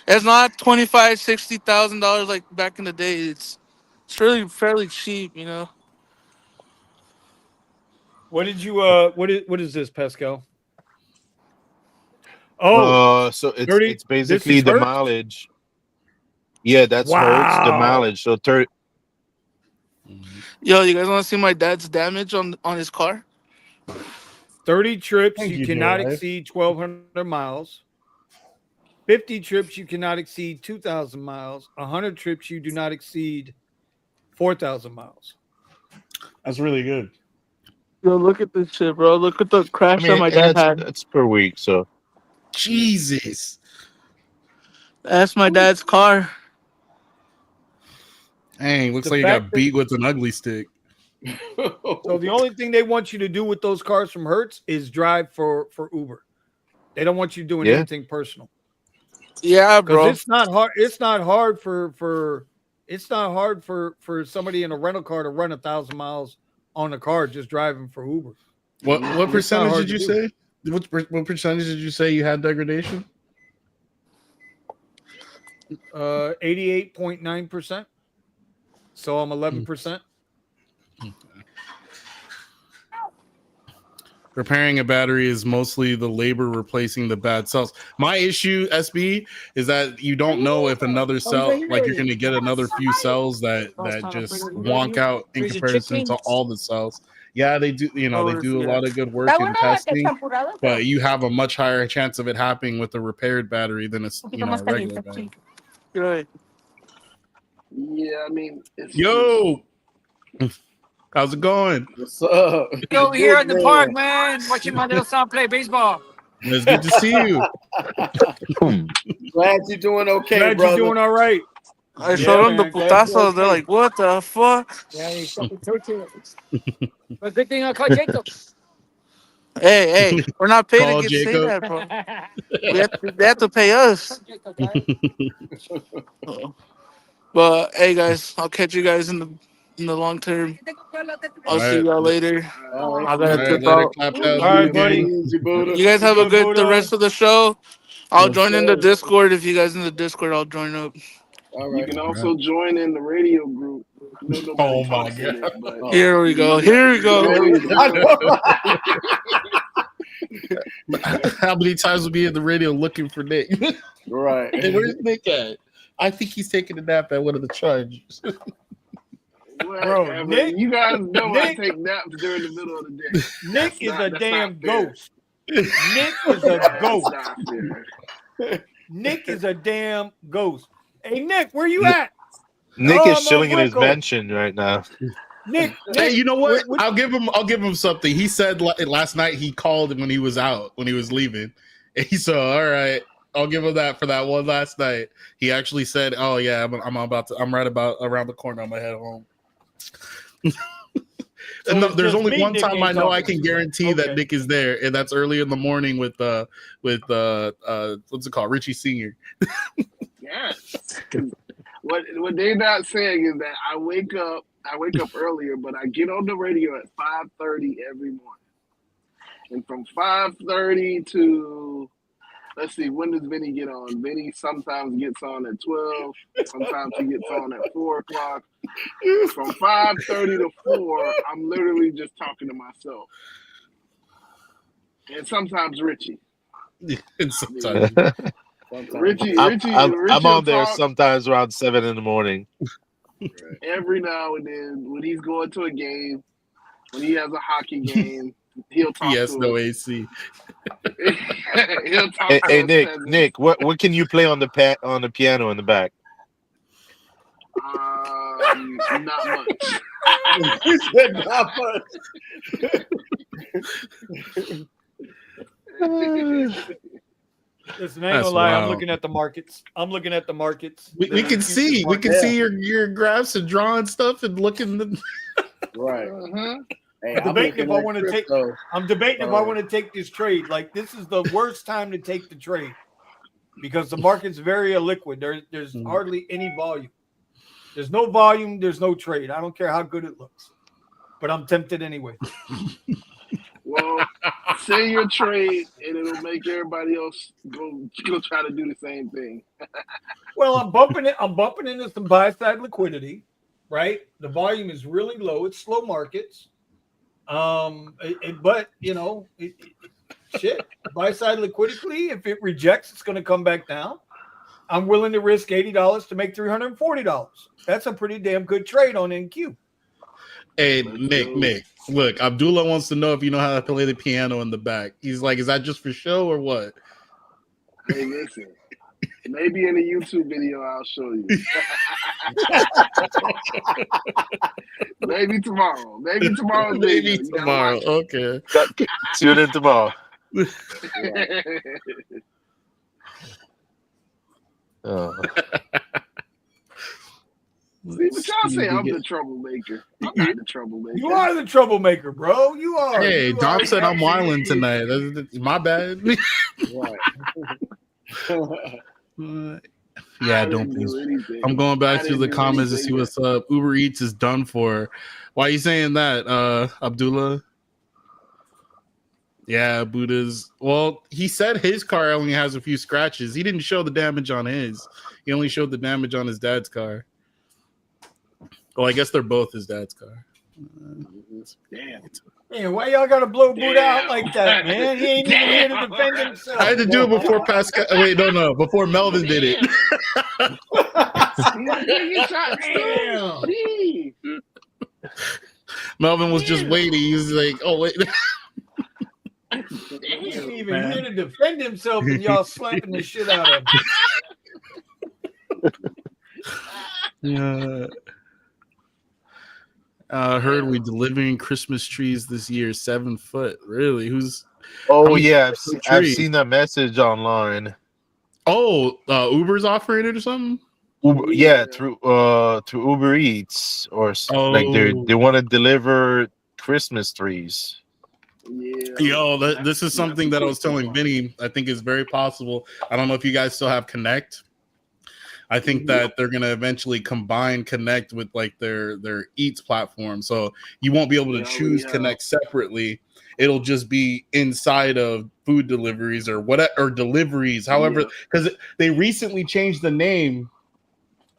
It's not $25,000, $60,000 like back in the day. It's really fairly cheap, you know. What did you what is this, Pascal? Oh, So 30, it's basically this the is Hertz? mileage. Yeah, that's Hertz, the mileage. So Yo, you guys want to see my dad's damage on his car? 30 trips Thank you you, cannot Joe. exceed 1,200 miles. 50 trips you cannot exceed 2,000 miles. 100 trips you do not exceed 4,000 miles. That's really good. Yo, look at this shit, bro. Look at the crash that my dad had. that's per week. So Jesus. That's my dad's car. Dang, looks The like you fact got beat with an ugly stick. So the only thing they want you to do with those cars from Hertz is drive for Uber. They don't want you doing anything personal. Yeah, bro. Because it's not hard. It's not hard for somebody in a rental car to run 1,000 miles on a car just driving for Uber. What percentage did you say? What percentage did you say you had degradation? 88.9%. So I'm 11%. Repairing a battery is mostly the labor replacing the bad cells. My issue, SB, is that you don't know if another cell, like you're going to get another few cells that just wonk out in comparison to all the cells. Yeah, they do. You know, they do a lot of good work in testing, but you have a much higher chance of it happening with a repaired battery than a regular battery. Right. Yeah, I mean, Yo, how's it going? What's up? Yo, here at the park, man, watching my little son play baseball. It's good to see you. Glad you're doing okay, Glad brother. you're doing all right. I showed them the putazos. They're like, what the fuck? Yeah, he's fucking tortuous. But good thing I called Jacob. Hey, we're not paid Call to get say Jacob. that, bro. They have to pay us. But hey, guys, I'll catch you guys in the long term. I'll see y'all later. I gotta tip out. All right, buddy. You guys have a good the rest of the show. I'll join in the Discord. If you guys in the Discord, I'll join up. You can also join in the radio group. Oh my god! Here we go. How many times will be in the radio looking for Nick? Right. Hey, where's Nick at? I think he's taking a nap at one of the Chargers. Whatever. Nick- You guys know I Nick- take naps during the middle of the day. Nick is a that's damn not fair. ghost. Nick is a That's ghost. not fair. Nick is a damn ghost. Hey, Nick, where you at? Nick Oh, is I'm chilling in on his Brinko. mansion right now. Nick, Hey, you know what? what- I'll give him something. He said last night he called him when he was leaving. And he said, "All right, I'll give him that for that one last night." He actually said, "Oh yeah, I'm right about around the corner. I'm gonna head home." So No, it's there's just only me one Nick time ain't I know I talking can to. guarantee that Okay. Nick is there, and that's early in the morning with what's it called, Richie Senior. Yes. What they're not saying is that I wake up earlier, but I get on the radio at 5:30 every morning. And from 5:30 to, let's see, when does Vinny get on? Vinny sometimes gets on at 12. Sometimes he gets on at 4 o'clock. From 5:30 to 4, I'm literally just talking to myself. And sometimes Richie. And sometimes Richie I'm will on there talk sometimes around 7 in the morning. every now and then when he's going to a game, when he has a hockey game, he'll talk yes, to no us. AC. He'll talk Hey, to hey us Nick, peasants. Nick, what can you play on the piano in the back? Not much. He said not much. Listen, I ain't That's gonna lie. I'm wild. looking at the markets. We can see your graphs and drawing stuff and looking. Right. Mhm. Hey, I'm debating if looking I at want to take. crypto. I'm debating if I want to take this trade. Like, this is the worst time to take the trade because the market's very illiquid. There's hardly any volume. There's no volume. There's no trade. I don't care how good it looks, but I'm tempted anyway. Well, say your trade, and it'll make everybody else go try to do the same thing. Well, I'm bumping it. I'm bumping into some buy side liquidity, right? The volume is really low. It's slow markets. But you know, shit. Buy side liquidity. If it rejects, it's going to come back down. I'm willing to risk $80 to make $340. That's a pretty damn good trade on NQ. Hey, Let's Nick, go. Nick, look, Abdullah wants to know if you know how to play the piano in the back. He's like, is that just for show or what? Hey, listen. Maybe in a YouTube video I'll show you. Maybe tomorrow. Maybe tomorrow's Maybe video. You gotta tomorrow. watch Okay. Tune in tomorrow. it. Oh. See, but y'all say I'm the troublemaker. I'm not the troublemaker. You are the troublemaker, bro. You are. Hey, You Dom are said I'm absolutely- wilding tonight. That's my bad. Yeah, I don't didn't be. do anything. I'm going back I through didn't the do comments to anything. see what's up. Uber Eats is done for. Why are you saying that, Abdullah? Yeah, Buddha's. Well, he said his car only has a few scratches. He didn't show the damage on his. He only showed the damage on his dad's car. Well, I guess they're both his dad's car. Damn. Man, why y'all gotta blow Buddha out like that, man? He ain't even here to defend himself. I had to do it before Pascal. Wait, no, before Melvin did it. Damn. Gee. Melvin was just waiting. He was like, "Oh wait." He ain't even here to defend himself, and y'all slapping the shit out of him. Heard we delivering Christmas trees this year, 7 foot. Really? Who's? Oh many yeah, foot I've tree? seen that message online. Oh, Uber's offering it or something. Uber, yeah, through Uber Eats like they want to deliver Christmas trees. Yeah. Yo, this is something that I was telling Vinny. I think is very possible. I don't know if you guys still have Connect. I think that they're gonna eventually combine Connect with like their Eats platform, so you won't be able to choose Connect separately. It'll just be inside of food deliveries or whatever, or deliveries. However, because they recently changed the name.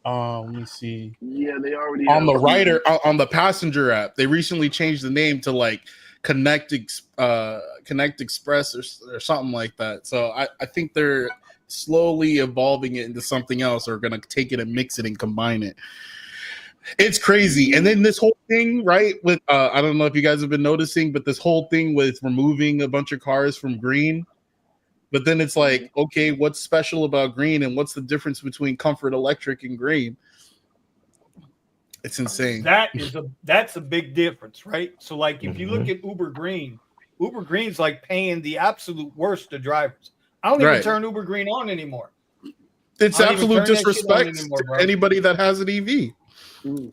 Let me see. Yeah, they already On have the rider on the passenger app, they recently changed the name to like Connect Express or something like that. So I think they're slowly evolving it into something else, or going to take it and mix it and combine it. It's crazy. And then this whole thing, right, with I don't know if you guys have been noticing, but this whole thing with removing a bunch of cars from green. But then it's like, okay, what's special about green, and what's the difference between Comfort Electric and green? It's insane. That's a big difference, right? So like if you look at Uber Green's like paying the absolute worst to drivers. I don't even turn Uber Green on anymore. It's absolute disrespect to anybody that has an EV. I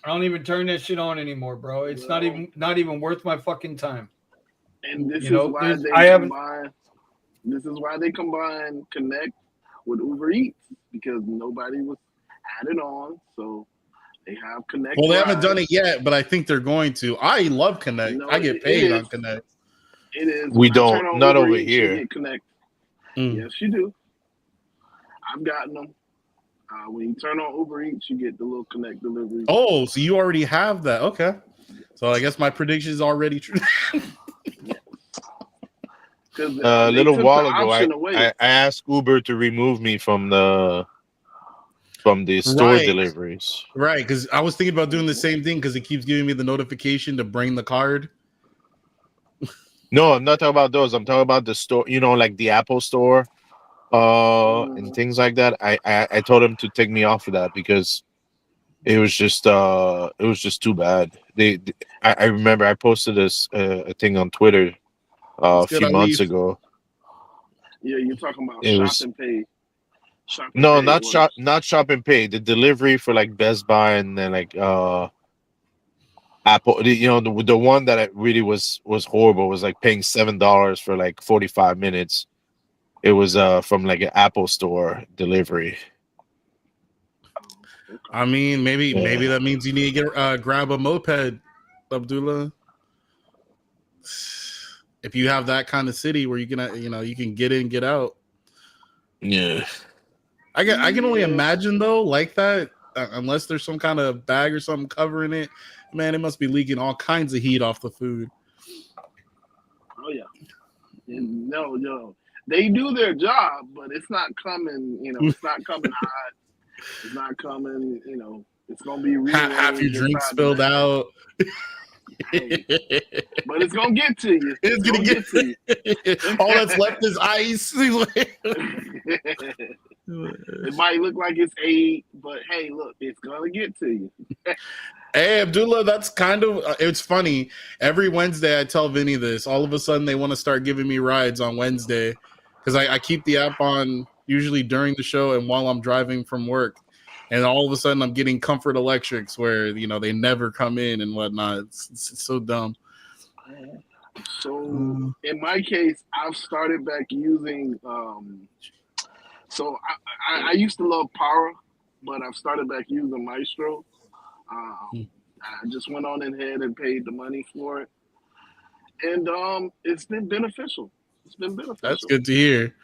don't even turn that shit on anymore, bro. It's not even worth my fucking time. And this is why they combine Connect with Uber Eats, because nobody had it on, so they have Connect. Well, they haven't done it yet, but I think they're going to. I love Connect. I get paid on Connect. It is. We don't. Not over here. You get Connect. Yes, you do. I've gotten them. When you turn on Uber Eats, you get the little Connect delivery. Oh, so you already have that? Okay. So I guess my prediction is already true. A little while ago, I asked Uber to remove me from the store deliveries. Right, because I was thinking about doing the same thing because it keeps giving me the notification to bring the card. No, I'm not talking about those. I'm talking about the store, like the Apple store, and things like that. I told him to take me off of that because it was just too bad. I remember I posted this a thing on Twitter a few months ago. Yeah, you're talking about Shop and Pay. Not Shop and Pay. The delivery for like Best Buy and then like Apple. The one that really was horrible was like paying $7 for like 45 minutes. It was from like an Apple store delivery. I mean, maybe that means you need to grab a moped, Abdullah. If you have that kind of city where you can get in, get out. Yeah. I can only imagine though, like that, unless there's some kind of bag or something covering it. Man, it must be leaking all kinds of heat off the food. Oh yeah. No. They do their job, but it's not coming, it's not coming hot. It's not coming, it's gonna be half your drink spilled out. Hey, but it's gonna get to you. It's gonna get to you. All that's left is ice. It might look like it's 8, but hey, look, it's gonna get to you. Hey, Abdullah, that's kind of it's funny. Every Wednesday I tell Vinny this. All of a sudden they want to start giving me rides on Wednesday because I keep the app on usually during the show and while I'm driving from work. And all of a sudden, I'm getting Comfort Electrics where, they never come in and whatnot. It's so dumb. So, in my case, I've started back using, I used to love Power, but I've started back using Maestro. I just went on ahead and paid the money for it. And it's been beneficial. That's good to hear.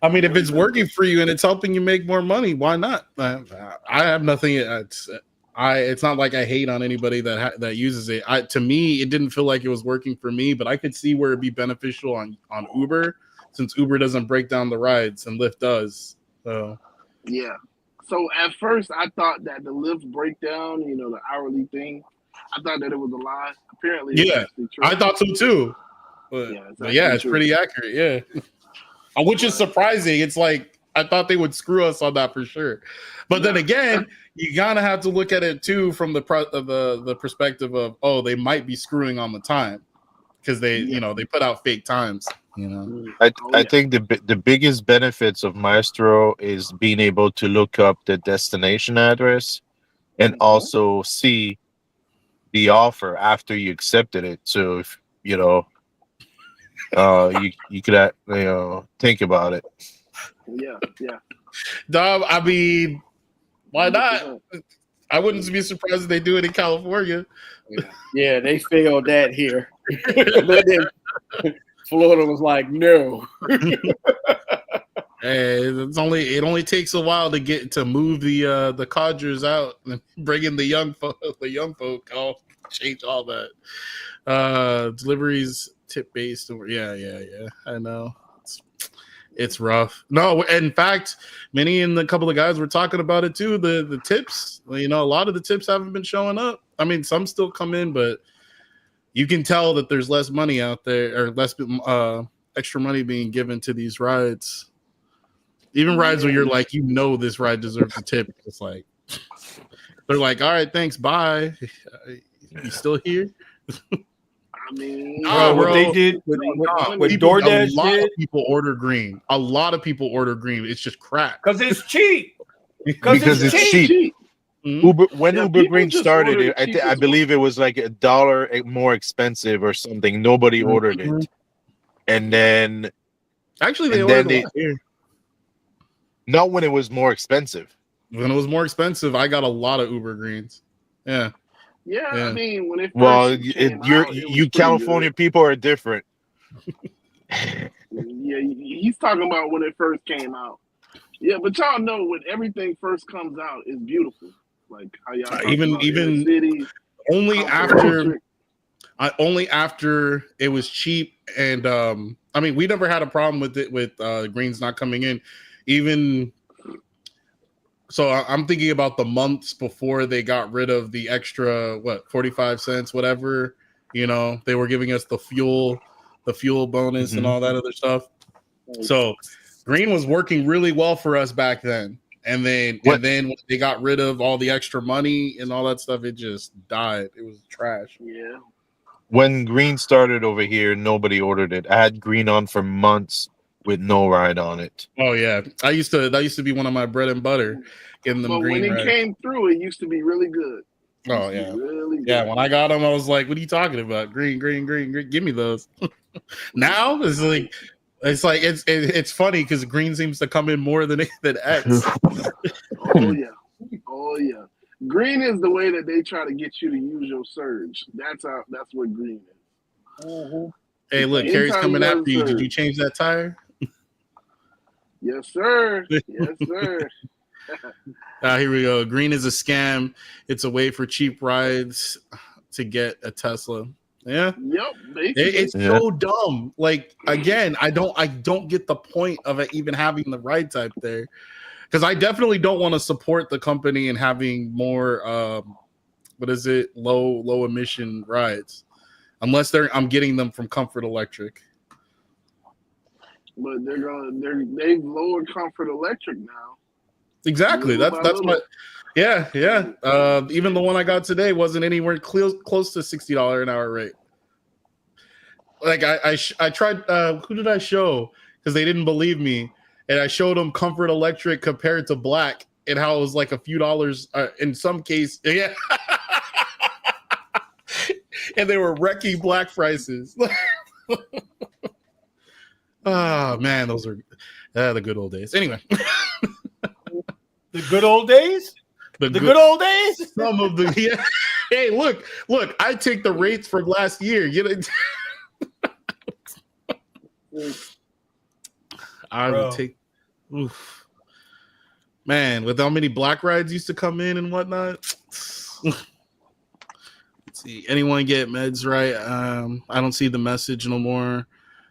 I mean, if it's working for you and it's helping you make more money, why not? I have nothing. It's not like I hate on anybody that uses it. To me, it didn't feel like it was working for me, but I could see where it'd be beneficial on Uber, since Uber doesn't break down the rides and Lyft does. So yeah. So at first, I thought that the Lyft breakdown, the hourly thing, I thought that it was a lie. Apparently, it's actually true. I thought so too. But it's pretty accurate. Yeah. Which is surprising. It's like I thought they would screw us on that for sure. But then again, you gotta have to look at it too from the perspective of they might be screwing on the time because they they put out fake times. I think the biggest benefits of Maestro is being able to look up the destination address and also see the offer after you accepted it. So if you could think about it. Yeah. Dom, I mean, why not? I wouldn't be surprised if they do it in California. Yeah, they failed that here. But then Florida was like, no. Hey, it only takes a while to move the codgers out and bring in the young folk. I'll change all that. Deliveries tip based. Yeah. I know. It's rough. No, in fact, Minnie and a couple of guys were talking about it too. The tips, a lot of the tips haven't been showing up. I mean, some still come in, but you can tell that there's less money out there, or less extra money being given to these rides. Even rides where you're like, this ride deserves a tip. It's like they're like, all right, thanks, bye. You still here? I mean, What they did with DoorDash a lot did, of people order green. A lot of people order green. It's just crap because it's cheap. Because it's cheap. Mm-hmm. Uber Green started, I believe it was like $1 more expensive or something. Nobody ordered it, and then actually they ordered it here. Not when it was more expensive. When it was more expensive, I got a lot of Uber Greens. Yeah. I mean, when it first you California people are different. Yeah, he's talking about when it first came out. Yeah, but y'all know when everything first comes out, it's beautiful. Like how y'all even city, only after it was cheap, and I mean, we never had a problem with it with greens not coming in. Even so, I'm thinking about the months before they got rid of the extra 45 cents, whatever. They were giving us the fuel bonus and all that other stuff. So green was working really well for us back then. And then when they got rid of all the extra money and all that stuff, it just died. It was trash. Yeah. When green started over here, nobody ordered it. I had green on for months with no ride on it. Oh yeah, that used to be one of my bread and butter. Getting them green. When it came through, it used to be really good. Oh yeah, really good. Yeah. When I got them, I was like, "What are you talking about? Green. Give me those." Now it's funny because green seems to come in more than X. Oh yeah. Green is the way that they try to get you to use your surge. That's what green is. Mm-hmm. Hey, look, Carrie's coming after you. Did you change that tire? Yes, sir. Yes, sir. Here we go. Green is a scam. It's a way for cheap rides to get a Tesla. Yeah. Yep. It's so dumb. Like, again, I don't get the point of it even having the ride type there, because I definitely don't want to support the company and having more low emission rides, unless I'm getting them from Comfort Electric. But they've lowered Comfort Electric now. Exactly. That's what. Yeah. Even the one I got today wasn't anywhere close to $60 an hour rate. Like I tried. Who did I show? Because they didn't believe me, and I showed them Comfort Electric compared to Black, and how it was like a few dollars in some case. Yeah. And they were wrecking Black prices. Oh man, those are the good old days. Anyway. The good old days? The good old days? Some of the Hey, look, I take the rates from last year. I would take man, with how many Black rides used to come in and whatnot. Let's see. Anyone get meds right? I don't see the message no more.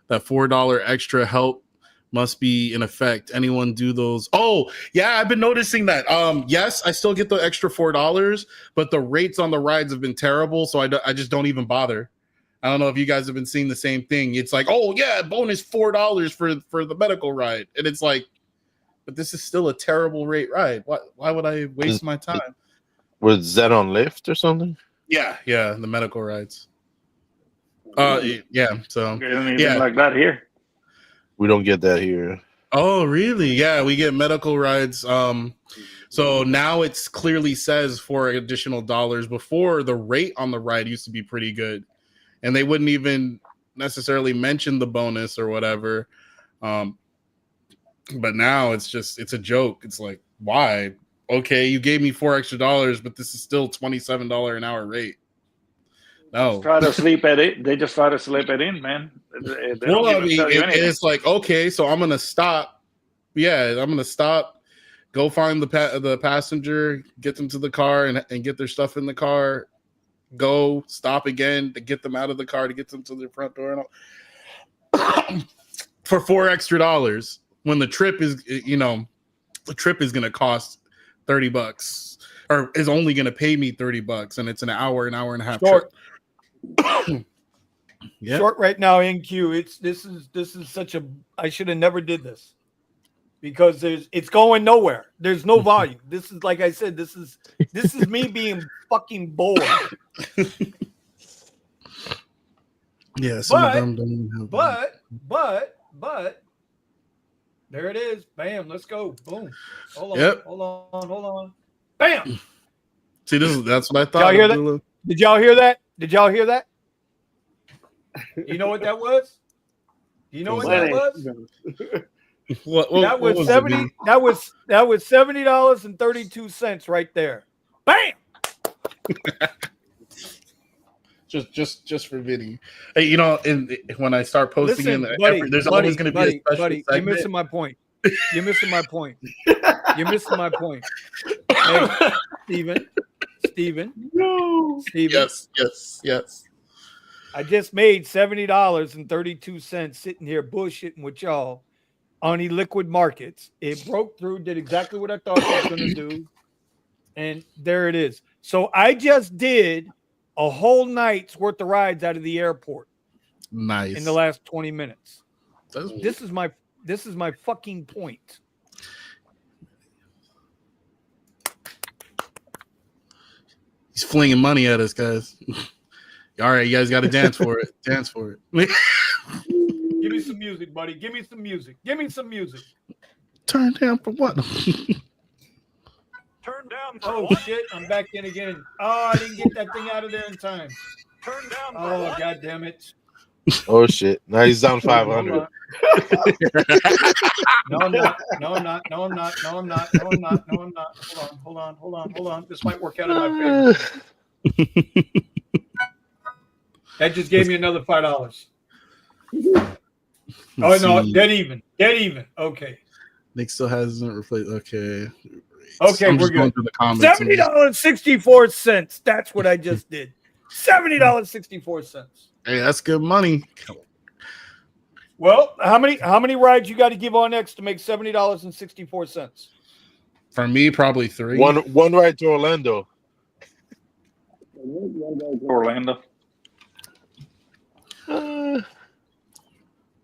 That $4 extra help must be in effect. Anyone do those? Oh, yeah, I've been noticing that. Yes, I still get the extra $4, but the rates on the rides have been terrible, so I just don't even bother. I don't know if you guys have been seeing the same thing. It's like, oh yeah, bonus $4 for the medical ride, and it's like, but this is still a terrible rate ride. Why would I waste my time? Was that on Lyft or something? Yeah, the medical rides. Yeah. So like that here. We don't get that here. Oh, really? Yeah, we get medical rides. So now it's clearly says for additional dollars. Before, the rate on the ride used to be pretty good, and they wouldn't even necessarily mention the bonus or whatever. But now it's a joke. It's like, why? Okay, you gave me $4 extra, but this is still $27 an hour rate. No, just try to sleep at it. They just try to slip it in, man. It's like, okay, so I'm gonna stop. Yeah, I'm gonna stop. Go find the passenger, get them to the car, and get their stuff in the car. Go stop again to get them out of the car to get them to their front door for $4 extra. when the trip is, the trip is going to cost $30 or is only going to pay me $30 and it's an hour and a half Short. trip. Yep. Short right now in queue. This is such a, I should have never did this because it's going nowhere. There's no volume. This is, like I said, this is me being fucking bored. Yeah, some of them don't even have but there it is. Bam, let's go. Boom. Hold on. Yep. Hold on. Bam. See, that's what I thought. Did y'all hear that? Did y'all hear that? You know what that was? You know what that was? That was 70. That was $70.32 right there. Bam. just for video. Hey, when I start posting there's always going to be a special segment. You're missing my point. You're missing my point. Hey, Steven. No. Steven. Yes. I just made $70.32 sitting here bullshitting with y'all on illiquid markets. It broke through, did exactly what I thought it was going to do. And there it is. So I just did a whole night's worth of rides out of the airport. Nice. In the last 20 minutes. This is my fucking point. He's flinging money at us, guys. All right, you guys got to dance for it. Dance for it. Give me some music, buddy. Give me some music. Turn down for what? Turn down. Oh shit! I'm back in again. Oh, I didn't get that thing out of there in time. Turn down. Oh, god damn it! Oh shit! Now he's down 500. No, I'm not. Hold on. This might work out in my favor. That just gave me another $5. Oh no, dead even. Okay. Nick still hasn't replaced. Okay, we're good. $70.64. That's what I just did. $70.64. Hey, that's good money. Well, how many rides you got to give on X to make $70.64? For me, probably 3. One ride to Orlando. Orlando.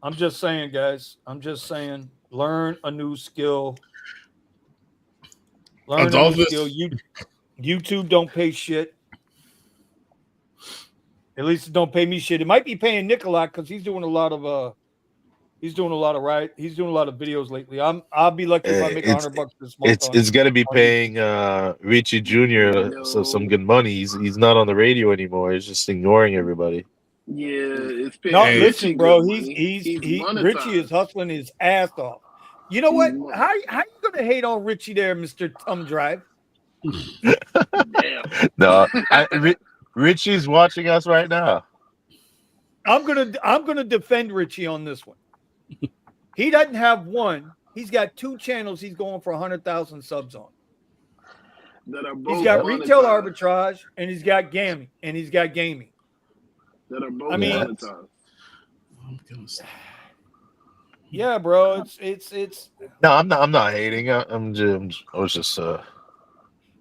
I'm just saying, guys. Learn a new skill. YouTube don't pay shit. At least it don't pay me shit. It might be paying Nick a lot because he's doing a lot of videos lately. I'll be lucky if I make $100 this month. It's gonna be paying Richie Jr. some good money. He's not on the radio anymore. He's just ignoring everybody. Yeah, it's paying. No, listen, bro. Richie is hustling his ass off. You know what? How you gonna hate on Richie there, Mr. Drive? No, Richie's watching us right now. I'm gonna defend Richie on this one. He doesn't have one. He's got 2 channels. He's going for 100,000 subs on. He's got retail arbitrage and he's got gaming That are both monetized. Yeah, bro. It's. No, I'm not hating. I was just.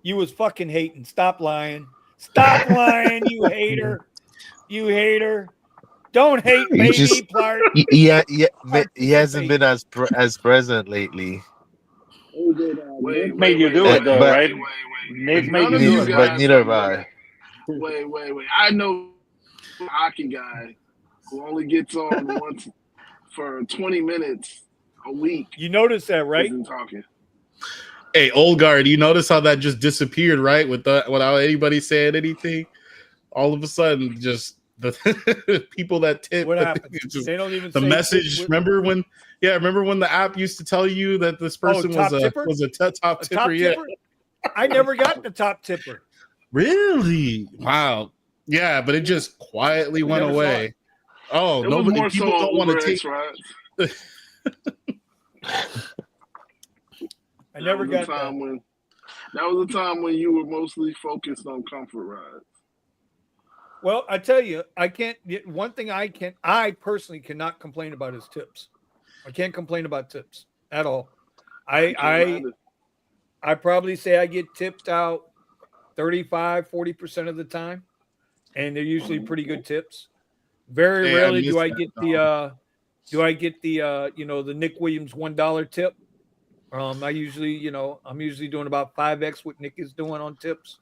You was fucking hating. Stop lying. Stop lying, you hater. You hater. Don't hate me, Clark. Yeah. He hasn't been as present lately. Nick made you do it, though, right? Nick made you do it. But neither have I. Wait. I know a hockey guy who only gets on once for 20 minutes a week. You notice that, right? Talking. Hey, Old Guard, you notice how that just disappeared, right? Without anybody saying anything, all of a sudden, just the people that tip. What happened? They don't even. The message. Remember when the app used to tell you that this person was a top tipper? Yeah. I never got the top tipper. Really? Wow. Yeah, but it just quietly went away. Oh, nobody. People don't want to take. Right? I never got that. That was a time when you were mostly focused on comfort rides. Well, I tell you, I can't. One thing I personally cannot complain about is tips. I can't complain about tips at all. can't I lie. I probably say I get tipped out 35-40% of the time, and they're usually pretty good tips. Very Hey, I rarely do missed I that, get Dom. the Nick Williams $1 tip. I usually, I'm usually doing about 5x what Nick is doing on tips,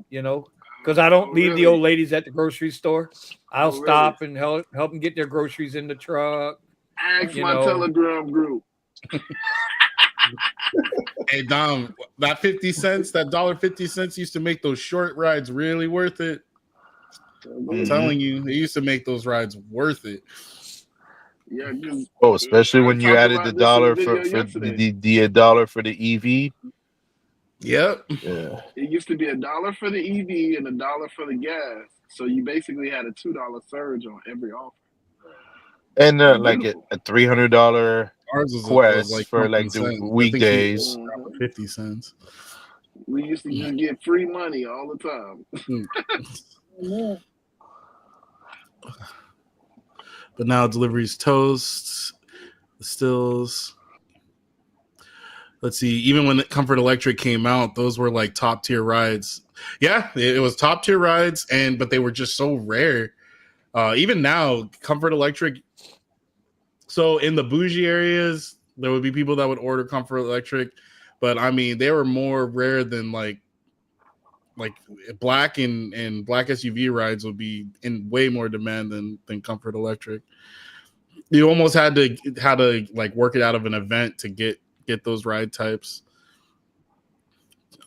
because I don't Oh, leave the really? old ladies at the grocery store. I'll Oh, really? stop and help them get their groceries in the truck. Ask You my know, Telegram group. Hey Dom, that 50 cents, that $1.50 used to make those short rides really worth it. I'm Mhm. telling you, it used to make those rides worth it. Yeah, because Oh, especially I when you talked added the about this in a dollar video for yesterday. the dollar for the EV. Yep. Yeah. It used to be $1 for the EV and $1 for the gas. So you basically had a $2 surge on every offer. And It's like beautiful. a $300 Ours was quest like for something like the cents. I think he was weekdays. around 50 cents. We used to just get free money all the time. But now deliveries toast, the stills. Let's see, even when Comfort Electric came out, those were like top tier rides. Yeah, it was top tier rides, but they were just so rare. Even now, Comfort Electric. So in the bougie areas, there would be people that would order Comfort Electric, but I mean, they were more rare than like black and black SUV rides would be in way more demand than Comfort Electric. You almost had to like work it out of an event to get those ride types.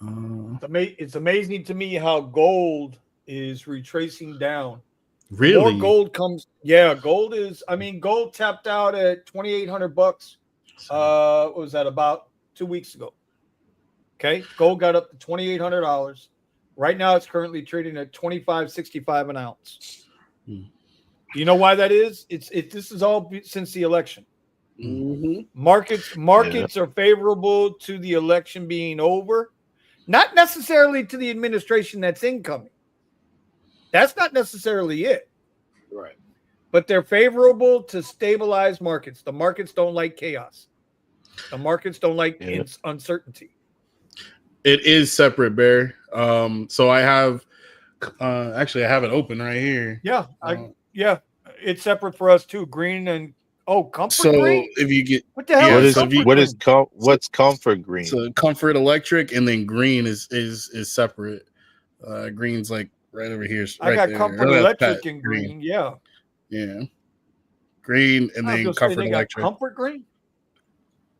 it's amazing to me how gold is retracing down. The more Really? gold comes, gold is. I mean, gold tapped out at $2,800. What was that, about 2 weeks ago? Okay, gold got up to $2,800. Right now, it's currently trading at $25.65 an ounce. Do you know why that is? This is all since the election. Mm-hmm. Markets are favorable to the election being over, not necessarily to the administration that's incoming. That's not necessarily it. Right. But they're favorable to stabilize markets. The markets don't like chaos. The markets don't like uncertainty. It is separate, Bear. So I have actually I have it open right here. Yeah, it's separate for us too. Green and comfort so green. If you get What the hell is comfort green? What's comfort green? So Comfort Electric and then green is separate. Green's like right over here. I Right got there. Comfort Electric and green. Yeah. Green and then Comfort they Electric. Got Comfort green.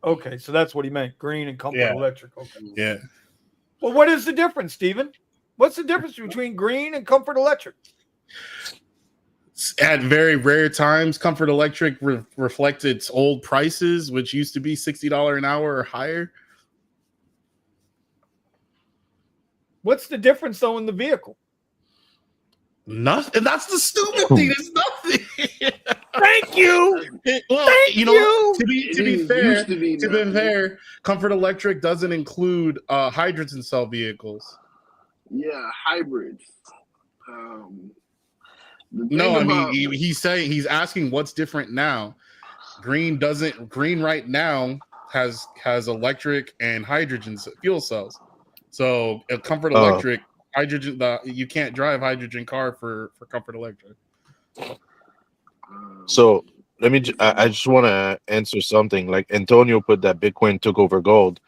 Okay, so that's what he meant. Green and Comfort Electric. Okay. Yeah. Well, what is the difference, Steven? What's the difference between green and Comfort Electric? At very rare times, Comfort Electric reflects its old prices, which used to be $60 an hour or higher. What's the difference, though, in the vehicle? Nothing. That's the stupid thing. It's nothing. Thank you. Thank you. To be fair, Comfort Electric doesn't include hydrogen cell vehicles. Yeah, hybrids. No, I mean he's asking what's different now. Green right now has electric and hydrogen fuel cells. So at Comfort Electric, hydrogen you can't drive hydrogen car for Comfort Electric. So I just want to answer something. Like Antonio put that Bitcoin took over gold.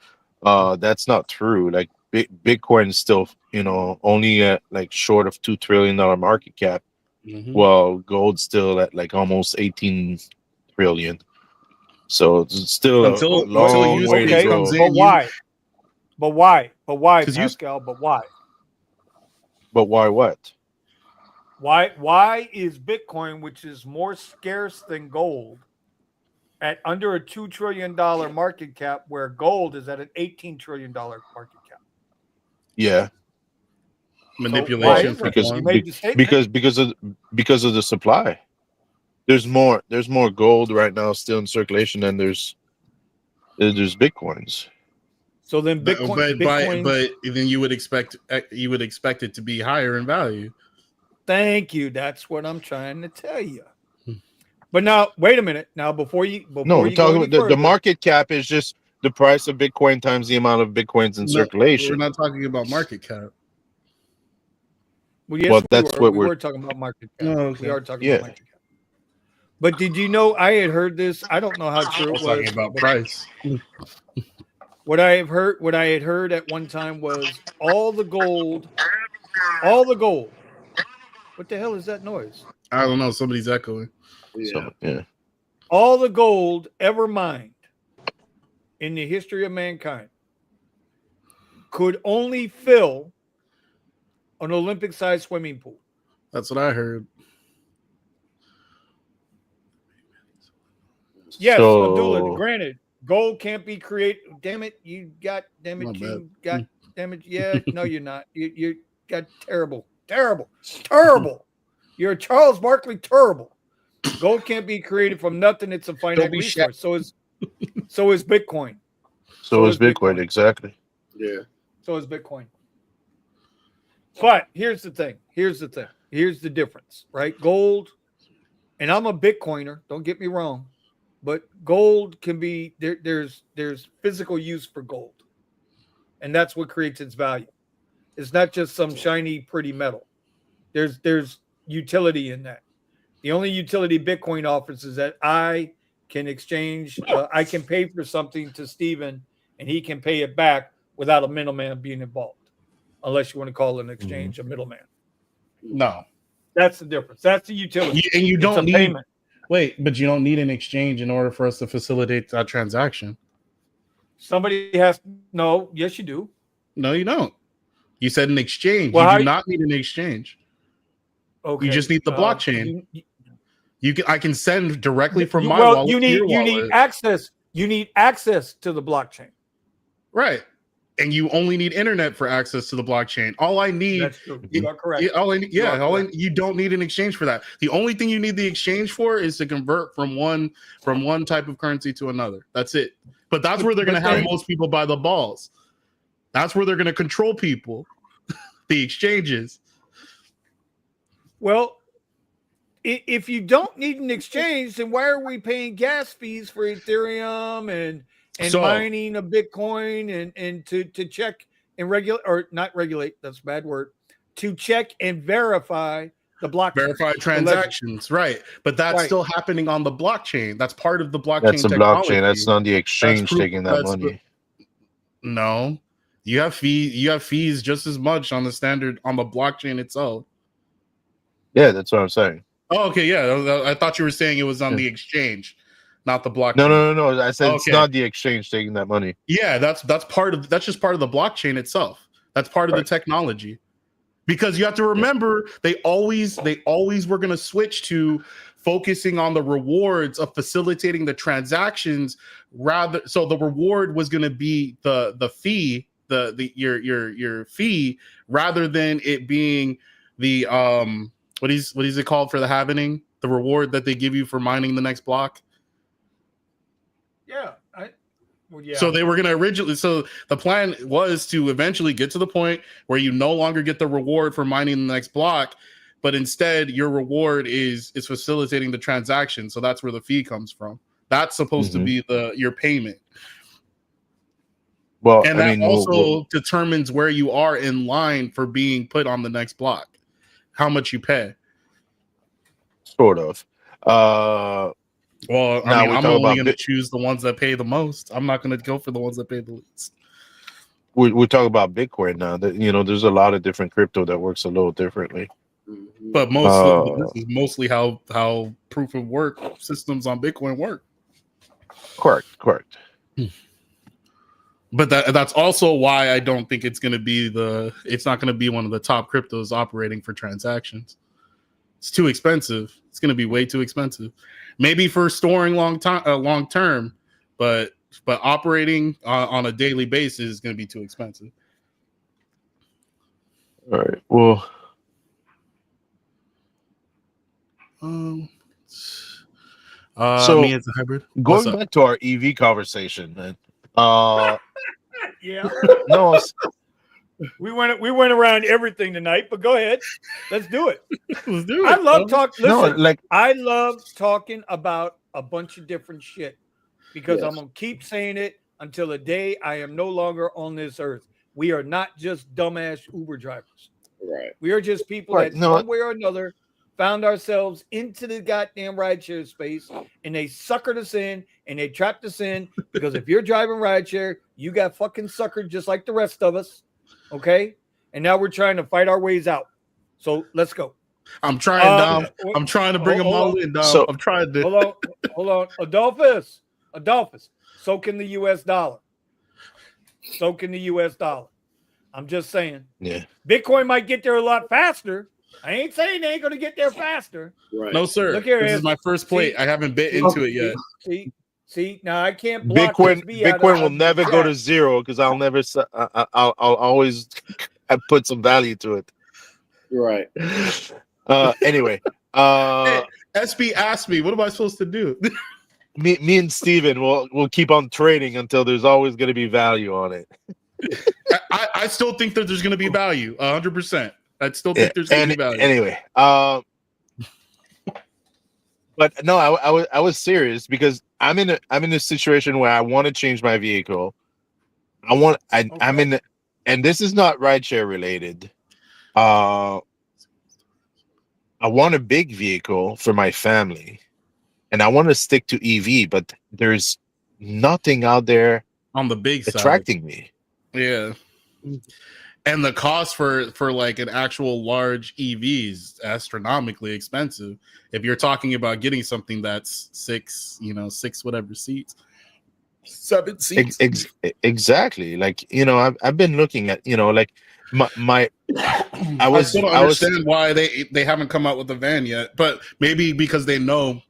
That's not true. Like Bitcoin is still, only at like short of $2 trillion market cap. Mm-hmm. Well, gold's still at like almost 18 trillion. So it's still a long way to go. But why? But why, Pascal? But why? But why what? Why is Bitcoin, which is more scarce than gold, at under a $2 trillion market cap, where gold is at an $18 trillion market cap? Yeah. Manipulation because of the supply. There's more gold right now still in circulation than there's Bitcoins. So then Bitcoin, but then you would expect it to be higher in value. Thank you. That's what I'm trying to tell you. But now, wait a minute. Now, before you talking about the market cap is just the price of Bitcoin times the amount of Bitcoins in No, we're circulation. not talking about market cap. Well, yes, Well, that's what we we're. were talking about market cap. Oh, okay. We are talking Yeah. about market cap. But did you know I had heard this? I don't know how I true was it was. talking about but price. what I had heard at one time was all the gold. What the hell is that noise? I don't know. Somebody's echoing. Yeah. So, yeah. All the gold ever mined in the history of mankind could only fill an Olympic-sized swimming pool. That's what I heard. Yes, So, Abdullah, granted, gold can't be created. Damn it, My bad. Yeah, no, you're not. You got terrible. You're a Charles Barkley terrible. Gold can't be created from nothing. It's a finite be resource. So is Bitcoin. so is Bitcoin, exactly. Yeah. So is Bitcoin. But here's the thing. Here's the difference, right? Gold, and I'm a Bitcoiner, don't get me wrong, but gold can be there's physical use for gold. And that's what creates its value. It's not just some shiny, pretty metal. There's utility in that. The only utility Bitcoin offers is that I can exchange, I can pay for something to Steven and he can pay it back without a middleman being involved, unless you want to call an exchange a middleman. No. That's the difference. That's the utility. And you It's don't a need payment. Wait, but you don't need an exchange in order for us to facilitate that transaction. Somebody has no. Yes, you do. No, you don't. You said an exchange. Well, you do not need an exchange. Okay. You just need the blockchain. I can send directly from my well, wallet you to your need wallet. access. You need access to the blockchain. Right. And you only need internet for access to the blockchain. All I need. That's true. You are correct. You don't need an exchange for that. The only thing you need the exchange for is to convert from one type of currency to another. That's it. But that's where they're going to have most people by the balls. That's where they're going to control people. The exchanges. Well, if you don't need an exchange, then why are we paying gas fees for Ethereum and mining of Bitcoin and to check and regulate, or not regulate, that's a bad word, to check and verify the blockchain. Verify transactions, right. But that's still happening on the blockchain. That's part of the blockchain That's the technology. blockchain. That's not the exchange taking that money. No. You have fees just as much on the blockchain itself. Yeah, that's what I'm saying. Oh, okay, yeah. I thought you were saying it was on the exchange, not the blockchain. No. I said it's not the exchange taking that money. Yeah, that's just part of the blockchain itself. That's part of the technology. Because you have to remember, they always were going to switch to focusing on the rewards of facilitating the transactions rather. So the reward was going to be the fee, your fee, rather than it being the what is it called for the halvening? The reward that they give you for mining the next block. Yeah. So they were going to originally. So the plan was to eventually get to the point where you no longer get the reward for mining the next block, but instead your reward is facilitating the transaction. So that's where the fee comes from. That's supposed to be your payment. Well, and that also determines where you are in line for being put on the next block. How much you pay. Sort of. Well, I'm only going to choose the ones that pay the most. I'm not going to go for the ones that pay the least. We talk about Bitcoin now. That there's a lot of different crypto that works a little differently. But this is mostly how proof of work systems on Bitcoin work. Correct. But that's also why I don't think it's going to be it's not going to be one of the top cryptos operating for transactions. It's too expensive. It's going to be way too expensive. Maybe for storing long term, but operating on a daily basis is going to be too expensive. All right. Well, so me as a hybrid. Going back to our EV conversation, man. Yeah. No. We went around everything tonight, but go ahead. Let's do it. Let's do it. I love talking. Listen, No, I love talking about a bunch of different shit because I'm gonna keep saying it until the day I am no longer on this earth. We are not just dumbass Uber drivers. Right. We are just people Right, that no. some way or another found ourselves into the goddamn rideshare space, and they suckered us in and they trapped us in because if you're driving rideshare, you got fucking suckered just like the rest of us. Okay. And now we're trying to fight our ways out. So let's go. I'm trying, Dom. wait, I'm trying to bring them hold all on. in, Dom. So- I'm trying to. Hold on. Adolphus. So can the US dollar. So can the US dollar. I'm just saying. Yeah. Bitcoin might get there a lot faster. I ain't saying they ain't going to get there faster. Right. No, sir. Look here, this is Ed. my first plate. See- I haven't bit into it yet. See, now I can't block this B out Bitcoin of will the never go to chat. zero because I'll never. I'll always I put some value to it. Right. Anyway, Hey, SB asked me, what am I supposed to do? me and Steven will keep on trading until there's always going to be value on it. I still think that there's going to be value, 100%. I still think there's going to be value. Anyway, but no, I was serious because I'm in a situation where I want to change my vehicle. I'm in, and this is not rideshare related. I want a big vehicle for my family, and I want to stick to EV, but there's nothing out there On the big side. attracting me. Yeah. And the cost for like an actual large EV is astronomically expensive. If you're talking about getting something that's six whatever seats, 7 seats. Exactly. Like, I've been looking at, like my I still don't understand why they haven't come out with a van yet, but maybe because they know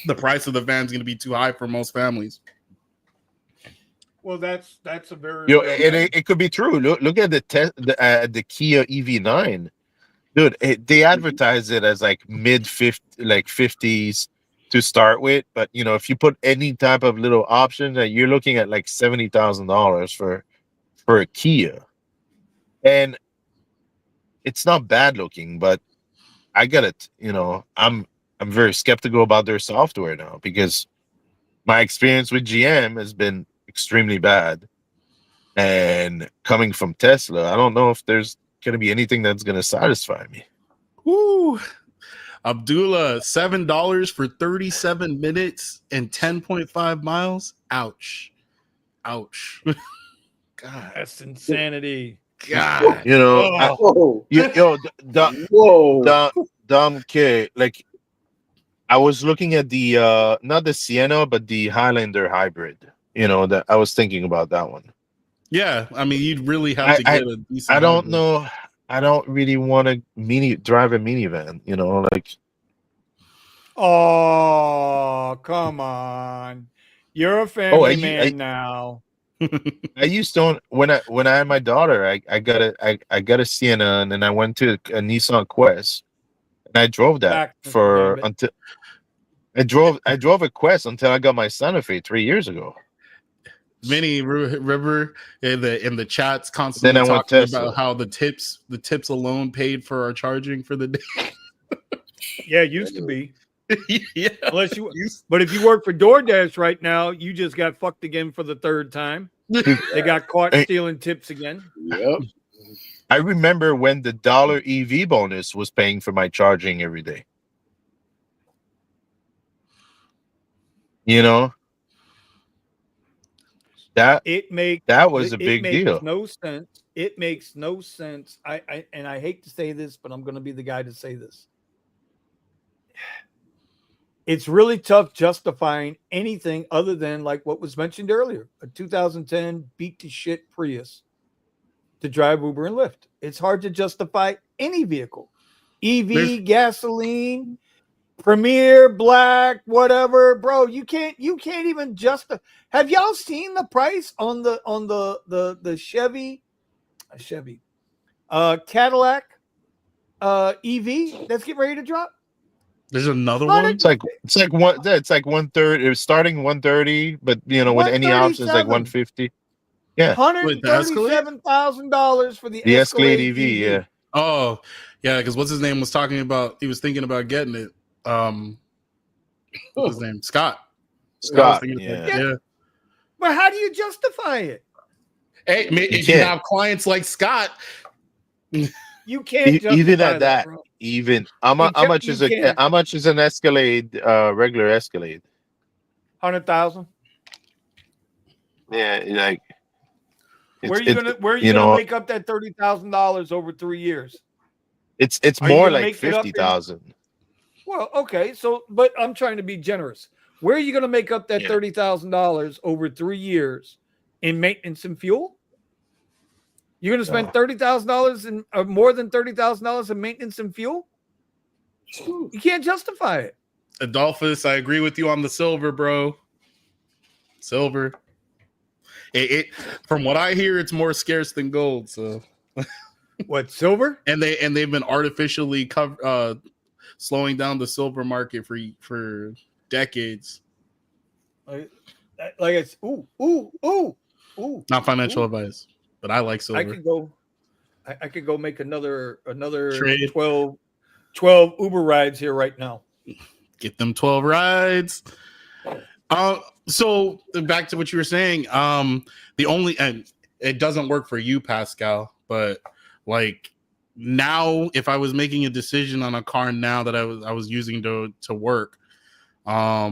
the price of the van is going to be too high for most families. Well, that's a very it could be true. Look at the Kia EV9, dude. They advertise it as like mid-50s to start with, but if you put any type of little option, that you're looking at like $70,000 for a Kia, and it's not bad looking, but I got it. I'm very skeptical about their software now because my experience with GM has been extremely bad, and coming from Tesla, I don't know if there's going to be anything that's going to satisfy me. Woo! Abdullah, $7 for 37 minutes and 10.5 miles. Ouch. God. That's insanity. God. Whoa. Dom K, like I was looking at the not the Sienna, but the Highlander hybrid. That I was thinking about that one. Yeah, I mean, you'd really have to get a decent. I don't know. I don't really want to drive a minivan. Like. Oh, come on! You're a family man now. I used to when I had my daughter, I got a Sienna, and then I went to a Nissan Quest, and I drove that until I drove a Quest until I got my Santa Fe 3 years ago. Vinny River in the chats constantly talking about how the tips alone paid for our charging for the day. Yeah, it used to be. Yeah, but if you work for DoorDash right now, you just got fucked again for the third time. They got caught stealing tips again. Yep. I remember when the $1 EV bonus was paying for my charging every day. That was a big deal. No sense. It makes no sense. I hate to say this, but I'm going to be the guy to say this. It's really tough justifying anything other than like what was mentioned earlier, a 2010 beat to shit Prius to drive Uber and Lyft. It's hard to justify any vehicle, EV, gasoline, Premier, black, whatever, bro. You can't even justify. Have y'all seen the price on the Chevy Cadillac EV that's getting ready to drop? There's another one. It's like 130. It was starting 130, but with any options like 150. Yeah, $137,000 for the Escalade EV. Yeah. Oh, yeah. Because what's his name was talking about? He was thinking about getting it. What's his name? Scott. Yeah. But how do you justify it? Hey, if you have clients like Scott, you can't justify even at that. bro. Even how much is an Escalade? Regular Escalade. 100,000. Yeah, like. Where are you gonna make up that $30,000 over 3 years? It's more like 50,000. Well, okay, so but I'm trying to be generous. Where are you going to make up that $30,000 over 3 years in maintenance and fuel? You're going to spend $30,000 in more than $30,000 in maintenance and fuel? You can't justify it. Adolphus, I agree with you on the silver, bro. Silver. It from what I hear, it's more scarce than gold. So, what, silver? And they've been artificially slowing down the silver market for decades. Like it's ooh. Not financial advice, but I like silver. I could go make another Trade. 12 Uber rides here right now. Get them 12 rides. So back to what you were saying. And it doesn't work for you, Pascal, but like now, if I was making a decision on a car now that I was using to work, I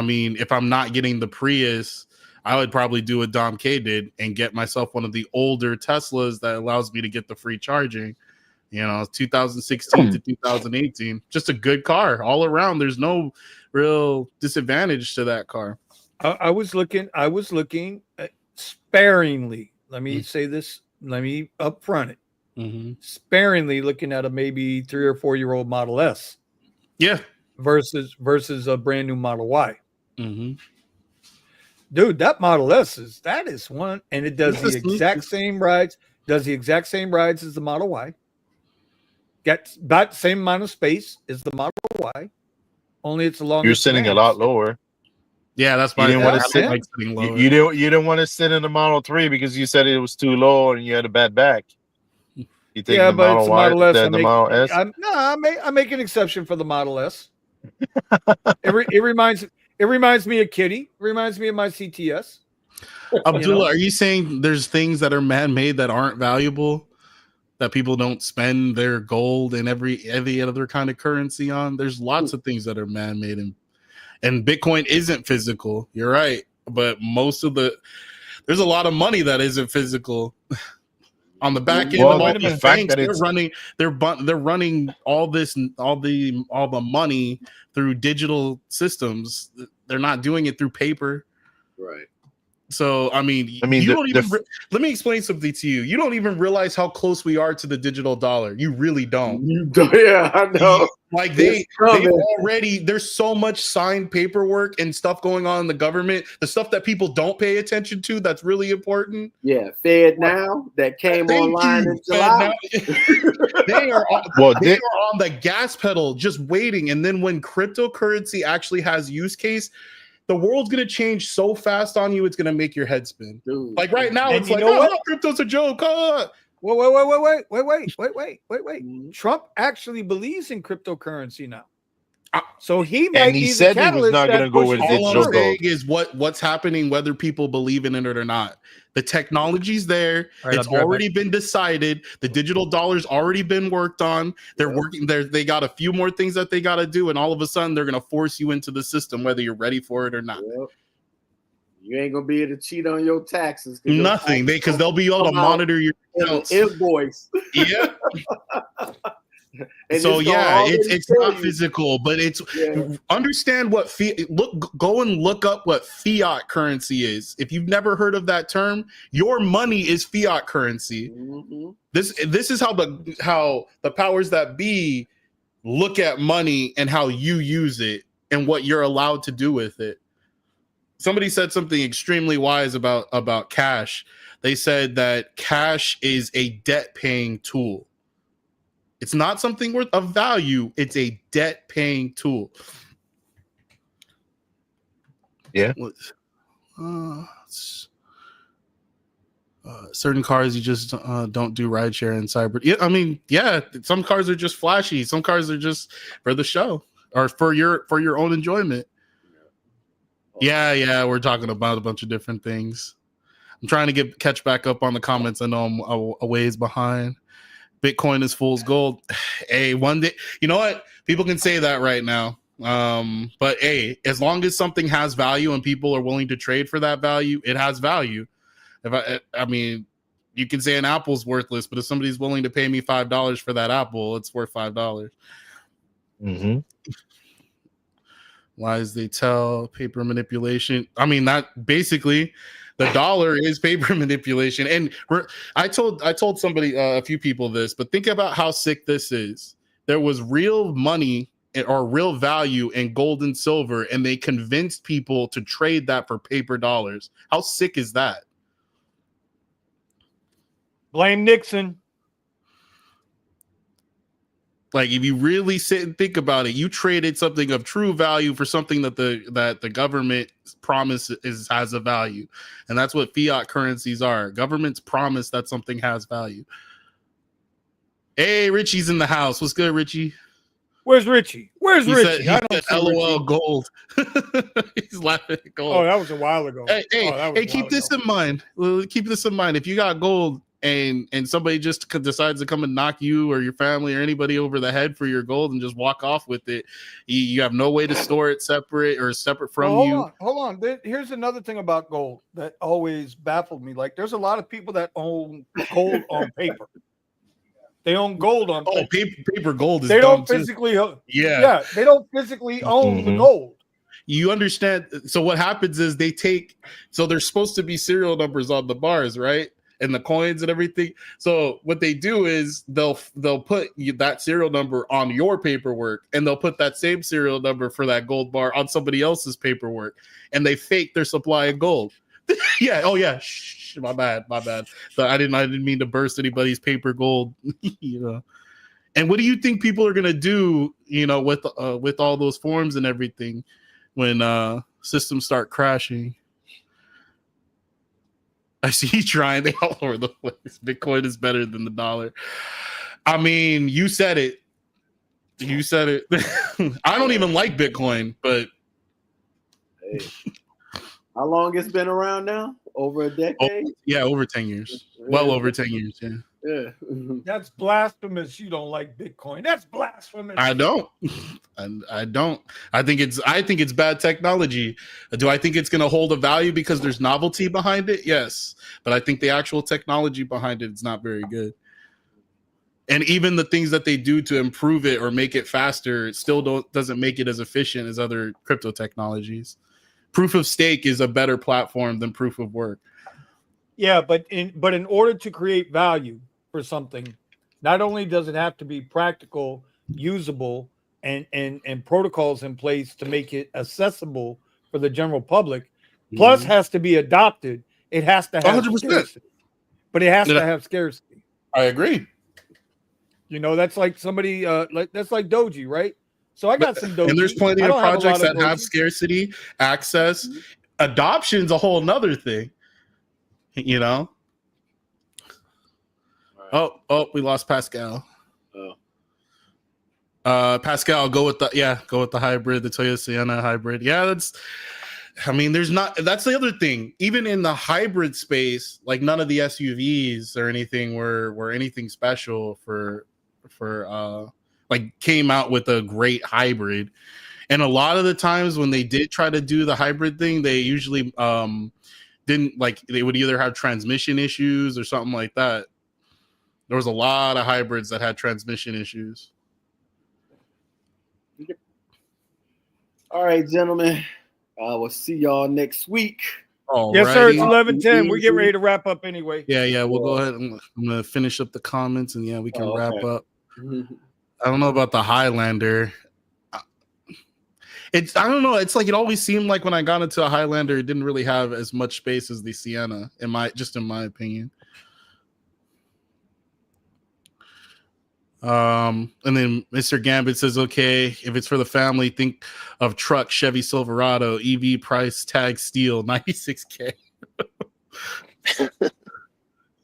mean, if I'm not getting the Prius, I would probably do what Dom K did and get myself one of the older Teslas that allows me to get the free charging. 2016 to 2018, just a good car all around. There's no real disadvantage to that car. I was looking sparingly. Let me say this. Let me upfront it. Mm-hmm. Sparingly looking at a maybe 3 or 4 year old Model S. Yeah. Versus a brand new Model Y. Mm-hmm. Dude, that Model S is one, and it does the exact same rides. Does the exact same rides as the Model Y. Gets about the same amount of space as the Model Y. Only it's a longer. You're sitting a lot lower. Yeah, that's why you didn't want to sit. You didn't want to sit in the Model 3 because you said it was too low and you had a bad back. You think the Model Y, the Model S? I make an exception for the Model S. It reminds me of Kitty. It reminds me of my CTS. Abdullah, are you saying there's things that are man-made that aren't valuable, that people don't spend their gold and every other kind of currency on? There's lots of things that are man-made, and Bitcoin isn't physical. You're right, but there's a lot of money that isn't physical. On the back end of all the banks, they're running all the money through digital systems. They're not doing it through paper. Right. So let me explain something to you. You don't even realize how close we are to the digital dollar. You really don't. Yeah, I know. Like they already, there's so much signed paperwork and stuff going on in the government. The stuff that people don't pay attention to that's really important. Yeah, Fed Now that came online in July. They are on the gas pedal, just waiting. And then when cryptocurrency actually has use case, the world's gonna change so fast on you, it's gonna make your head spin. Dude. Like right now, it's like, crypto's a joke. Wait. Trump actually believes in cryptocurrency now. So he might. And he said he was not going to go with digital gold. Is what's happening, whether people believe in it or not. The technology's there. Right, it's already been decided. The digital dollar's already been worked on. They're working there. They got a few more things that they got to do, and all of a sudden they're going to force you into the system, whether you're ready for it or not. Yep. You ain't gonna be able to cheat on your taxes. Nothing, because they'll be able to monitor your invoice. Yeah. So yeah, it's not physical, but it's understand what go and look up what fiat currency is. If you've never heard of that term, your money is fiat currency. Mm-hmm. This is how the powers that be look at money and how you use it and what you're allowed to do with it. Somebody said something extremely wise about cash. They said that cash is a debt-paying tool. It's not something worth of value. It's a debt-paying tool. Yeah. Certain cars you just don't do rideshare and cyber. Yeah, I mean, yeah. Some cars are just flashy. Some cars are just for the show or for your own enjoyment. Yeah, we're talking about a bunch of different things. I'm trying to catch back up on the comments. I know I'm a ways behind. Bitcoin is fool's gold. Hey, one day, you know what? People can say that right now. But hey, as long as something has value and people are willing to trade for that value, it has value. I mean, you can say an apple's worthless, but if somebody's willing to pay me $5 for that apple, it's worth $5. Mm-hmm. Lies they tell, paper manipulation. I mean, that basically the dollar is paper manipulation. And I told somebody, a few people this, but think about how sick this is. There was real money or real value in gold and silver, and they convinced people to trade that for paper dollars. How sick is that? Blame Nixon. Like, if you really sit and think about it, you traded something of true value for something that the government promises has a value. And that's what fiat currencies are. Governments promise that something has value. Hey, Richie's in the house. What's good, Richie? Where's Richie? He Richie? Said, LOL Richie. Gold. He's laughing at gold. Oh, that was a while ago. Hey, keep this in mind. Keep this in mind. If you got gold and somebody just decides to come and knock you or your family or anybody over the head for your gold and just walk off with it, you have no way to store it separate from you. Hold on. Here's another thing about gold that always baffled me. Like, there's a lot of people that own gold on paper. They own gold on paper. Paper gold is they dumb don't physically too. They don't physically own the gold. You understand? So what happens is there's supposed to be serial numbers on the bars, right? And the coins and everything. So what they do is they'll put that serial number on your paperwork, and they'll put that same serial number for that gold bar on somebody else's paperwork, and they fake their supply of gold. Yeah. Oh yeah. Shh, my bad. So I didn't mean to burst anybody's paper gold. You know. And what do you think people are gonna do? You know, with all those forms and everything when systems start crashing? I see you trying it all over the place. Bitcoin is better than the dollar. I mean, you said it. I don't even like Bitcoin, but hey. How long it's been around now? Over a decade? Over 10 years. Well over 10 years, yeah. Yeah. That's blasphemous. You don't like Bitcoin. That's blasphemous. I don't. I don't. I think it's bad technology. Do I think it's going to hold a value because there's novelty behind it? Yes. But I think the actual technology behind it is not very good. And even the things that they do to improve it or make it faster, it still doesn't make it as efficient as other crypto technologies. Proof of stake is a better platform than proof of work. Yeah, but in order to create value for something, not only does it have to be practical, usable, and protocols in place to make it accessible for the general public, plus has to be adopted. It has to have 100%. Scarcity. But it has to have scarcity. I agree. You know, that's like somebody that's like Doji, right? So I got some Doji. And there's plenty of projects that have scarcity, access. Adoption's a whole nother thing. You know? Right. Oh, we lost Pascal. Pascal, go with the hybrid, the Toyota Sienna hybrid. Yeah, that's the other thing. Even in the hybrid space, like none of the SUVs or anything were anything special for like came out with a great hybrid. And a lot of the times when they did try to do the hybrid thing, they usually didn't, like, they would either have transmission issues or something like that. There was a lot of hybrids that had transmission issues. All right, gentlemen. We'll see y'all next week. Yes, sir. It's 11:10. We get ready to wrap up anyway. Yeah. We'll go ahead. I'm gonna finish up the comments, and we can wrap up. I don't know about the Highlander. I don't know. It's like it always seemed like when I got into a Highlander, it didn't really have as much space as the Sienna, in my opinion. And then Mr. Gambit says, okay, if it's for the family, think of truck, Chevy Silverado, EV price tag steel, $96K.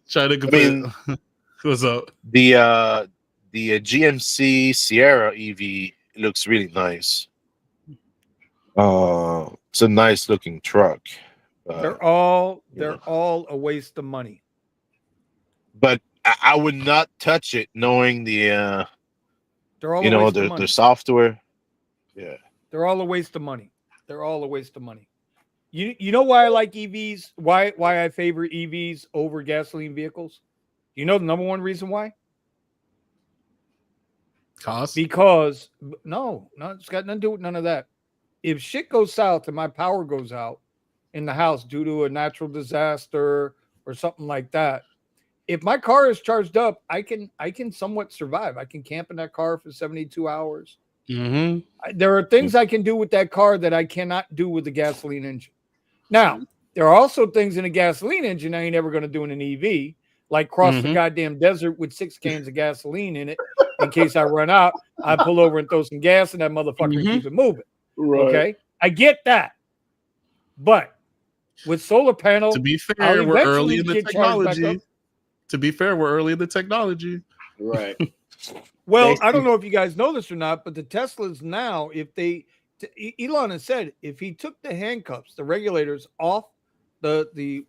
Try to compare. What's up? The GMC Sierra EV looks really nice. It's a nice looking truck. They're all a waste of money. But I would not touch it, knowing the They're all you a know waste of money. the software. Yeah, They're all a waste of money. They're all a waste of money. You know why I like EVs? Why I favor EVs over gasoline vehicles? You know the number one reason why? Cost? Because no, it's got nothing to do with none of that. If shit goes south and my power goes out in the house due to a natural disaster or something like that, if my car is charged up, I can somewhat survive. I can camp in that car for 72 hours. Mm-hmm. There are things I can do with that car that I cannot do with the gasoline engine. Now, there are also things in a gasoline engine I ain't ever going to do in an EV, like cross the goddamn desert with 6 cans of gasoline in it. In case I run out, I pull over and throw some gas in that motherfucker and keep it moving. Right. Okay? I get that. But with solar panel, To be I'll fair, we're early eventually in the get charged back technology. up. To be fair, we're early in the technology. Right. Well, I don't know if you guys know this or not, but the Teslas now, if they Elon has said if he took the handcuffs, the regulators off the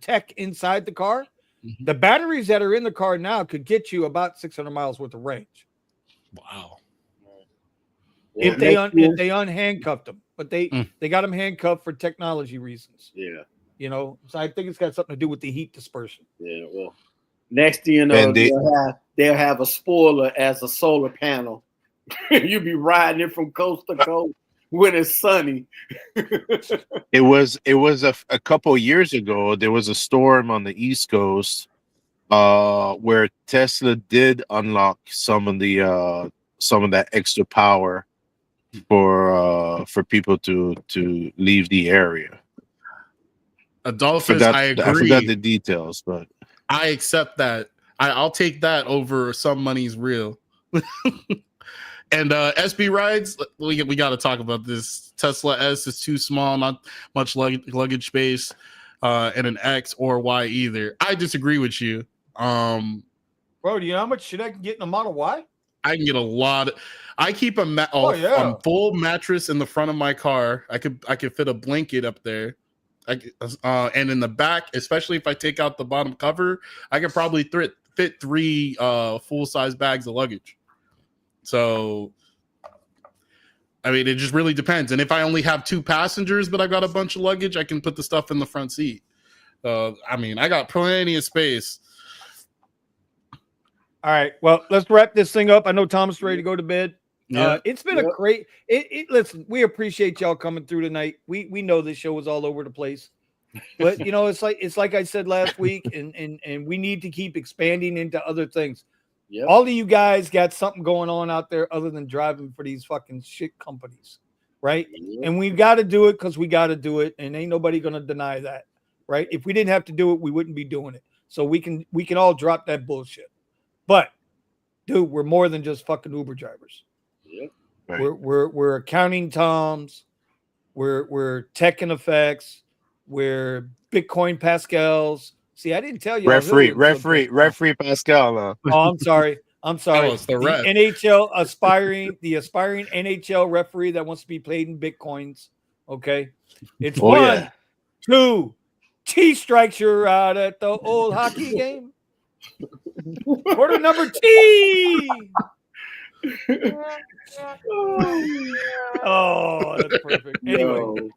tech inside the car, the batteries that are in the car now could get you about 600 miles worth of range. Wow. If they unhandcuffed them, but they got them handcuffed for technology reasons. Yeah. You know, so I think it's got something to do with the heat dispersion. Yeah. Well, next thing you know, they'll have a spoiler as a solar panel. You'll be riding it from coast to coast when it's sunny. it was a couple years ago. There was a storm on the East Coast where Tesla did unlock some of that extra power for people to leave the area. Adolphus, I agree. I forgot the details, but I accept that. I'll take that over some money's real. And SB rides, we got to talk about this. Tesla S is too small, not much luggage space, and an X or Y either. I disagree with you. Bro, do you know how much shit I can get in a Model Y? I can get a lot. I keep a full mattress in the front of my car. I could fit a blanket up there. And in the back, especially if I take out the bottom cover, I could probably fit 3 full-size bags of luggage. So, I mean, it just really depends. And if I only have 2 passengers, but I've got a bunch of luggage, I can put the stuff in the front seat. I mean, I got plenty of space. All right. Well, let's wrap this thing up. I know Tom's ready to go to bed. Yeah. It's been a great. Listen, we appreciate y'all coming through tonight. We know this show was all over the place, but you know, it's like I said last week, and we need to keep expanding into other things. Yep. All of you guys got something going on out there other than driving for these fucking shit companies, right? Yep. And we've got to do it because we got to do it, and ain't nobody gonna deny that, right? If we didn't have to do it, we wouldn't be doing it. So we can all drop that bullshit. But dude, we're more than just fucking Uber drivers. Yep. Right. We're accounting toms, we're tech and effects, we're Bitcoin Pascals. See, I didn't tell you. Referee Pascal. Oh, I'm sorry. Oh, it's the NHL aspiring NHL referee that wants to be paid in Bitcoins. Okay. It's 1, 2, T strikes you're out at the old hockey game. Quarter number T. Oh, that's perfect. Anyway.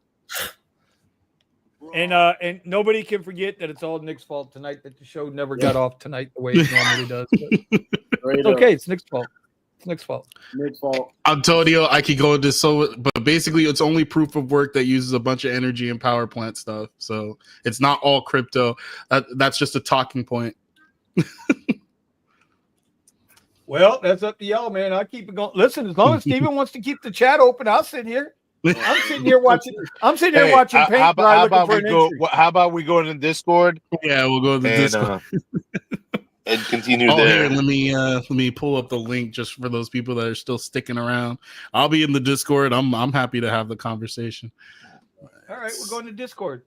And nobody can forget that it's all Nick's fault tonight that the show never got off tonight the way it normally does. It's okay. It's Nick's fault. It's Nick's fault. Nick's fault. Antonio, I could go into but basically it's only proof of work that uses a bunch of energy and power plant stuff. So it's not all crypto. That's just a talking point. Well, that's up to y'all, man. I'll keep it going. Listen, as long as Steven wants to keep the chat open, I'll sit here. I'm sitting here watching paint dry looking for an entry. How about we go to the Discord? Yeah, we'll go to the Discord. And continue Here, there. let me pull up the link just for those people that are still sticking around. I'll be in the Discord. I'm happy to have the conversation. All right, we're going to Discord.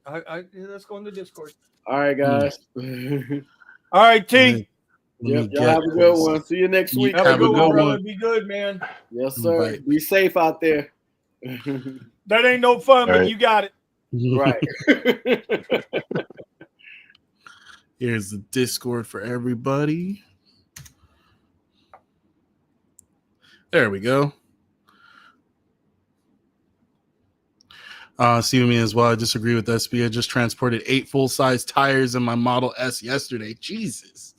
Let's go into Discord. All right, guys. All right, T. Yep, y'all have a good one. See you next week. Have a good one, brother. Be good, man. Yes, sir. Be safe out there. That ain't no fun, but Right. you got it. Right. Here's the Discord for everybody. There we go. See me as well. I disagree with SB. I just transported 8 full-size tires in my Model S yesterday. Jesus.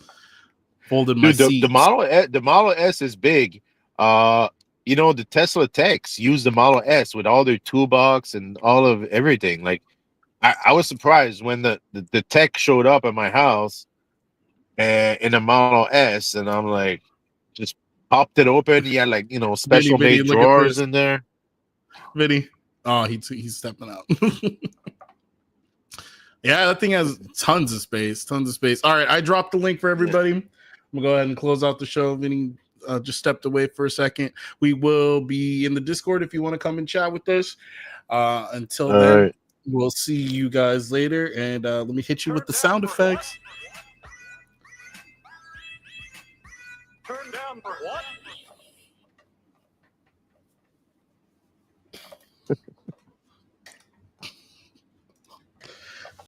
Folded my Dude, seats. the Model S is big. You know, the Tesla techs use the Model S with all their toolbox and all of everything. Like, I was surprised when the tech showed up at my house in a Model S, and I'm like, just popped it open. He had, like, you know, special Vinny, made look at drawers this. in there. Vinny. Oh, he's stepping out. Yeah, that thing has tons of space. All right, I dropped the link for everybody. I'm gonna go ahead and close out the show. Vinny just stepped away for a second. We will be in the Discord if you want to come and chat with us. Until All then, right. we'll see you guys later. And let me hit you with the sound effects. Turn down for what?